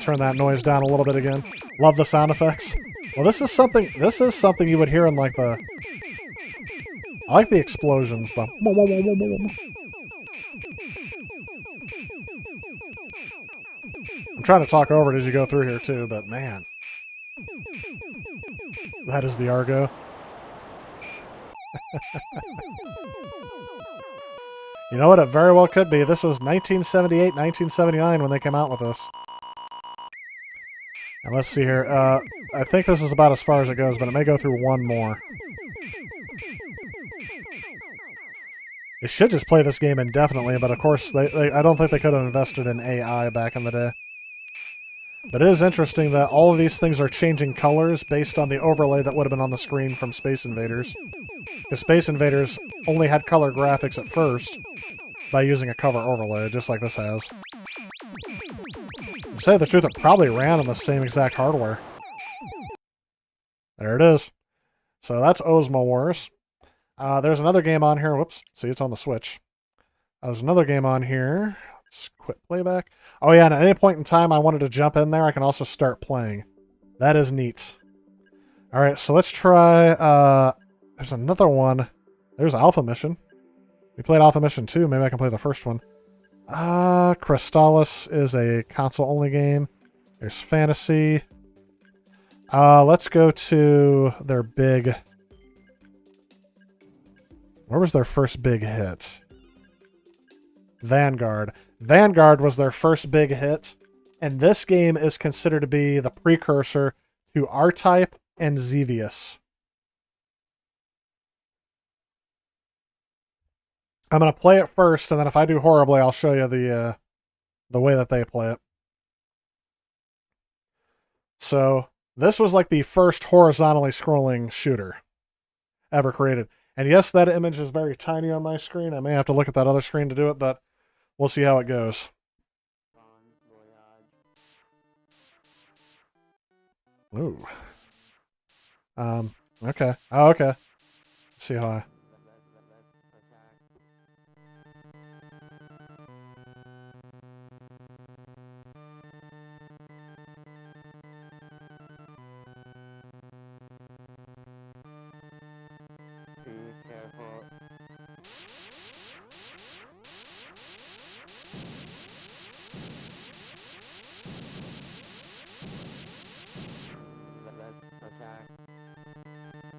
Turn that noise down a little bit again. Love the sound effects. Well, this is something you would hear in like the... I like the explosions, though. I'm trying to talk over it as you go through here, too, but man. That is the Argo. You know what? It very well could be. This was 1978, 1979 when they came out with this. And let's see here. I think this is about as far as it goes, but it may go through one more. They should just play this game indefinitely, but of course, I don't think they could have invested in AI back in the day. But it is interesting that all of these things are changing colors based on the overlay that would have been on the screen from Space Invaders. Because Space Invaders only had color graphics at first by using a cover overlay, just like this has. To say the truth, it probably ran on the same exact hardware. There it is. So that's Osmo Wars. There's another game on here. Whoops. See, it's on the Switch. There's another game on here. Let's quit playback. Oh yeah, and at any point in time I wanted to jump in there, I can also start playing. That is neat. Alright, so let's try... there's another one. There's Alpha Mission. We played Alpha Mission 2. Maybe I can play the first one. Crystallis is a console-only game. There's Fantasy. Let's go to their big... Where was their first big hit? Vanguard. Vanguard was their first big hit, and this game is considered to be the precursor to R-Type and Xevious. I'm going to play it first, and then if I do horribly, I'll show you the way that they play it. So, this was like the first horizontally scrolling shooter ever created. And yes, that image is very tiny on my screen. I may have to look at that other screen to do it, but we'll see how it goes. Ooh. Okay. Oh, okay. Let's see how I...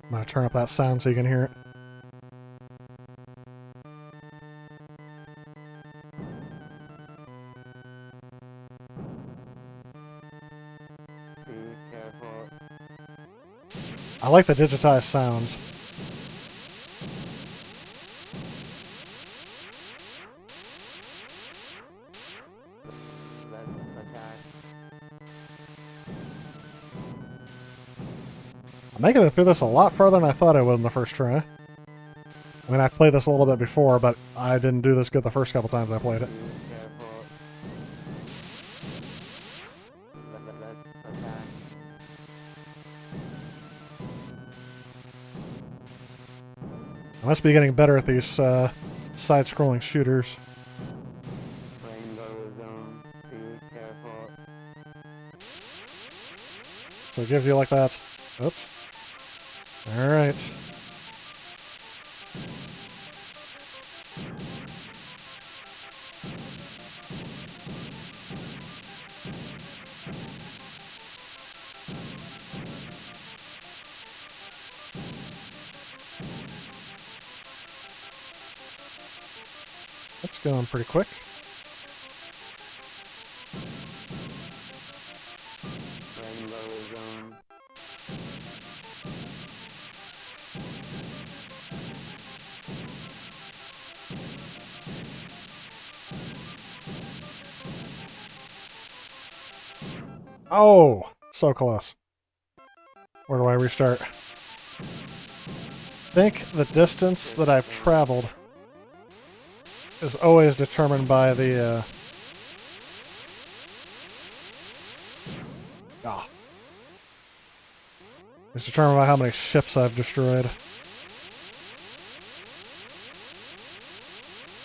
I'm gonna turn up that sound so you can hear it. I like the digitized sounds. I'm making it through this a lot farther than I thought I would in the first try. I mean, I played this a little bit before, but I didn't do this good the first couple times I played it. I must be getting better at these side-scrolling shooters. So it gives you like that. Oops. Alright. That's going pretty quick. Oh, so close. Where do I restart? I think the distance that I've traveled is always determined by the it's determined by how many ships I've destroyed.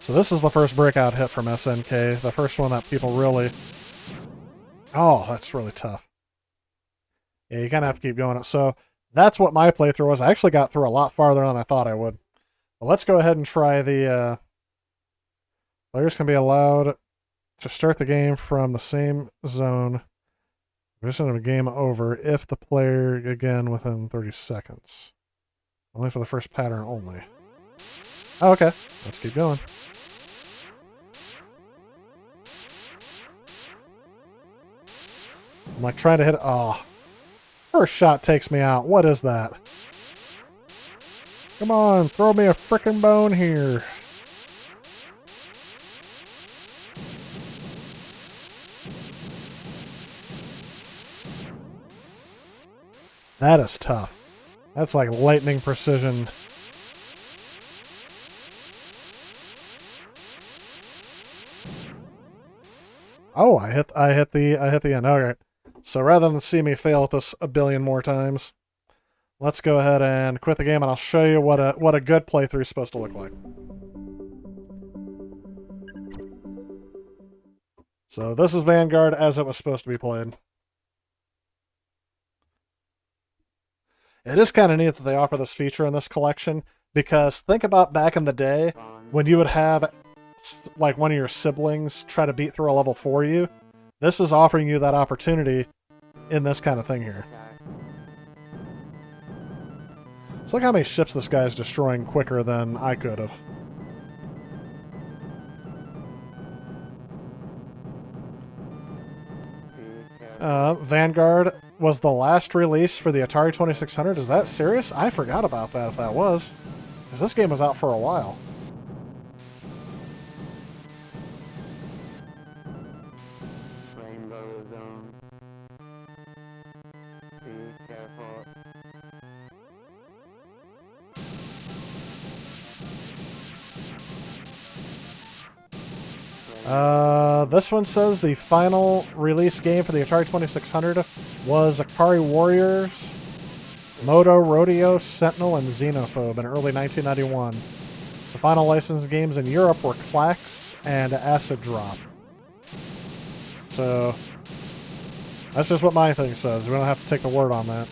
So this is the first breakout hit from SNK, the first one that people really... Oh, that's really tough. Yeah, you kind of have to keep going. So that's what my playthrough was. I actually got through a lot farther than I thought I would. But let's go ahead and try the... Players can be allowed to start the game from the same zone. Position of a game over if the player again within 30 seconds. Only for the first pattern only. Oh, okay. Let's keep going. I'm like trying to hit it. Oh. First shot takes me out. What is that? Come on, throw me a frickin' bone here. That is tough. That's like lightning precision. Oh, I hit the end. Okay. So rather than see me fail at this a billion more times, let's go ahead and quit the game, and I'll show you what a good playthrough is supposed to look like. So this is Vanguard as it was supposed to be played. It is kind of neat that they offer this feature in this collection, because think about back in the day when you would have like one of your siblings try to beat through a level for you. This is offering you that opportunity in this kind of thing here. So look how many ships this guy is destroying quicker than I could have. Vanguard was the last release for the Atari 2600. Is that serious? I forgot about that if that was. Because this game was out for a while. This one says the final release game for the Atari 2600 was Akari Warriors, Moto Rodeo, Sentinel, and Xenophobe in early 1991. The final licensed games in Europe were Clax and Acid Drop. So, that's just what my thing says. We don't have to take the word on that.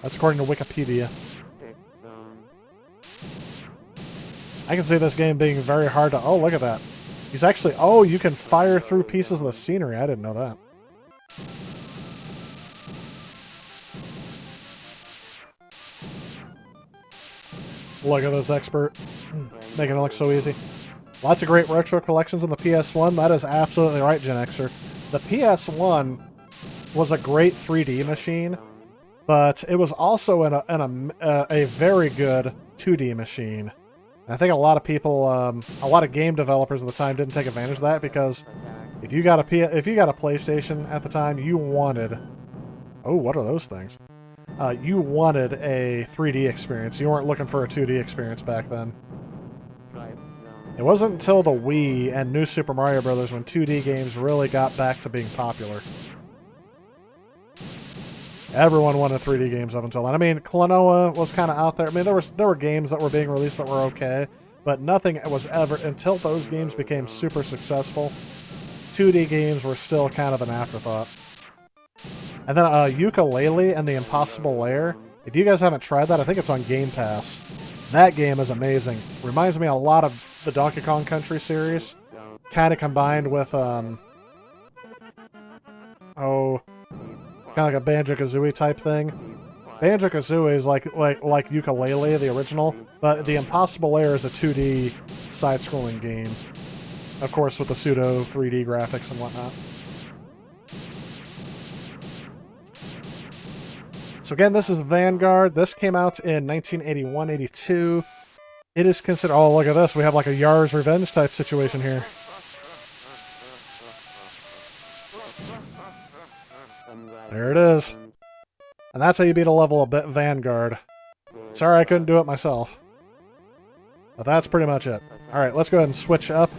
That's according to Wikipedia. I can see this game being very hard to... Oh, look at that. He's actually... Oh, you can fire through pieces of the scenery. I didn't know that. Look at this expert. Making it look so easy. Lots of great retro collections on the PS1. That is absolutely right, Gen Xer. The PS1 was a great 3D machine, but it was also in a very good 2D machine. I think a lot of people, a lot of game developers at the time didn't take advantage of that because if you got a PlayStation at the time, you wanted... Oh, what are those things? You wanted a 3D experience. You weren't looking for a 2D experience back then. It wasn't until the Wii and New Super Mario Bros. When 2D games really got back to being popular. Everyone wanted 3D games up until then. I mean, Klonoa was kind of out there. I mean, there were games that were being released that were okay, but nothing was ever, until those games became super successful, 2D games were still kind of an afterthought. And then Yooka-Laylee and the Impossible Lair. If you guys haven't tried that, I think it's on Game Pass. That game is amazing. Reminds me a lot of the Donkey Kong Country series, kind of combined with kind of like a Banjo-Kazooie type thing. Banjo-Kazooie is like Yooka-Laylee, the original, but the Impossible Lair is a 2D side-scrolling game. Of course, with the pseudo 3D graphics and whatnot. So again, this is Vanguard. This came out in 1981-82. It is considered... Oh, look at this. We have like a Yar's Revenge type situation here. There it is. And that's how you beat a level of Vanguard. Sorry I couldn't do it myself. But that's pretty much it. Alright, let's go ahead and switch up.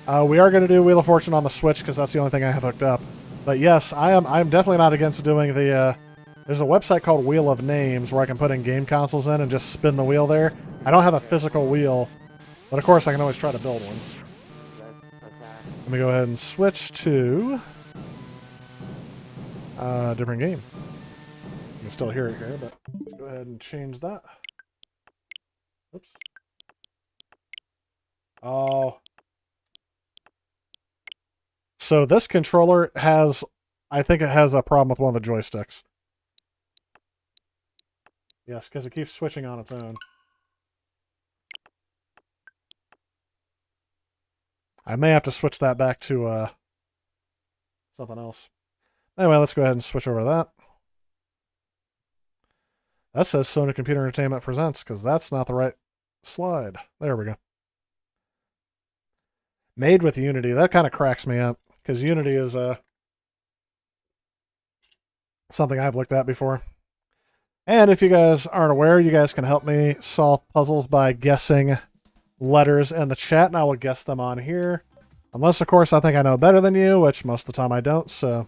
We are going to do Wheel of Fortune on the Switch because that's the only thing I have hooked up. But yes, I'm definitely not against doing the... There's a website called Wheel of Names where I can put in game consoles in and just spin the wheel there. I don't have a physical wheel, but of course I can always try to build one. Let me go ahead and switch to... different game. You can still hear it here, but let's go ahead and change that. Oops. Oh. So this controller has... I think it has a problem with one of the joysticks. Yes, because it keeps switching on its own. I may have to switch that back to something else. Anyway, let's go ahead and switch over to that. That says Sony Computer Entertainment Presents, because that's not the right slide. There we go. Made with Unity. That kind of cracks me up, because Unity is something I've looked at before. And if you guys aren't aware, you guys can help me solve puzzles by guessing letters in the chat, and I will guess them on here. Unless, of course, I think I know better than you, which most of the time I don't, so...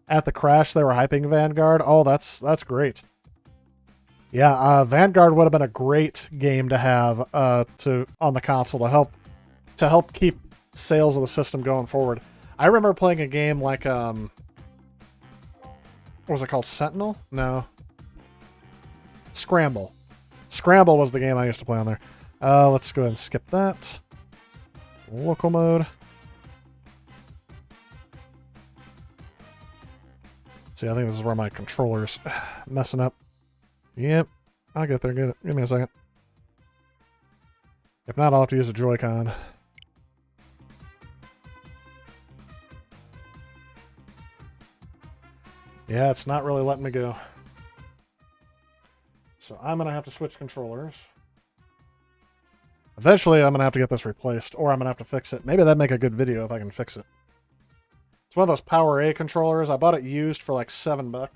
At the crash, they were hyping Vanguard. Oh, that's great. Yeah, Vanguard would have been a great game to have on the console to help keep sales of the system going forward. I remember playing a game like... What was it called? Sentinel? No. Scramble. Scramble was the game I used to play on there. Let's go ahead and skip that. Local mode. See, I think this is where my controller's messing up. Yep. I'll get there. Get it. Give me a second. If not, I'll have to use a Joy-Con. Yeah, it's not really letting me go. So I'm going to have to switch controllers. Eventually, I'm going to have to get this replaced, or I'm going to have to fix it. Maybe that'd make a good video if I can fix it. It's one of those Power A controllers. I bought it used for like $7.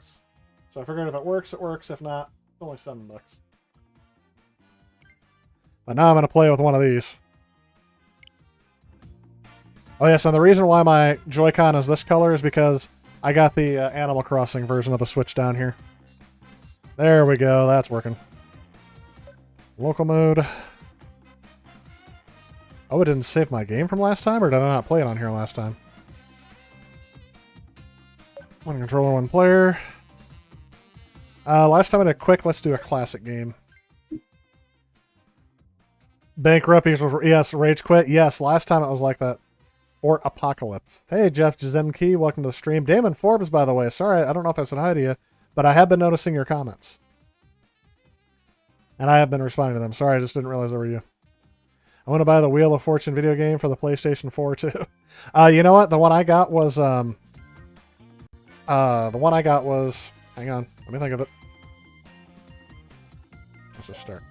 So I figured if it works, it works. If not, it's only $7. But now I'm going to play with one of these. Oh yes, and the reason why my Joy-Con is this color is because I got the Animal Crossing version of the Switch down here. There we go. That's working. Local mode. Oh, it didn't save my game from last time, or did I not play it on here last time? One controller, one player. Last time I did quick, let's do a classic game. Bankrupt equals, yes. Rage quit, yes. Last time it was like that. Or apocalypse. Hey, Jeff Jazemke, welcome to the stream. Damon Forbes, by the way. Sorry, I don't know if I said hi to you, but I have been noticing your comments. And I have been responding to them. Sorry, I just didn't realize they were you. I want to buy the Wheel of Fortune video game for the PlayStation 4 too. You know what? The one I got was hang on, let me think of it. Let's just start.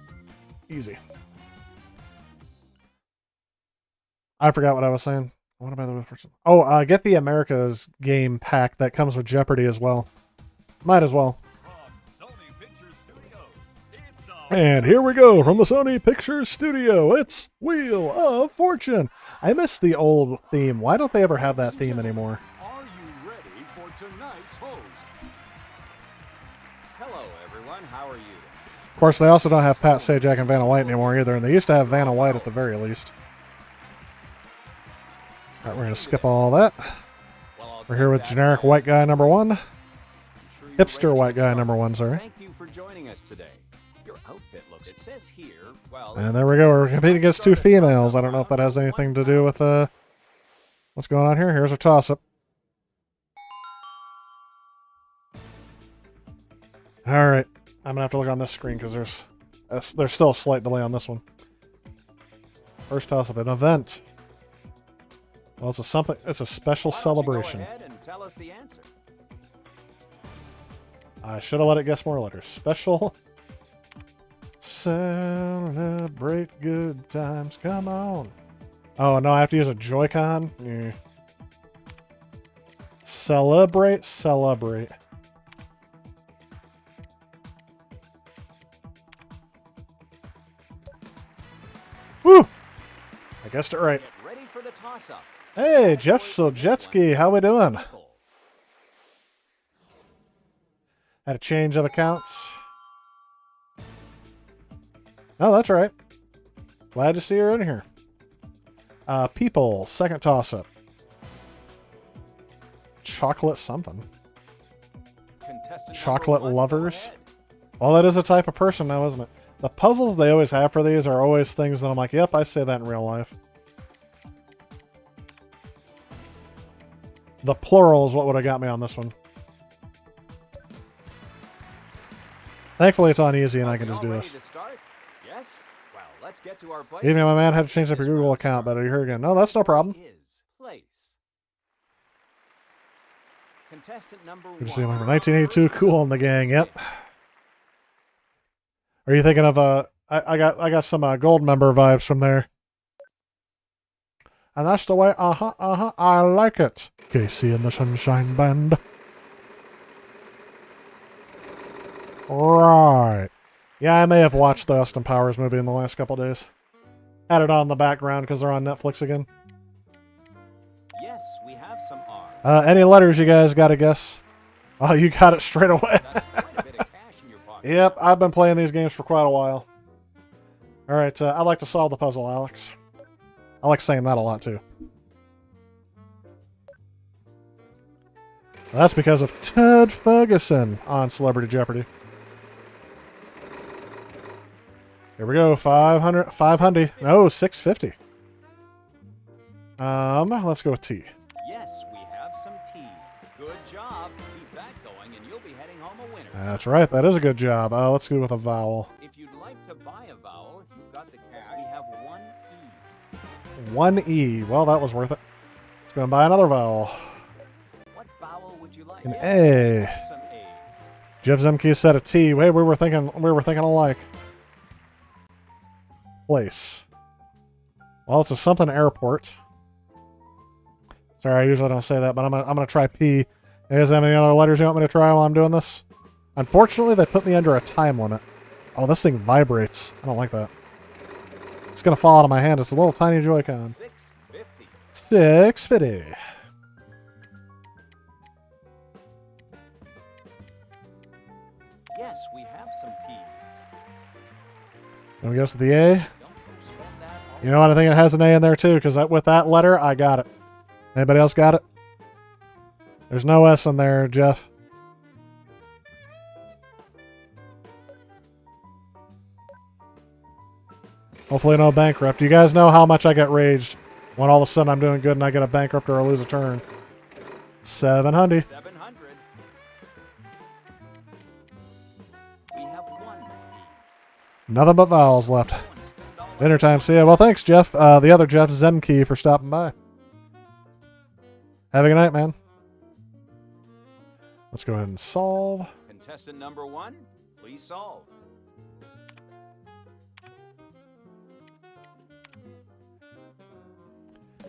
Easy. I forgot what I was saying. I want to buy the Wheel of Fortune. Oh, get the America's game pack that comes with Jeopardy as well. Might as well. And here we go from the Sony Pictures Studio. It's Wheel of Fortune. I miss the old theme. Why don't they ever have that theme anymore? Are you ready for tonight's hosts? Hello, everyone. How are you? Of course, they also don't have Pat Sajak and Vanna White anymore either, and they used to have Vanna White at the very least. All right, we're going to skip all that. We're here with generic white guy number one. Hipster white guy number one, sorry. Thank you for joining us today. Your outfit looks. It says here. Well. And there we go. We're competing against two females. I don't know if that has anything to do with what's going on here. Here's a toss-up. All right, I'm gonna have to look on this screen because there's still a slight delay on this one. First toss-up, an event. Well, it's a special celebration. Go ahead and tell us the answer. I should have let it guess more letters. Special. Celebrate good times. Come on. Oh, no, I have to use a Joy-Con? Yeah. Celebrate. Woo! I guessed it right. Get ready for the toss-up. Hey, Jeff Sojetski, how we doing? Had a change of accounts. Oh, that's right. Glad to see you're in here. People, second toss-up. Chocolate something. Chocolate lovers. Well, that is a type of person now, isn't it? The puzzles they always have for these are always things that I'm like, yep, I say that in real life. The plural is what would have got me on this one. Thankfully, it's on easy and I can just do this. Yes? Well, let's get to our place. Even my man had to change up your Google account, but are you here again? No, that's no problem. Contestant number Good to see him. 1982, Cool in the Gang. Yep. Are you thinking of I got some gold member vibes from there. And that's the way. I like it. Casey and the Sunshine Band. Right. Yeah, I may have watched the Austin Powers movie in the last couple days. Had it on in the background because they're on Netflix again. Yes, we have some R. Any letters you guys got to guess? Oh, you got it straight away. That's quite a bit of cash in your pocket. Yep, I've been playing these games for quite a while. All right, I like to solve the puzzle, Alex. I like saying that a lot, too. That's because of Ted Ferguson on Celebrity Jeopardy. Here we go, 500, no, 650. Let's go with T. Yes, we have some T's. Good job. Keep that going and you'll be heading home a winner. That's right, that is a good job. Let's go with a vowel. If you'd like to buy a vowel, you've got the cash. We have one E. One E. Well, that was worth it. Let's go and buy another vowel. What vowel would you like? An Yes, A. we have some A's. Jeff Zemke said a T. Wait, we were thinking alike. Place. Well, it's a something airport. Sorry, I usually don't say that, but I'm gonna try P. Is there any other letters you want me to try while I'm doing this? Unfortunately, they put me under a time limit. Oh, this thing vibrates. I don't like that. It's gonna fall out of my hand. It's a little tiny Joy-Con. 650. 650. Yes, we have some P's. Let me guess with the A. Don't postpone that. You know what? I think it has an A in there too, because with that letter, I got it. Anybody else got it? There's no S in there, Jeff. Hopefully no bankrupt. You guys know how much I get raged when all of a sudden I'm doing good and I get a bankrupt or I lose a turn. 700. 700. We have one key. Nothing but vowels left. Go and spend all of Dinner time. See ya. Well, thanks, Jeff. The other Jeff Zemke for stopping by. Have a good night, man. Let's go ahead and solve. Contestant number 1, please solve.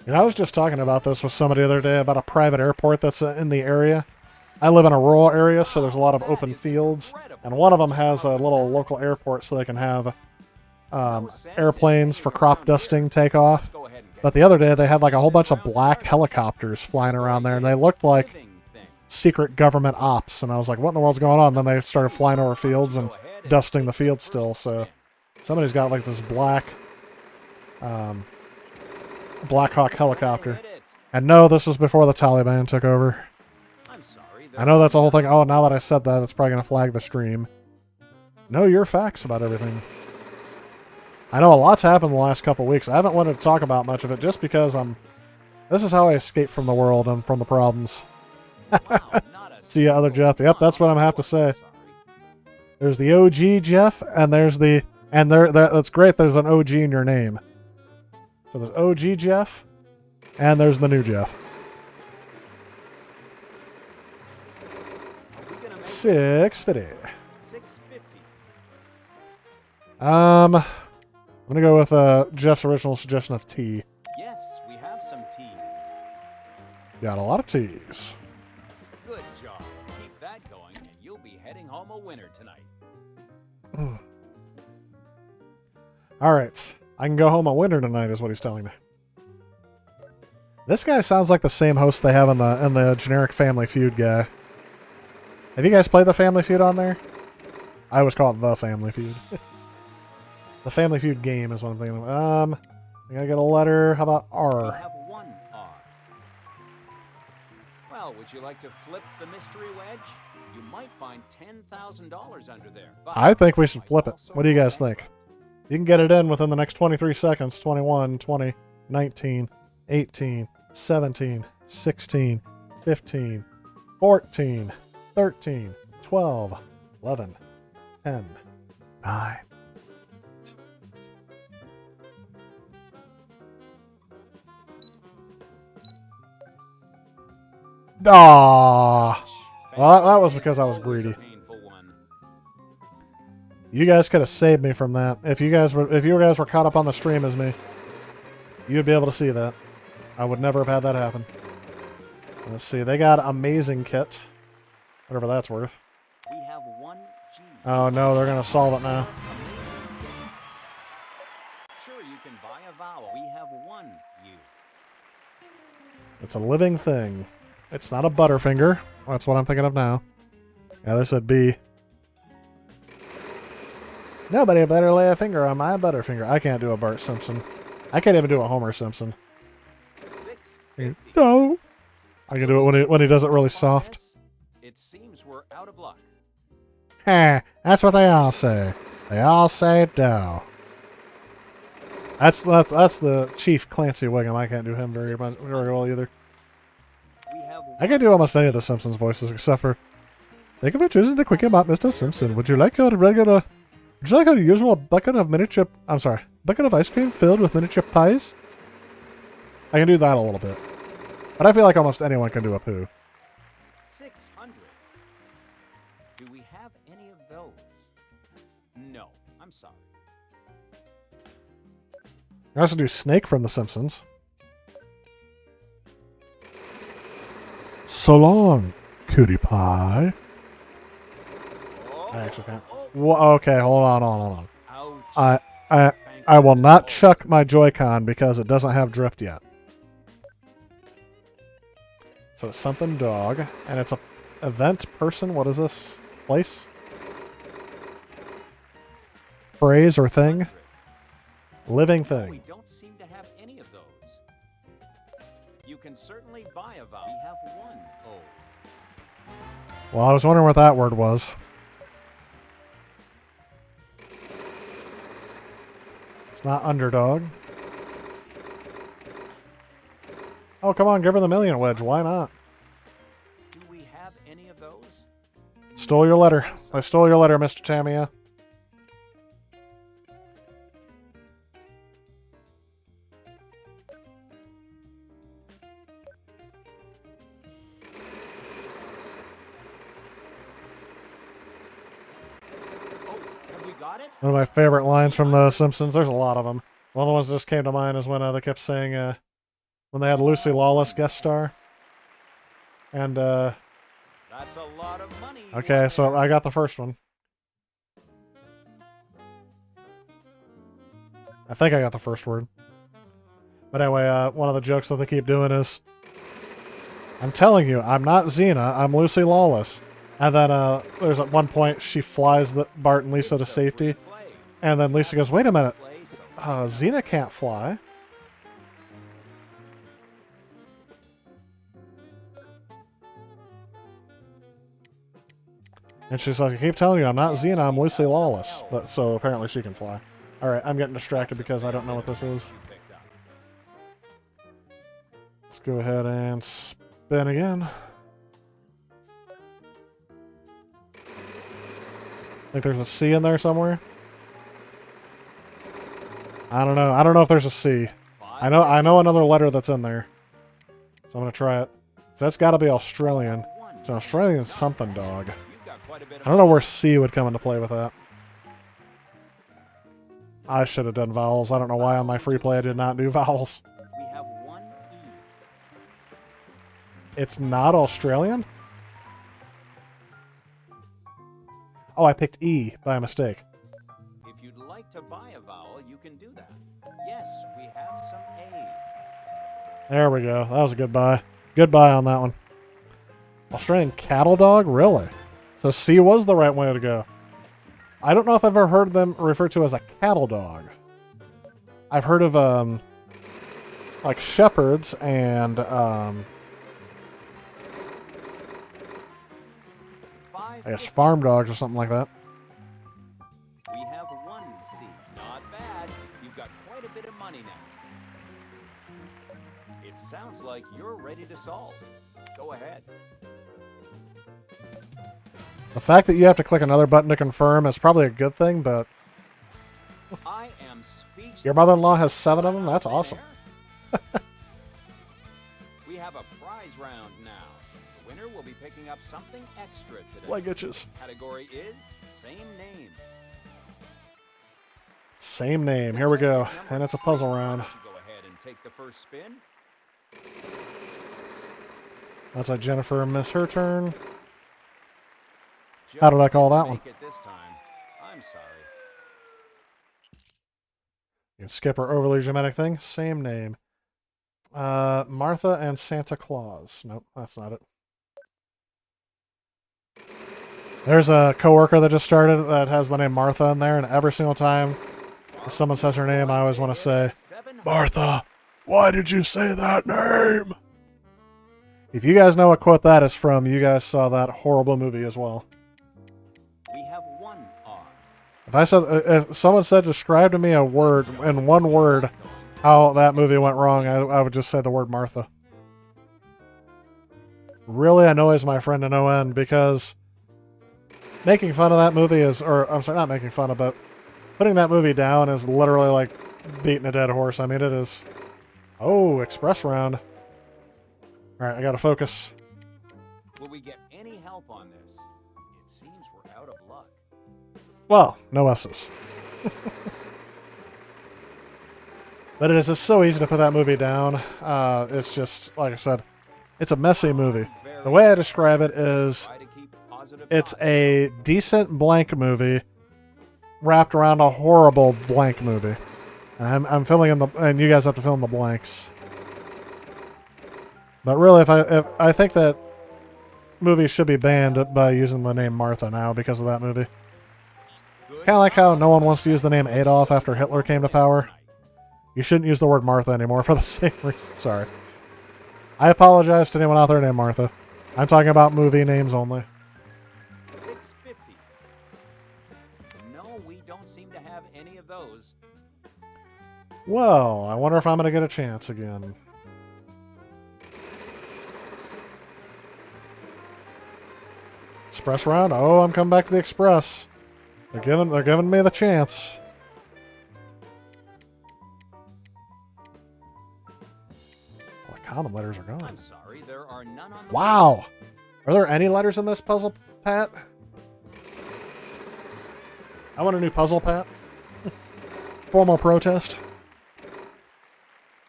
You know, I was just talking about this with somebody the other day about a private airport that's in the area. I live in a rural area, so there's a lot of open fields, and one of them has a little local airport so they can have airplanes for crop dusting take off. Go ahead and get But the other day, they had like a whole bunch of black helicopters flying around there, and they looked like living thing. secret government ops. And I was like, what in the world's going on? And then they started flying over fields and Go ahead and dusting the take the fields first still. So spin. somebody's got like this black Black Hawk helicopter. Hit it. And no, this was before the Taliban took over. I'm sorry. I know that's the whole thing. Oh, now that I said that, it's probably going to flag the stream. Know your facts about everything. I know a lot's happened in the last couple weeks. I haven't wanted to talk about much of it just because this is how I escape from the world and from the problems. Wow, not a See ya, other single Jeff. Yep, that's what I'm gonna have to say. There's the OG Jeff, and there's the... And that's great, there's an OG in your name. So there's OG Jeff, and there's the new Jeff. Are we gonna make 650. 650? I'm gonna go with Jeff's original suggestion of tea. Yes, we have some teas. Got a lot of teas. Good job. Keep that going, and you'll be heading home a winner tonight. All right, I can go home a winner tonight, is what he's telling me. This guy sounds like the same host they have in the generic Family Feud guy. Have you guys played the Family Feud on there? I always call it the Family Feud. The Family Feud game is what I'm thinking of. I gotta get a letter. How about We R? have one R. Well, would you like to flip the mystery wedge? You might find $10,000 under there. But I think we should might flip it. also What do you guys find think? You can get it in within the next 23 seconds. 21, 20, 19, 18, 17, 16, 15, 14, 13, 12, 11, 10, 9. Ah, well, that was because I was Always a greedy. painful one. You guys could have saved me from that. If you guys were caught up on the stream as me, you'd be able to see that. I would never have had that happen. Let's see. They got amazing kit. Whatever that's worth. We have one G. Oh no, they're gonna solve it now. Amazing. Sure, you can buy a vowel. We have one U. It's a living thing. It's not a Butterfinger. That's what I'm thinking of now. Yeah, this would be. Nobody better lay a finger on my Butterfinger. I can't do a Bart Simpson. I can't even do a Homer Simpson. 650. No. I can do it when he does it really soft. It seems we're out of luck. Heh, that's what they all say. They all say no. That's the Chief Clancy Wiggum. I can't do him very well either. We have I can do almost any of the Simpsons voices except for. Thank you for choosing to quick about Mr. Simpson. Would you like a usual bucket of bucket of ice cream filled with miniature pies? I can do that a little bit, but I feel like almost anyone can do a poo. 600. Do we have any of those? No, I'm sorry. I also do Snake from The Simpsons. So long, cutie pie. I actually can't. Well, okay, hold on. Ouch. I will not chuck my Joy-Con because it doesn't have drift yet. So it's something dog, and it's a event person. What is this? Place? Phrase or thing? Living We thing. don't seem to have any of those. You can certainly buy a vowel. We have one O. Well, I was wondering what that word was. It's not underdog. Oh, come on, give her the million wedge. Why not? Do we have any of those? Stole your letter. I stole your letter, Mr. Tamiya. Oh, have we got it? One of my favorite lines from The Simpsons. There's a lot of them. One of the ones that just came to mind is when they kept saying, when they had Lucy Lawless guest star. And, That's a lot of money. okay, so I got the first one. I think I got the first word. But anyway, one of the jokes that they keep doing is, I'm telling you, I'm not Xena, I'm Lucy Lawless. And then there's at one point she flies Bart and Lisa to safety. And then Lisa goes, wait a minute, Xena can't fly. And she's like, I keep telling you, I'm not Xena, I'm Lucy Lawless. But so apparently she can fly. Alright, I'm getting distracted because I don't know what this is. Let's go ahead and spin again. Think there's a C in there somewhere? I don't know. I don't know if there's a C. I know another letter that's in there. So I'm gonna try it. So that's gotta be Australian. So Australian something dog. I don't know where C would come into play with that. I should have done vowels. I don't know why on my free play I did not do vowels. We have one E. It's not Australian? Oh, I picked E by mistake. If you'd like to buy a vowel, you can do that. Yes, we have some A's. There we go. That was a good buy. Good buy on that one. Australian cattle dog? Really? So C was the right way to go. I don't know if I've ever heard them referred to as a cattle dog. I've heard of, like shepherds and, I guess farm dogs or something like that. We have one C. Not bad. You've got quite a bit of money now. It sounds like you're ready to solve. Go ahead. The fact that you have to click another button to confirm is probably a good thing, but I am speechless. your mother-in-law has 7 of them? That's awesome. We have a prize round now. The winner will be picking up something extra today. Like itches. Category is same name. Same name. Here we go. And it's a puzzle round. Why don't you go ahead and take the first spin? That's like Jennifer missed her turn. How did I call that one? Make it this time. I'm sorry. You can skip our overly dramatic thing. Same name. Martha and Santa Claus. Nope, that's not it. There's a coworker that just started that has the name Martha in there, and every single time someone says her name, I always want to say, Martha, why did you say that name? If you guys know what quote that is from, you guys saw that horrible movie as well. We have one R. If someone said describe to me a word in one word how that movie went wrong, I would just say the word Martha. Really annoys my friend to no end because making fun of that movie is, or I'm sorry, not making fun of, but putting that movie down is literally like beating a dead horse. I mean, it is. Oh, express round. All right, I gotta focus. Will we get any help on this? It seems we're out of luck. Well, no S's. But it is just so easy to put that movie down. It's just, like I said, it's a messy movie. The way I describe it is it's a decent blank movie wrapped around a horrible blank movie. And I'm filling in and you guys have to fill in the blanks. But really, if I think that movies should be banned by using the name Martha now because of that movie. Kind of like how no one wants to use the name Adolf after Hitler came to power. You shouldn't use the word Martha anymore for the same reason. Sorry. I apologize to anyone out there named Martha. I'm talking about movie names only. 650. No, we don't seem to have any of those. Well, I wonder if I'm going to get a chance again. Express round? Oh, I'm coming back to the Express. They're giving me the chance. Well, the common letters are gone. I'm sorry, there are none on the Wow! Are there any letters in this puzzle, Pat? I want a new puzzle, Pat. Formal protest.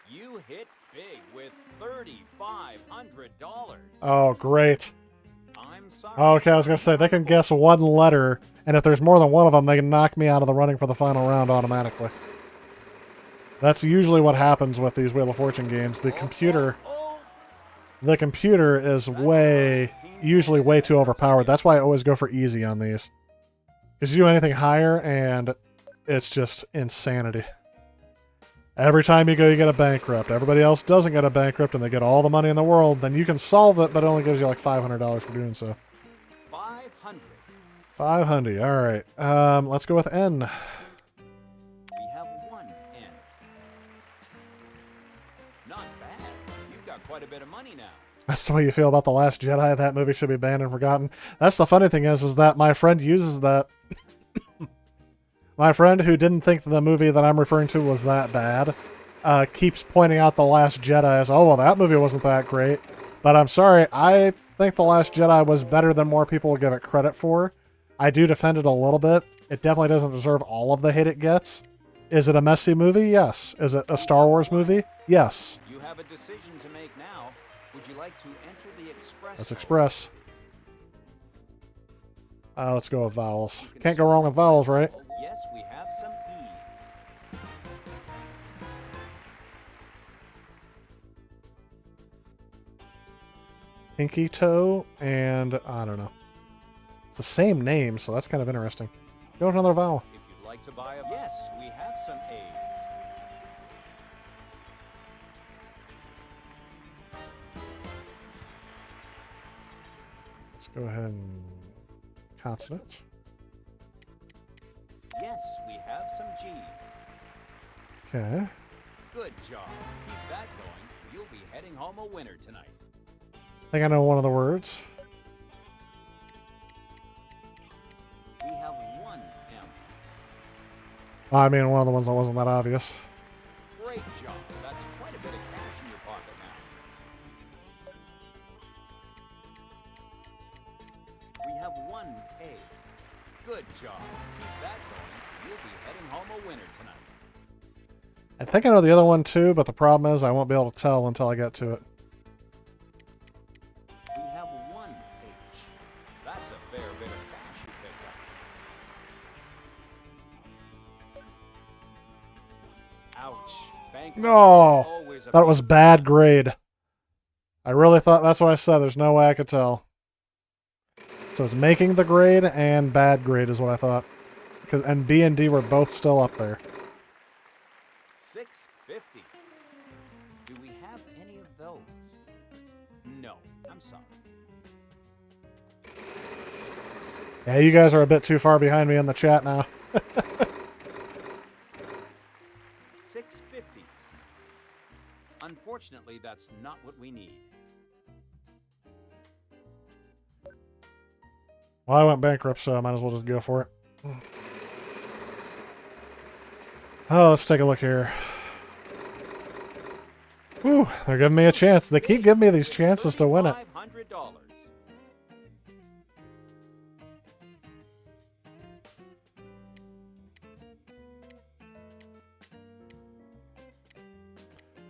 You hit big with $3,500. Oh, great. I'm sorry. Okay, I was going to say, they can guess one letter, and if there's more than one of them, they can knock me out of the running for the final round automatically. That's usually what happens with these Wheel of Fortune games. The computer is usually way too overpowered. That's why I always go for easy on these. Because you do anything higher, and it's just insanity. Every time you go, you get a bankrupt. Everybody else doesn't get a bankrupt, and they get all the money in the world. Then you can solve it, but it only gives you like $500 for doing so. 500. 500. All right. Let's go with N. We have one N. Not bad. You've got quite a bit of money now. That's the way you feel about The Last Jedi. That movie should be banned and forgotten. That's the funny thing is that my friend uses that. My friend who didn't think the movie that I'm referring to was that bad keeps pointing out The Last Jedi as, oh, well, that movie wasn't that great. But I'm sorry, I think The Last Jedi was better than more people will give it credit for. I do defend it a little bit. It definitely doesn't deserve all of the hate it gets. Is it a messy movie? Yes. Is it a Star Wars movie? Yes. You have a decision to make now. Would you like to enter the Express? Let's Express. Let's go with vowels. Can't go wrong with vowels, right? Yes, we have some E's. Pinky toe, and I don't know. It's the same name, so that's kind of interesting. Go with another vowel. If you'd like to buy a... Yes, we have some A's. Let's go ahead and consonant. Yes, we have some G's. Okay. Good job. Keep that going. You'll be heading home a winner tonight. I think I know one of the words. We have one M. I mean, one of the ones that wasn't that obvious. Great job. That's quite a bit of cash in your pocket now. We have one A. Good job. Keep that going. You'll be heading home a winner tonight. I think I know the other one too, but the problem is I won't be able to tell until I get to it. We have one H. That's a fair bit of cash you picked up. Ouch. Bankruptcy No! is always a Thought it was bad grade. I really thought that's what I said. There's no way I could tell. So it's making the grade and bad grade is what I thought. And B and D were both still up there. 650. Do we have any of those? No, I'm sorry. Yeah, you guys are a bit too far behind me in the chat now. 650. Unfortunately, that's not what we need. Well, I went bankrupt, so I might as well just go for it. Oh, let's take a look here. Whew, they're giving me a chance. They keep giving me these chances to win it. $500.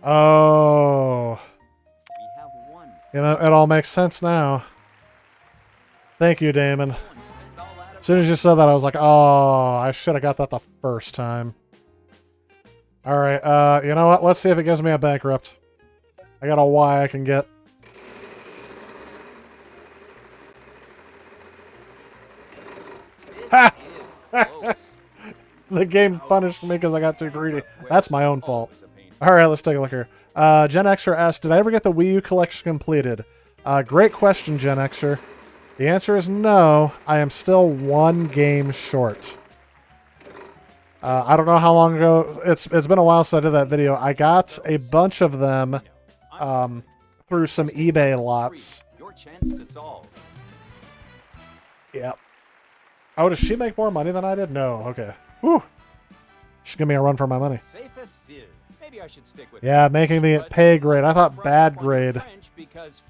Oh. We have one. You know, it all makes sense now. Thank you, Damon. Go and spend all that As soon as you said that, I was like, oh, I should have got that the first time. Alright, you know what? Let's see if it gives me a bankrupt. I got a Y I can get. This Ha! is close. The game's punished me because I got too greedy. That's my own fault. Always a pain. Alright, let's take a look here. Gen Xer asked, did I ever get the Wii U collection completed? Great question, Gen Xer. The answer is no. I am still one game short. I don't know how long ago. It's been a while since I did that video. I got a bunch of them through some eBay lots. Your chance to solve. Yep. Oh, does she make more money than I did? No. Okay. Whew. She give me a run for my money. Safe as Sid. Maybe I should stick with Yeah, making the pay grade. I thought bad grade.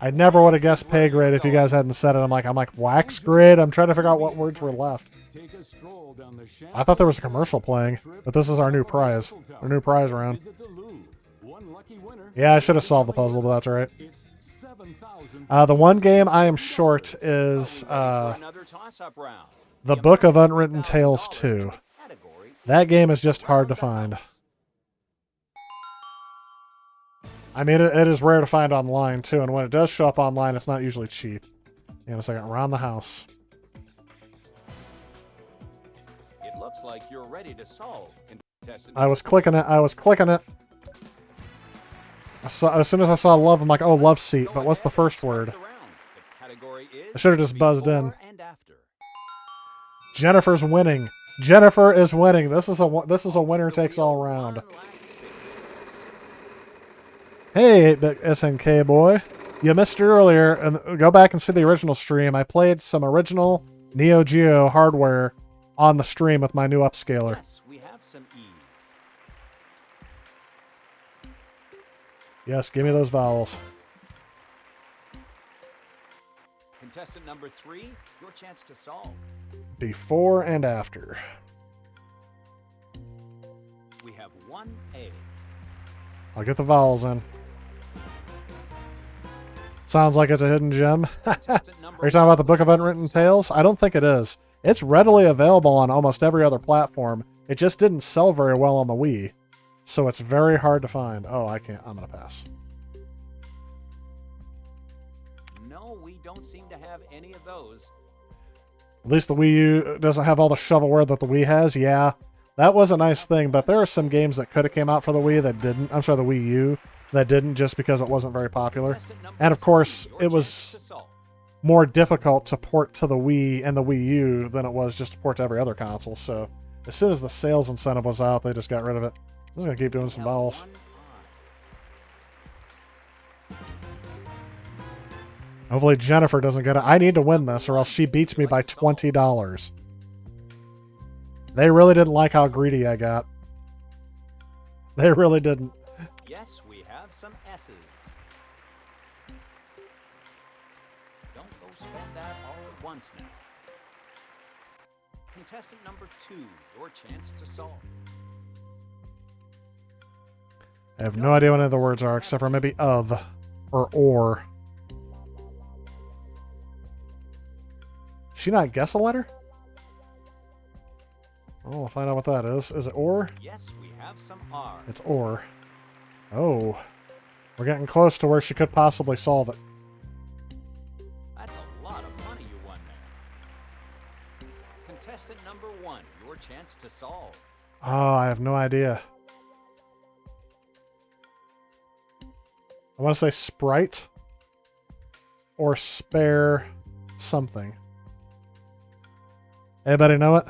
I never would have guessed pay grade if you guys hadn't said it. I'm like wax grade. I'm trying to figure out what words were left. I thought there was a commercial playing, but this is our new prize. Our new prize round. Yeah, I should have solved the puzzle, but that's all right. The one game I am short is The Book of Unwritten Tales 2. That game is just hard to find. I mean, it is rare to find online, too, and when it does show up online, it's not usually cheap. Hang on a second. Around the house. It looks like you're ready to solve. I was clicking it. I was clicking it. As soon as I saw love, I'm like, oh, love seat. But what's the first word? I should have just buzzed in. Jennifer's winning. Jennifer is winning. This is a winner takes all round. Hey, SNK boy. You missed it earlier. And go back and see the original stream. I played some original NeoGeo hardware on the stream with my new upscaler. Yes, we have some ease. Yes, give me those vowels. Contestant number 3, your chance to solve. Before and after. We have 1A. I'll get the vowels in. Sounds like it's a hidden gem. Are you talking about the Book of Unwritten Tales? I don't think it is. It's readily available on almost every other platform. It just didn't sell very well on the Wii. So it's very hard to find. Oh, I can't. I'm going to pass. No, we don't seem to have any of those. At least the Wii U doesn't have all the shovelware that the Wii has. Yeah, that was a nice thing, but there are some games that could have came out for the Wii that didn't. I'm sorry, the Wii U that didn't, just because it wasn't very popular. And of course, it was more difficult to port to the Wii and the Wii U than it was just to port to every other console. So as soon as the sales incentive was out, they just got rid of it. I'm just going to keep doing some vowels. Hopefully Jennifer doesn't get it. I need to win this or else she beats me by $20. They really didn't like how greedy I got. They really didn't. Yes, we have some S's. Don't go spend that all at once now. Contestant number 2, your chance to solve. I have no idea what any of the words are, except for maybe of or. She not guess a letter? Oh, we'll find out what that is. Is it or? Yes, we have some R. It's or. Oh. We're getting close to where she could possibly solve it. That's a lot of money you won there. Contestant number 1, your chance to solve. Oh, I have no idea. I want to say Sprite or spare something. Anybody know it?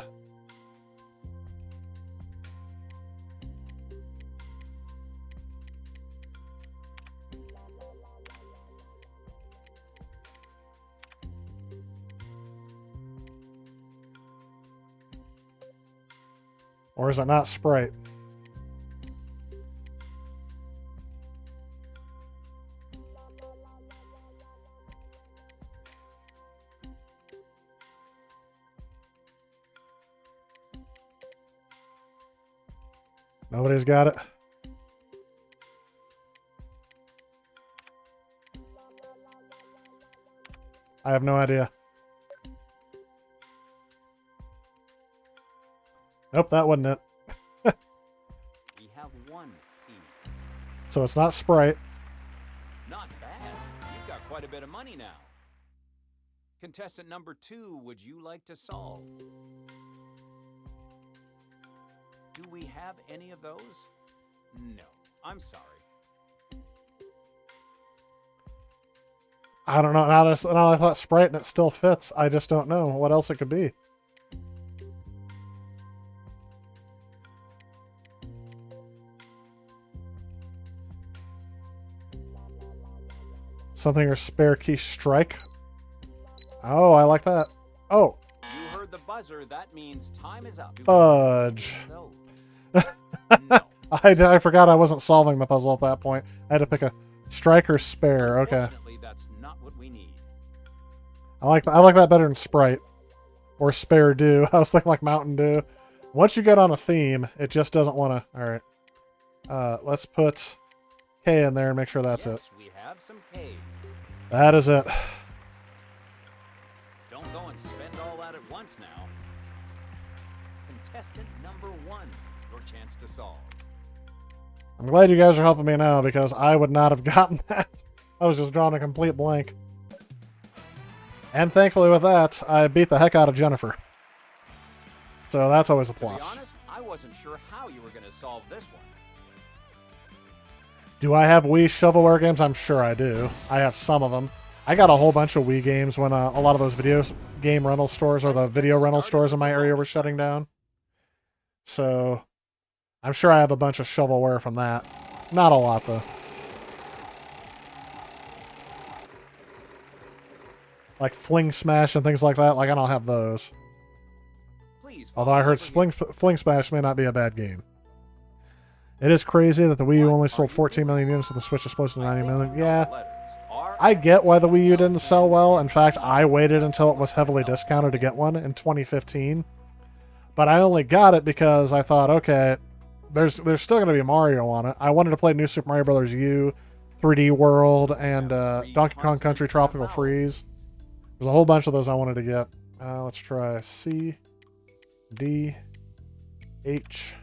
Or is it not Sprite? Nobody's got it. I have no idea. Nope, that wasn't it. We have 1 E. So it's not Sprite. Not bad. You've got quite a bit of money now. Contestant number 2, would you like to solve? Do we have any of those? No, I'm sorry. I don't know. Now I thought Sprite and it still fits. I just don't know what else it could be. Something or spare key strike. Oh, I like that. Oh, You heard the buzzer. That means time is up. fudge. No. I forgot I wasn't solving the puzzle at that point. I had to pick a strike or spare. Okay. Unfortunately, that's not what we need. I like that better than Sprite. Or Spare Dew. I was thinking like Mountain Dew. Once you get on a theme, it just doesn't want to... Alright. Let's put K in there and make sure that's it. We have some K's. That is it. Don't go and spend all that at once now. Contestant number 1, your chance to solve. I'm glad you guys are helping me now because I would not have gotten that. I was just drawing a complete blank. And thankfully with that, I beat the heck out of Jennifer. So that's always a plus. To be honest, I wasn't sure how you were going to solve this one. Do I have Wii shovelware games? I'm sure I do. I have some of them. I got a whole bunch of Wii games when a lot of those video game rental stores or the video rental stores in my area were shutting down. So I'm sure I have a bunch of shovelware from that. Not a lot, though. Like Fling Smash and things like that. Like, I don't have those. Please. Although I heard Fling Smash may not be a bad game. It is crazy that the Wii U only sold 14 million units and the Switch is supposed to 90 million. Yeah. I get why the Wii U didn't sell well. In fact, I waited until it was heavily discounted to get one in 2015. But I only got it because I thought, okay, there's still going to be Mario on it. I wanted to play New Super Mario Bros. U, 3D World, and Donkey Kong Country Tropical Freeze. There's a whole bunch of those I wanted to get. Let's try C, D, H,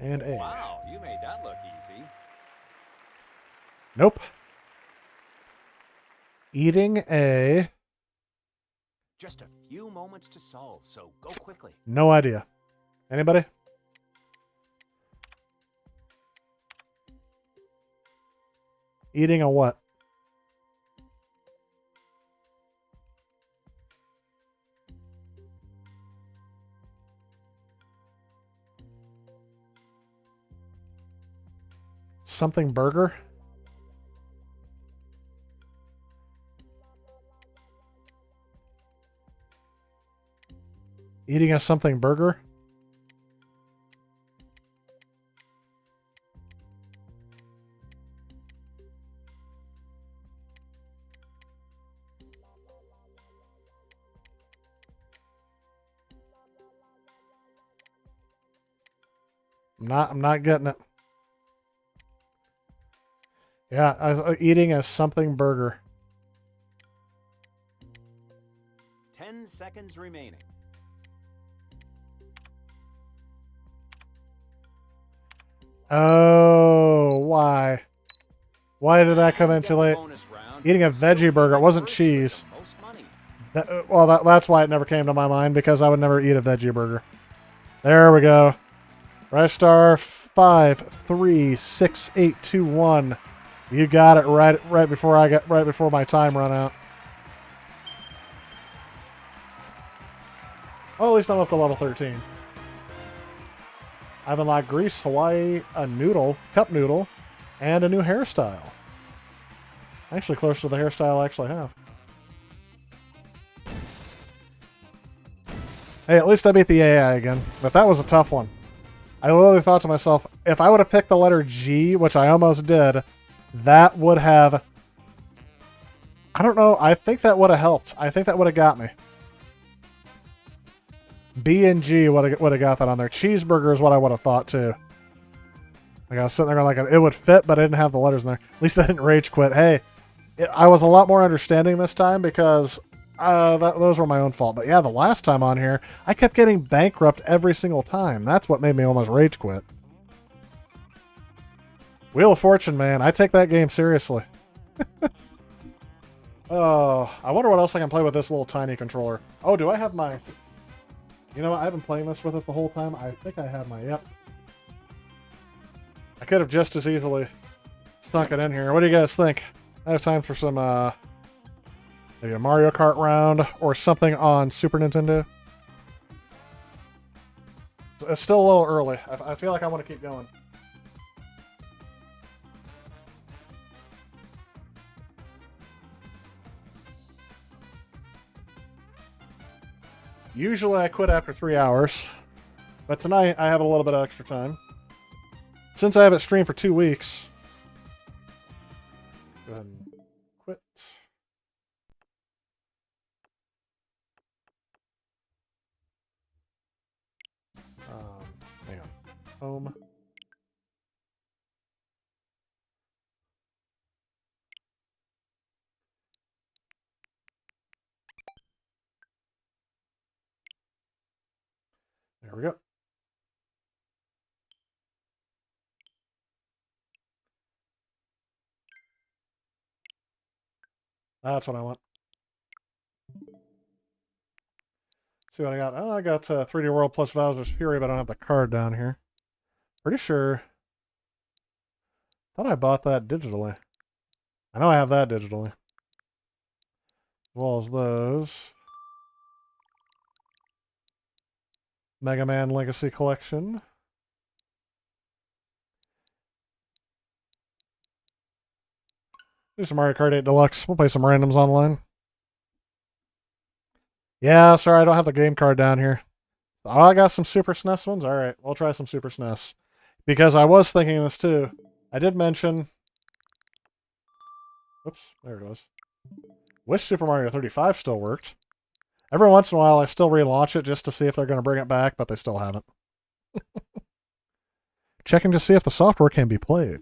and A. Wow, you made that look easy. Nope. Eating a... Just a few moments to solve, so go quickly. No idea. Anybody? Eating a what? Something burger? Eating a something burger? I'm not getting it. Yeah, I was eating a something burger. 10 seconds remaining. Oh, why? Why did that come in too late? Eating a veggie burger. It wasn't cheese. That's why it never came to my mind, because I would never eat a veggie burger. There we go. Rice Star 5, 3, 6, 8, 2, 1. You got it right before my time run out. Oh, at least I'm up to level 13. I've unlocked Greece, Hawaii, a noodle, cup noodle, and a new hairstyle. Actually, closer to the hairstyle I actually have. Hey, at least I beat the AI again, but that was a tough one. I literally thought to myself, if I would have picked the letter G, which I almost did, that would have... I don't know, I think that would have helped. I think that would have got me. B and G would have got that on there. Cheeseburger is what I would have thought too. Like I was sitting there going like, it would fit, but I didn't have the letters in there. At least I didn't rage quit. Hey, I was a lot more understanding this time because those were my own fault. But yeah, the last time on here, I kept getting bankrupt every single time. That's what made me almost rage quit. Wheel of Fortune, man. I take that game seriously. Oh, I wonder what else I can play with this little tiny controller. Oh, do I have my... You know what? I've been playing this with it the whole time. I think I have my... Yep. I could have just as easily snuck it in here. What do you guys think? I have time for some, maybe a Mario Kart round or something on Super Nintendo. It's still a little early. I feel like I want to keep going. Usually I quit after 3 hours, but tonight I have a little bit of extra time. Since I haven't streamed for 2 weeks, go ahead and quit. Hang on. Home. There we go. That's what I want. See what I got. Oh, I got 3D World plus Bowser's Fury, but I don't have the card down here. Pretty sure. Thought I bought that digitally. I know I have that digitally. As well as those. Mega Man Legacy Collection. Do some Mario Kart 8 Deluxe. We'll play some randoms online. Yeah, sorry, I don't have the game card down here. Oh, I got some Super SNES ones? Alright, we'll try some Super SNES. Because I was thinking this too. I did mention... Oops, there it was. Wish Super Mario 35 still worked. Every once in a while, I still relaunch it just to see if they're going to bring it back, but they still haven't. Checking to see if the software can be played.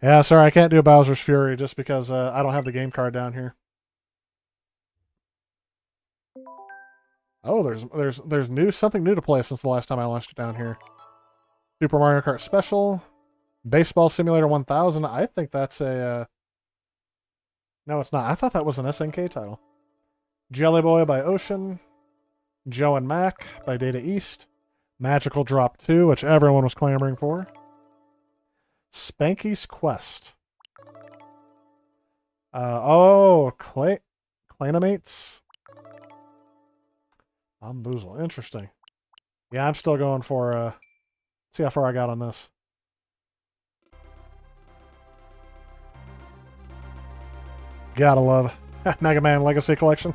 Yeah, sorry, I can't do Bowser's Fury just because I don't have the game card down here. Oh, there's something new to play since the last time I launched it down here. Super Mario Kart Special, Baseball Simulator 1000. I think that's a no, it's not. I thought that was an SNK title. Jelly Boy by Ocean, Joe and Mac by Data East, Magical Drop 2, which everyone was clamoring for. Spanky's Quest. Clanamates. Bamboozle. Interesting. Yeah, I'm still going for, see how far I got on this. Gotta love Mega Man Legacy Collection.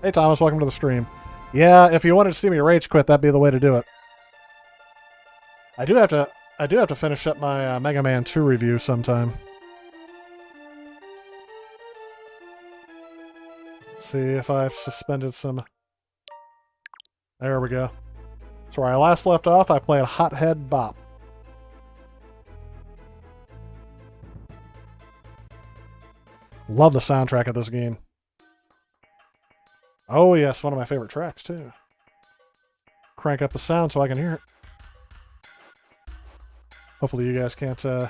Hey, Thomas, welcome to the stream. Yeah, if you wanted to see me rage quit, that'd be the way to do it. I do have to finish up my Mega Man 2 review sometime. Let's see if I've suspended some... There we go. So where I last left off, I played Hothead Bop. Love the soundtrack of this game. Oh yes, one of my favorite tracks too. Crank up the sound so I can hear it. Hopefully you guys can't I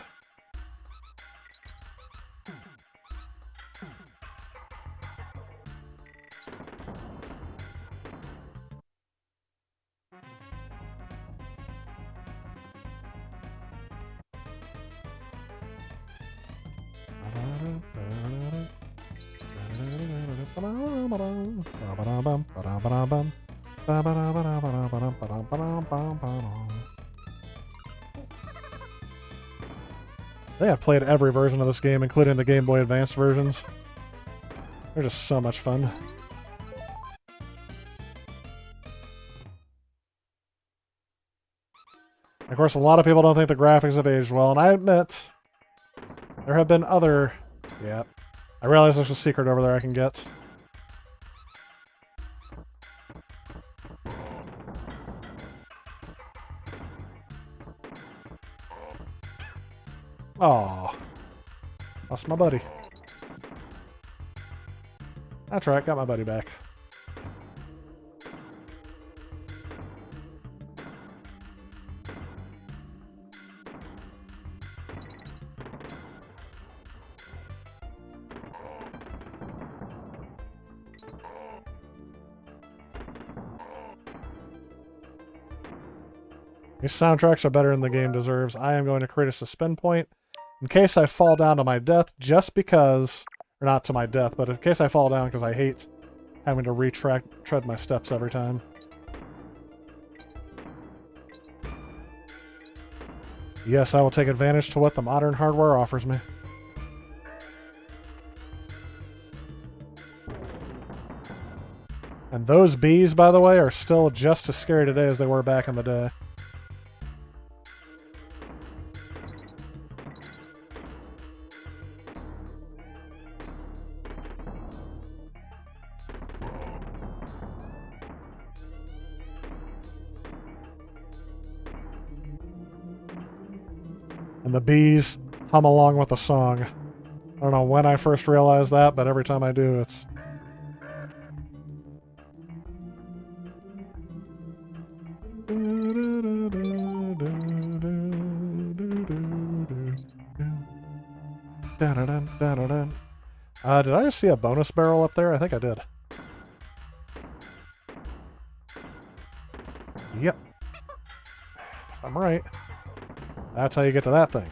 think I've played every version of this game, including the Game Boy Advance versions. They're just so much fun. Of course, a lot of people don't think the graphics have aged well, and I admit, there have been other... Yeah. I realize there's a secret over there I can get. Aw. Lost my buddy. That's right, got my buddy back. These soundtracks are better than the game deserves. I am going to create a suspend point in case I fall down to my death, just because... Or not to my death, but in case I fall down because I hate having to tread my steps every time. Yes, I will take advantage to what the modern hardware offers me. And those bees, by the way, are still just as scary today as they were back in the day. And the bees hum along with the song. I don't know when I first realized that, but every time I do, it's... did I just see a bonus barrel up there? I think I did. Yep. If I'm right. That's how you get to that thing.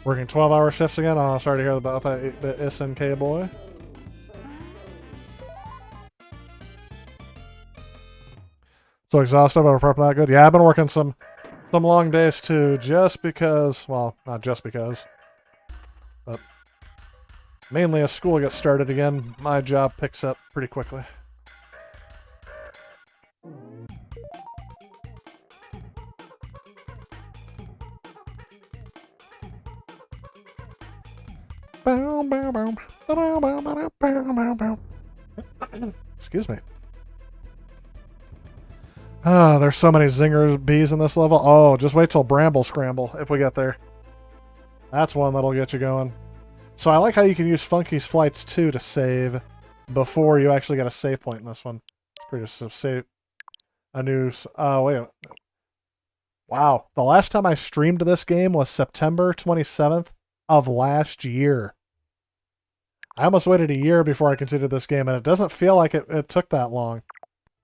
Working 12-hour shifts again? Oh, sorry to hear about that 8-bit SNK boy. So exhausted, but prep that good. Yeah, I've been working some long days too, just because, well, not just because, but mainly as school gets started again, my job picks up pretty quickly. Excuse me. Ah, there's so many zingers bees in this level. Oh, just wait till Bramble Scramble if we get there. That's one that'll get you going. So I like how you can use Funky's Flights 2 to save before you actually get a save point in this one. Pretty save a new... wait. Wow. The last time I streamed this game was September 27th of last year. I almost waited a year before I continued this game, and it doesn't feel like it took that long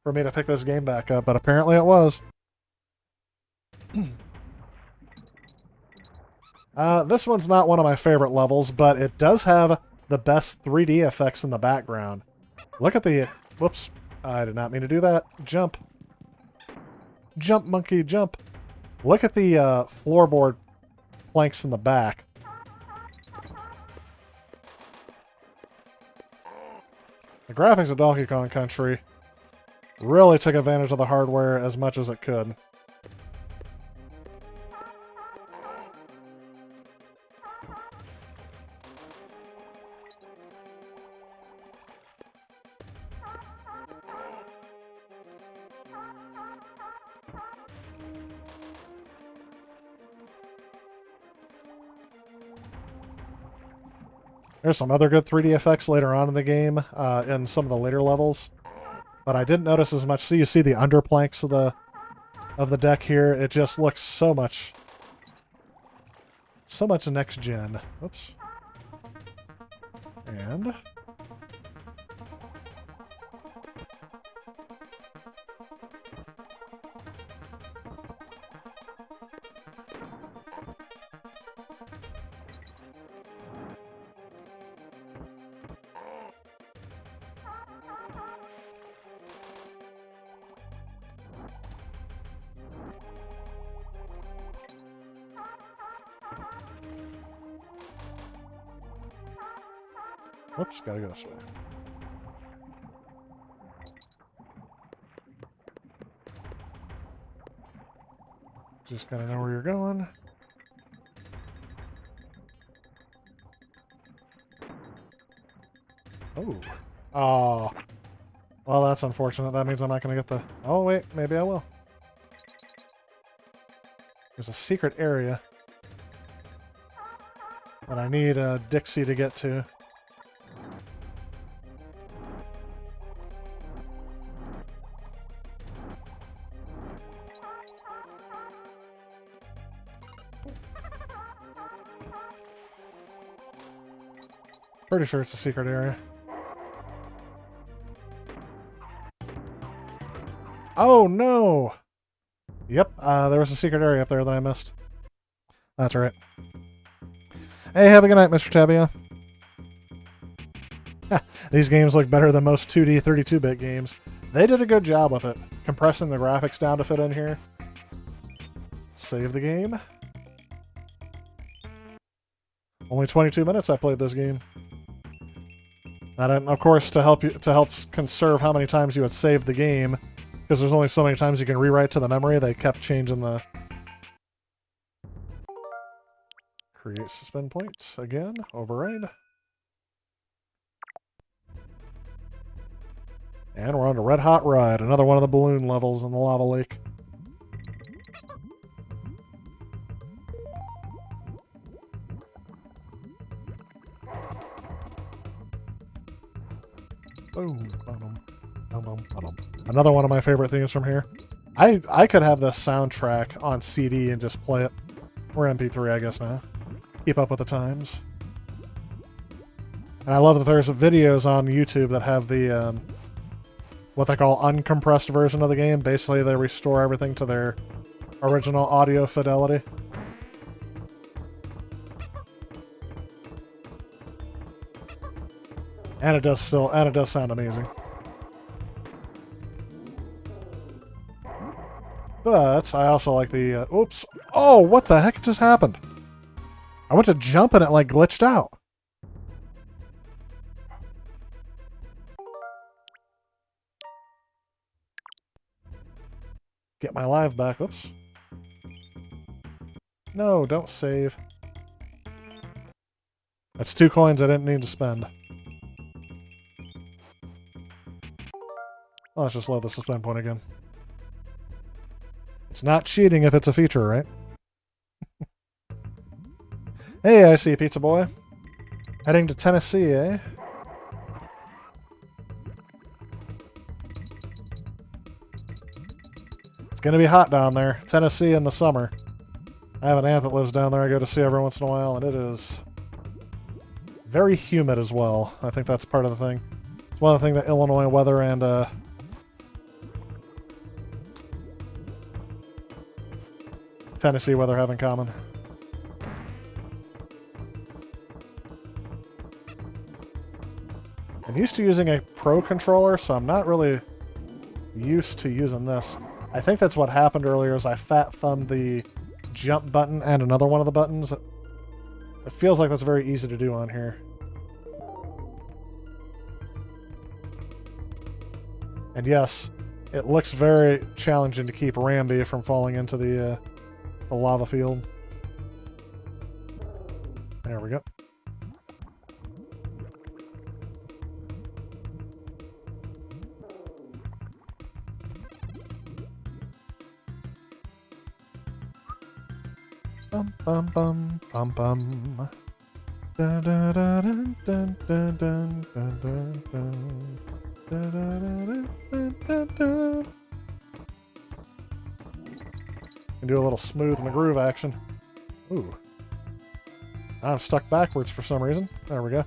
for me to pick this game back up, but apparently it was. This one's not one of my favorite levels, but it does have the best 3D effects in the background. Look at the... Whoops. I did not mean to do that. Jump. Jump, monkey, jump. Look at the floorboard planks in the back. The graphics of Donkey Kong Country really took advantage of the hardware as much as it could. There's some other good 3D effects later on in the game, in some of the later levels, but I didn't notice as much. See, you see the underplanks of the deck here. It just looks so much next gen. Oops. And whoops, gotta go this way. Just gotta know where you're going. Oh. Oh. Well, that's unfortunate. That means I'm not gonna get the... Oh, wait. Maybe I will. There's a secret area that I need Dixie to get to. Pretty sure it's a secret area. Oh, no! Yep, there was a secret area up there that I missed. That's right. Hey, have a good night, Mr. Tabia. These games look better than most 2D 32-bit games. They did a good job with it, compressing the graphics down to fit in here. Save the game. Only 22 minutes I played this game. And of course, to help conserve how many times you would save the game, because there's only so many times you can rewrite to the memory, they kept changing the... Create suspend points again. Override. And we're on to Red Hot Ride, another one of the balloon levels in the lava lake. Boom. Another one of my favorite themes from here. I could have this soundtrack on CD and just play it. Or MP3, I guess now. Keep up with the times. And I love that there's videos on YouTube that have the, what they call uncompressed version of the game. Basically, they restore everything to their original audio fidelity. And it does sound amazing. But I also like the, oops. Oh, what the heck just happened? I went to jump and it like glitched out. Get my life back. Oops. No, don't save. That's 2 coins I didn't need to spend. Oh, let's just load the suspend point again. It's not cheating if it's a feature, right? Hey, I see you, Pizza Boy. Heading to Tennessee, eh? It's gonna be hot down there. Tennessee in the summer. I have an aunt that lives down there I go to see every once in a while, and it is very humid as well. I think that's part of the thing. It's one of the things that Illinois weather and, Tennessee weather have in common. I'm used to using a Pro controller, so I'm not really used to using this. I think that's what happened earlier is I fat-thumbed the jump button and another one of the buttons. It feels like that's very easy to do on here. And yes, it looks very challenging to keep Ramby from falling into the lava field. There we go. Bum bum bum bum bum. Da da da dun dun dun dun dun dun dun. Da da da dun dun dun. And do a little smooth in the groove action. Ooh. I'm stuck backwards for some reason. There we go.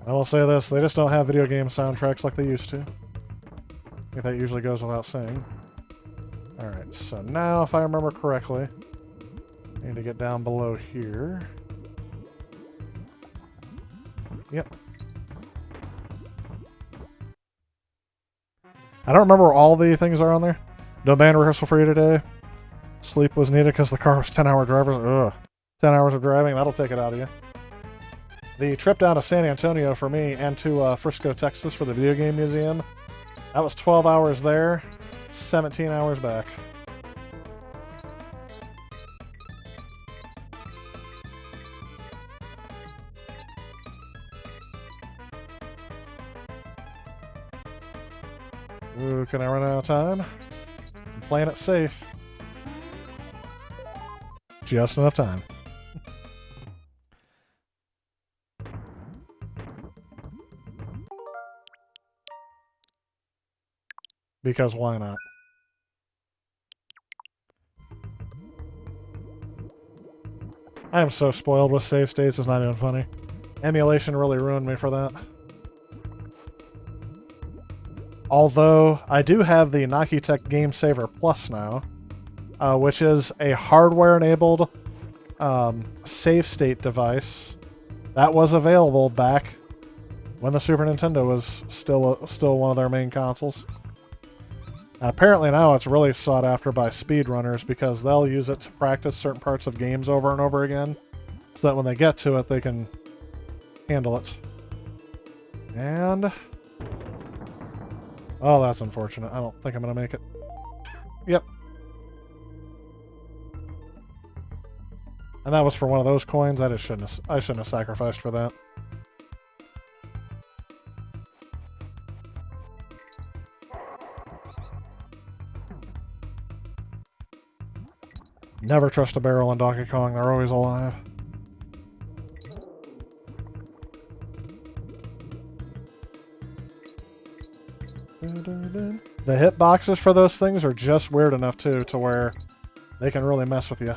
I will say this, they just don't have video game soundtracks like they used to. I think that usually goes without saying. Alright, so now, if I remember correctly, I need to get down below here. Yep. I don't remember where all the things are on there. No band rehearsal for you today. Sleep was needed because the car was 10-hour drivers. Ugh. 10 hours of driving, that'll take it out of you. The trip down to San Antonio for me and to Frisco, Texas for the video game museum, that was 12 hours there, 17 hours back. Ooh, can I run out of time? I'm playing it safe. Just enough time. Because why not? I am so spoiled with save states, it's not even funny. Emulation really ruined me for that. Although, I do have the Nakitech Game Saver Plus now, which is a hardware-enabled save state device that was available back when the Super Nintendo was still one of their main consoles. And apparently now it's really sought after by speedrunners because they'll use it to practice certain parts of games over and over again, so that when they get to it, they can handle it. And... oh, that's unfortunate. I don't think I'm going to make it. Yep. And that was for one of those coins. I shouldn't have sacrificed for that. Never trust a barrel in Donkey Kong. They're always alive. The hitboxes for those things are just weird enough, too, to where they can really mess with you.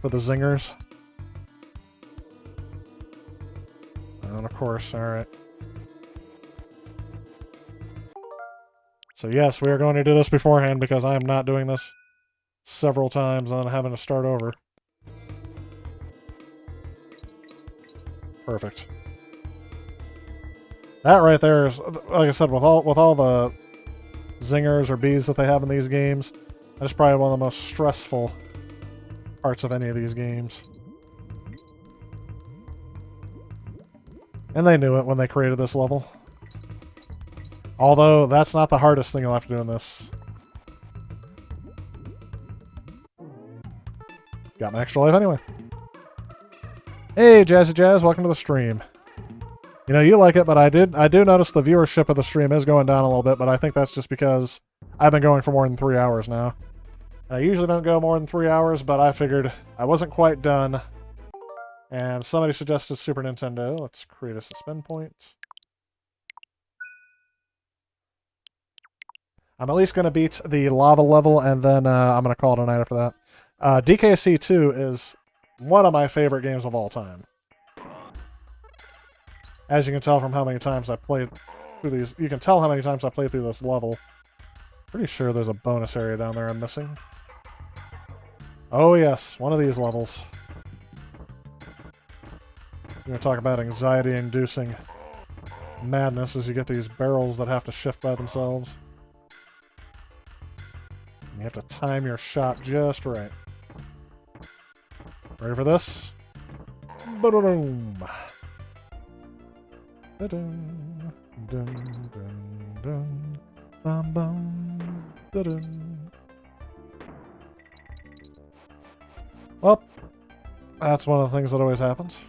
For the zingers. And of course, alright. So yes, we are going to do this beforehand because I am not doing this several times and then having to start over. Perfect. That right there is, like I said, with all the zingers or bees that they have in these games, that's probably one of the most stressful parts of any of these games. And they knew it when they created this level. Although, that's not the hardest thing you'll have to do in this. Got my extra life anyway. Hey, Jazzy Jazz, welcome to the stream. You know, you like it, but I do notice the viewership of the stream is going down a little bit, but I think that's just because I've been going for more than 3 hours now. And I usually don't go more than 3 hours, but I figured I wasn't quite done. And somebody suggested Super Nintendo. Let's create a suspend point. I'm at least going to beat the lava level, and then I'm going to call it a night after that. DKC 2 is one of my favorite games of all time. As you can tell from how many times I played through these... you can tell how many times I played through this level. Pretty sure there's a bonus area down there I'm missing. Oh yes, one of these levels. You're going to talk about anxiety-inducing madness as you get these barrels that have to shift by themselves. And you have to time your shot just right. Ready for this? Ba-da-dum. Da-dum. Dum, dum, dum. Bum, bum. Da-dum. Well, that's one of the things that always happens.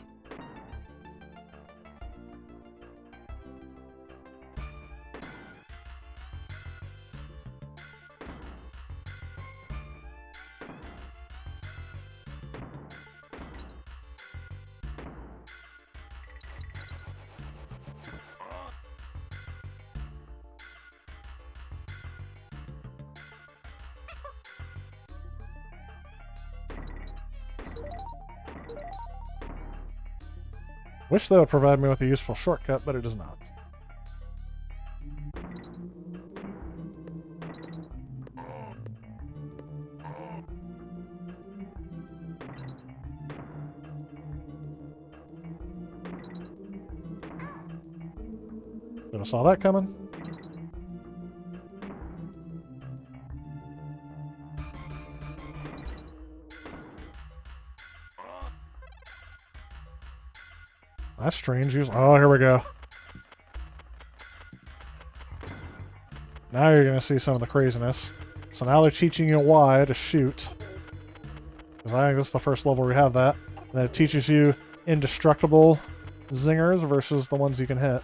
Wish that would provide me with a useful shortcut, but it does not. Should have saw that coming. That's strange. Oh, here we go. Now you're going to see some of the craziness. So now they're teaching you why to shoot. Because I think this is the first level we have that. And then it teaches you indestructible zingers versus the ones you can hit.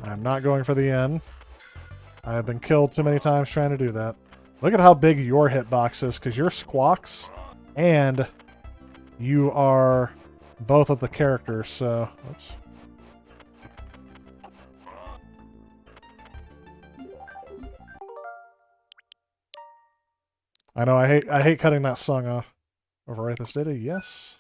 I'm not going for the end. I have been killed too many times trying to do that. Look at how big your hitbox is, because you're Squawks, and you are both of the characters, so... oops. I know, I hate cutting that song off. Overwrite this data, yes.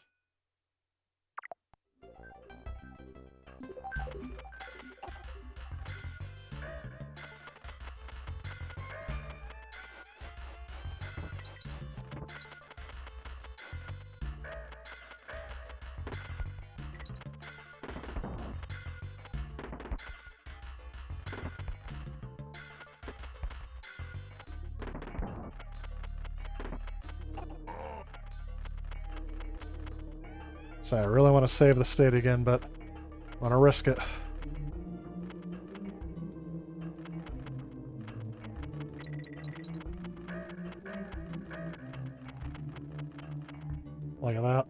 So I really want to save the state again, but I want to risk it. Look at that.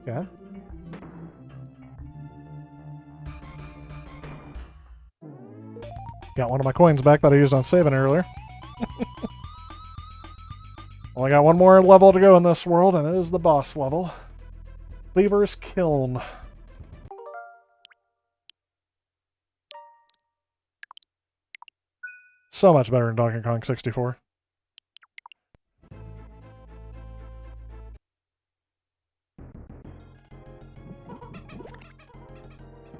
Okay. Got one of my coins back that I used on saving earlier. Only got one more level to go in this world, and it is the boss level. Cleaver's Kiln. So much better than Donkey Kong 64.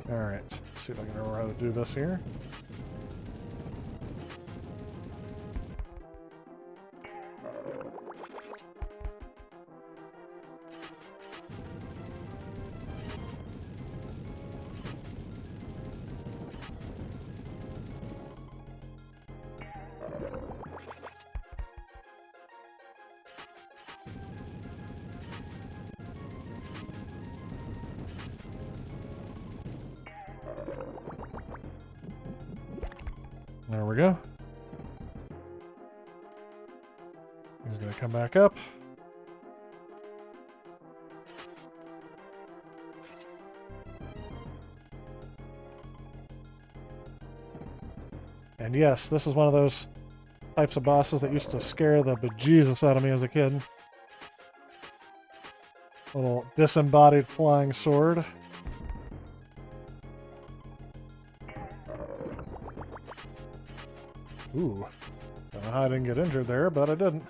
Alright, let's see if I can remember how to do this here. There we go. He's going to come back up. And yes, this is one of those types of bosses that used to scare the bejesus out of me as a kid. Little disembodied flying sword. Ooh. Don't know how I didn't get injured there, but I didn't.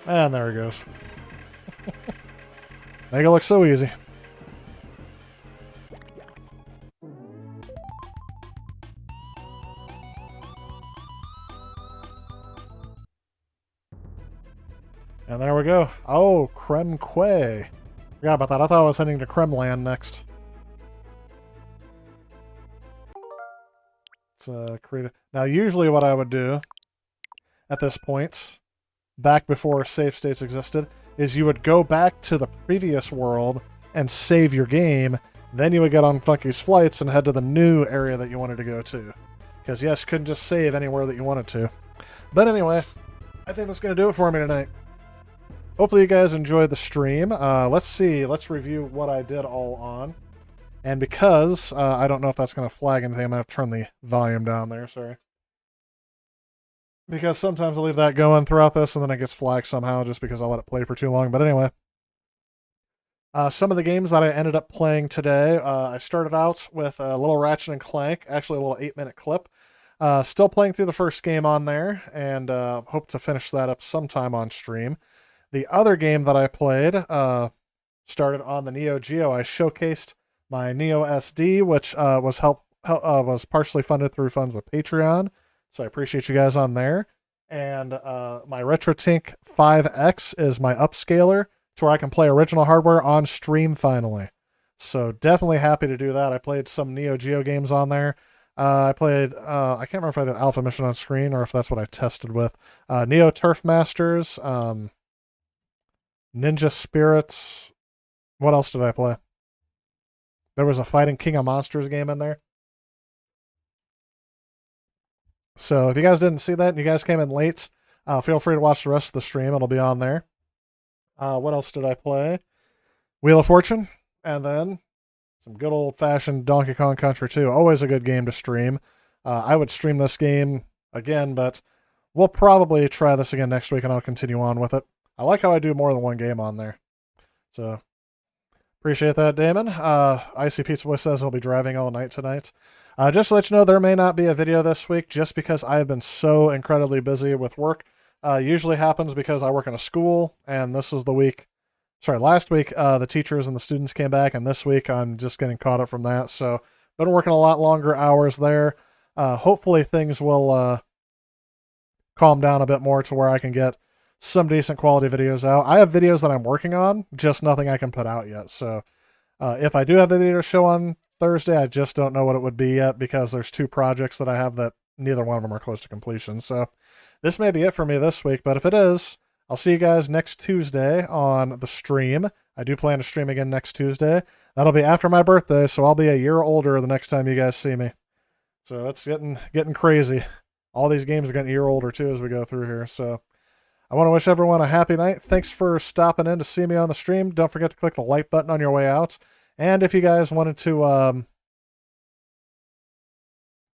And there he goes. Make it look so easy. And there we go. Oh, Creme Quay. Forgot about that. I thought I was heading to Kremland next. Let's create a... Now, usually what I would do at this point, back before save states existed, is you would go back to the previous world and save your game. Then you would get on Funky's flights and head to the new area that you wanted to go to. Because, yes, you couldn't just save anywhere that you wanted to. But anyway, I think that's going to do it for me tonight. Hopefully you guys enjoyed the stream. Let's see. Let's review what I did all on. And because I don't know if that's going to flag anything, I'm going to have to turn the volume down there. Sorry. Because sometimes I leave that going throughout this and then it gets flagged somehow just because I let it play for too long. But anyway. Some of the games that I ended up playing today, I started out with a little Ratchet and Clank. Actually a little 8-minute clip. Still playing through the first game on there. And hope to finish that up sometime on stream. The other game that I played started on the NeoGeo. I showcased my Neo SD, which was partially funded through funds with Patreon. So I appreciate you guys on there. And my RetroTink 5X is my upscaler to where I can play original hardware on stream finally. So definitely happy to do that. I played some NeoGeo games on there. I played, I can't remember if I did Alpha Mission on screen or if that's what I tested with. NeoTurfMasters, Ninja Spirits. What else did I play? There was a Fighting King of Monsters game in there. So if you guys didn't see that and you guys came in late, feel free to watch the rest of the stream. It'll be on there. What else did I play? Wheel of Fortune. And then some good old-fashioned Donkey Kong Country 2. Always a good game to stream. I would stream this game again, but we'll probably try this again next week and I'll continue on with it. I like how I do more than one game on there. So, appreciate that, Damon. Icy Pizza Boy says he'll be driving all night tonight. Just to let you know, there may not be a video this week just because I have been so incredibly busy with work. Usually happens because I work in a school, and this is the week... Sorry, last week the teachers and the students came back, and this week I'm just getting caught up from that. So, been working a lot longer hours there. Hopefully things will calm down a bit more to where I can get some decent quality videos out. I have videos that I'm working on, just nothing I can put out yet. So if I do have a video to show on Thursday. I just don't know what it would be yet because there's 2 projects that I have that neither one of them are close to completion. So this may be it for me this week, but if it is, I'll see you guys next Tuesday on the stream. I do plan to stream again next Tuesday. That'll be after my birthday, so I'll be a year older the next time you guys see me. So it's getting crazy. All these games are getting a year older too as we go through here. So I want to wish everyone a happy night. Thanks for stopping in to see me on the stream. Don't forget to click the like button on your way out. And if you guys wanted to,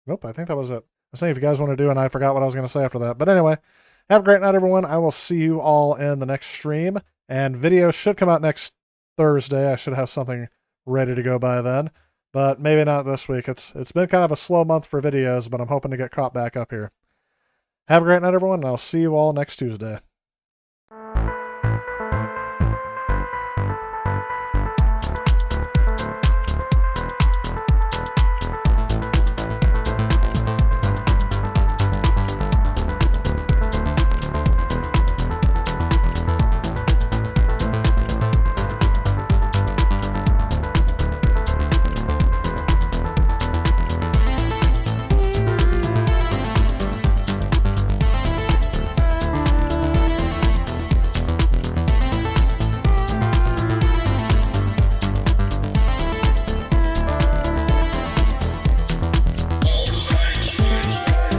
nope, I think that was it. I was saying if you guys want to do, and I forgot what I was going to say after that. But anyway, have a great night, everyone. I will see you all in the next stream. And videos should come out next Thursday. I should have something ready to go by then. But maybe not this week. It's been kind of a slow month for videos, but I'm hoping to get caught back up here. Have a great night, everyone, and I'll see you all next Tuesday.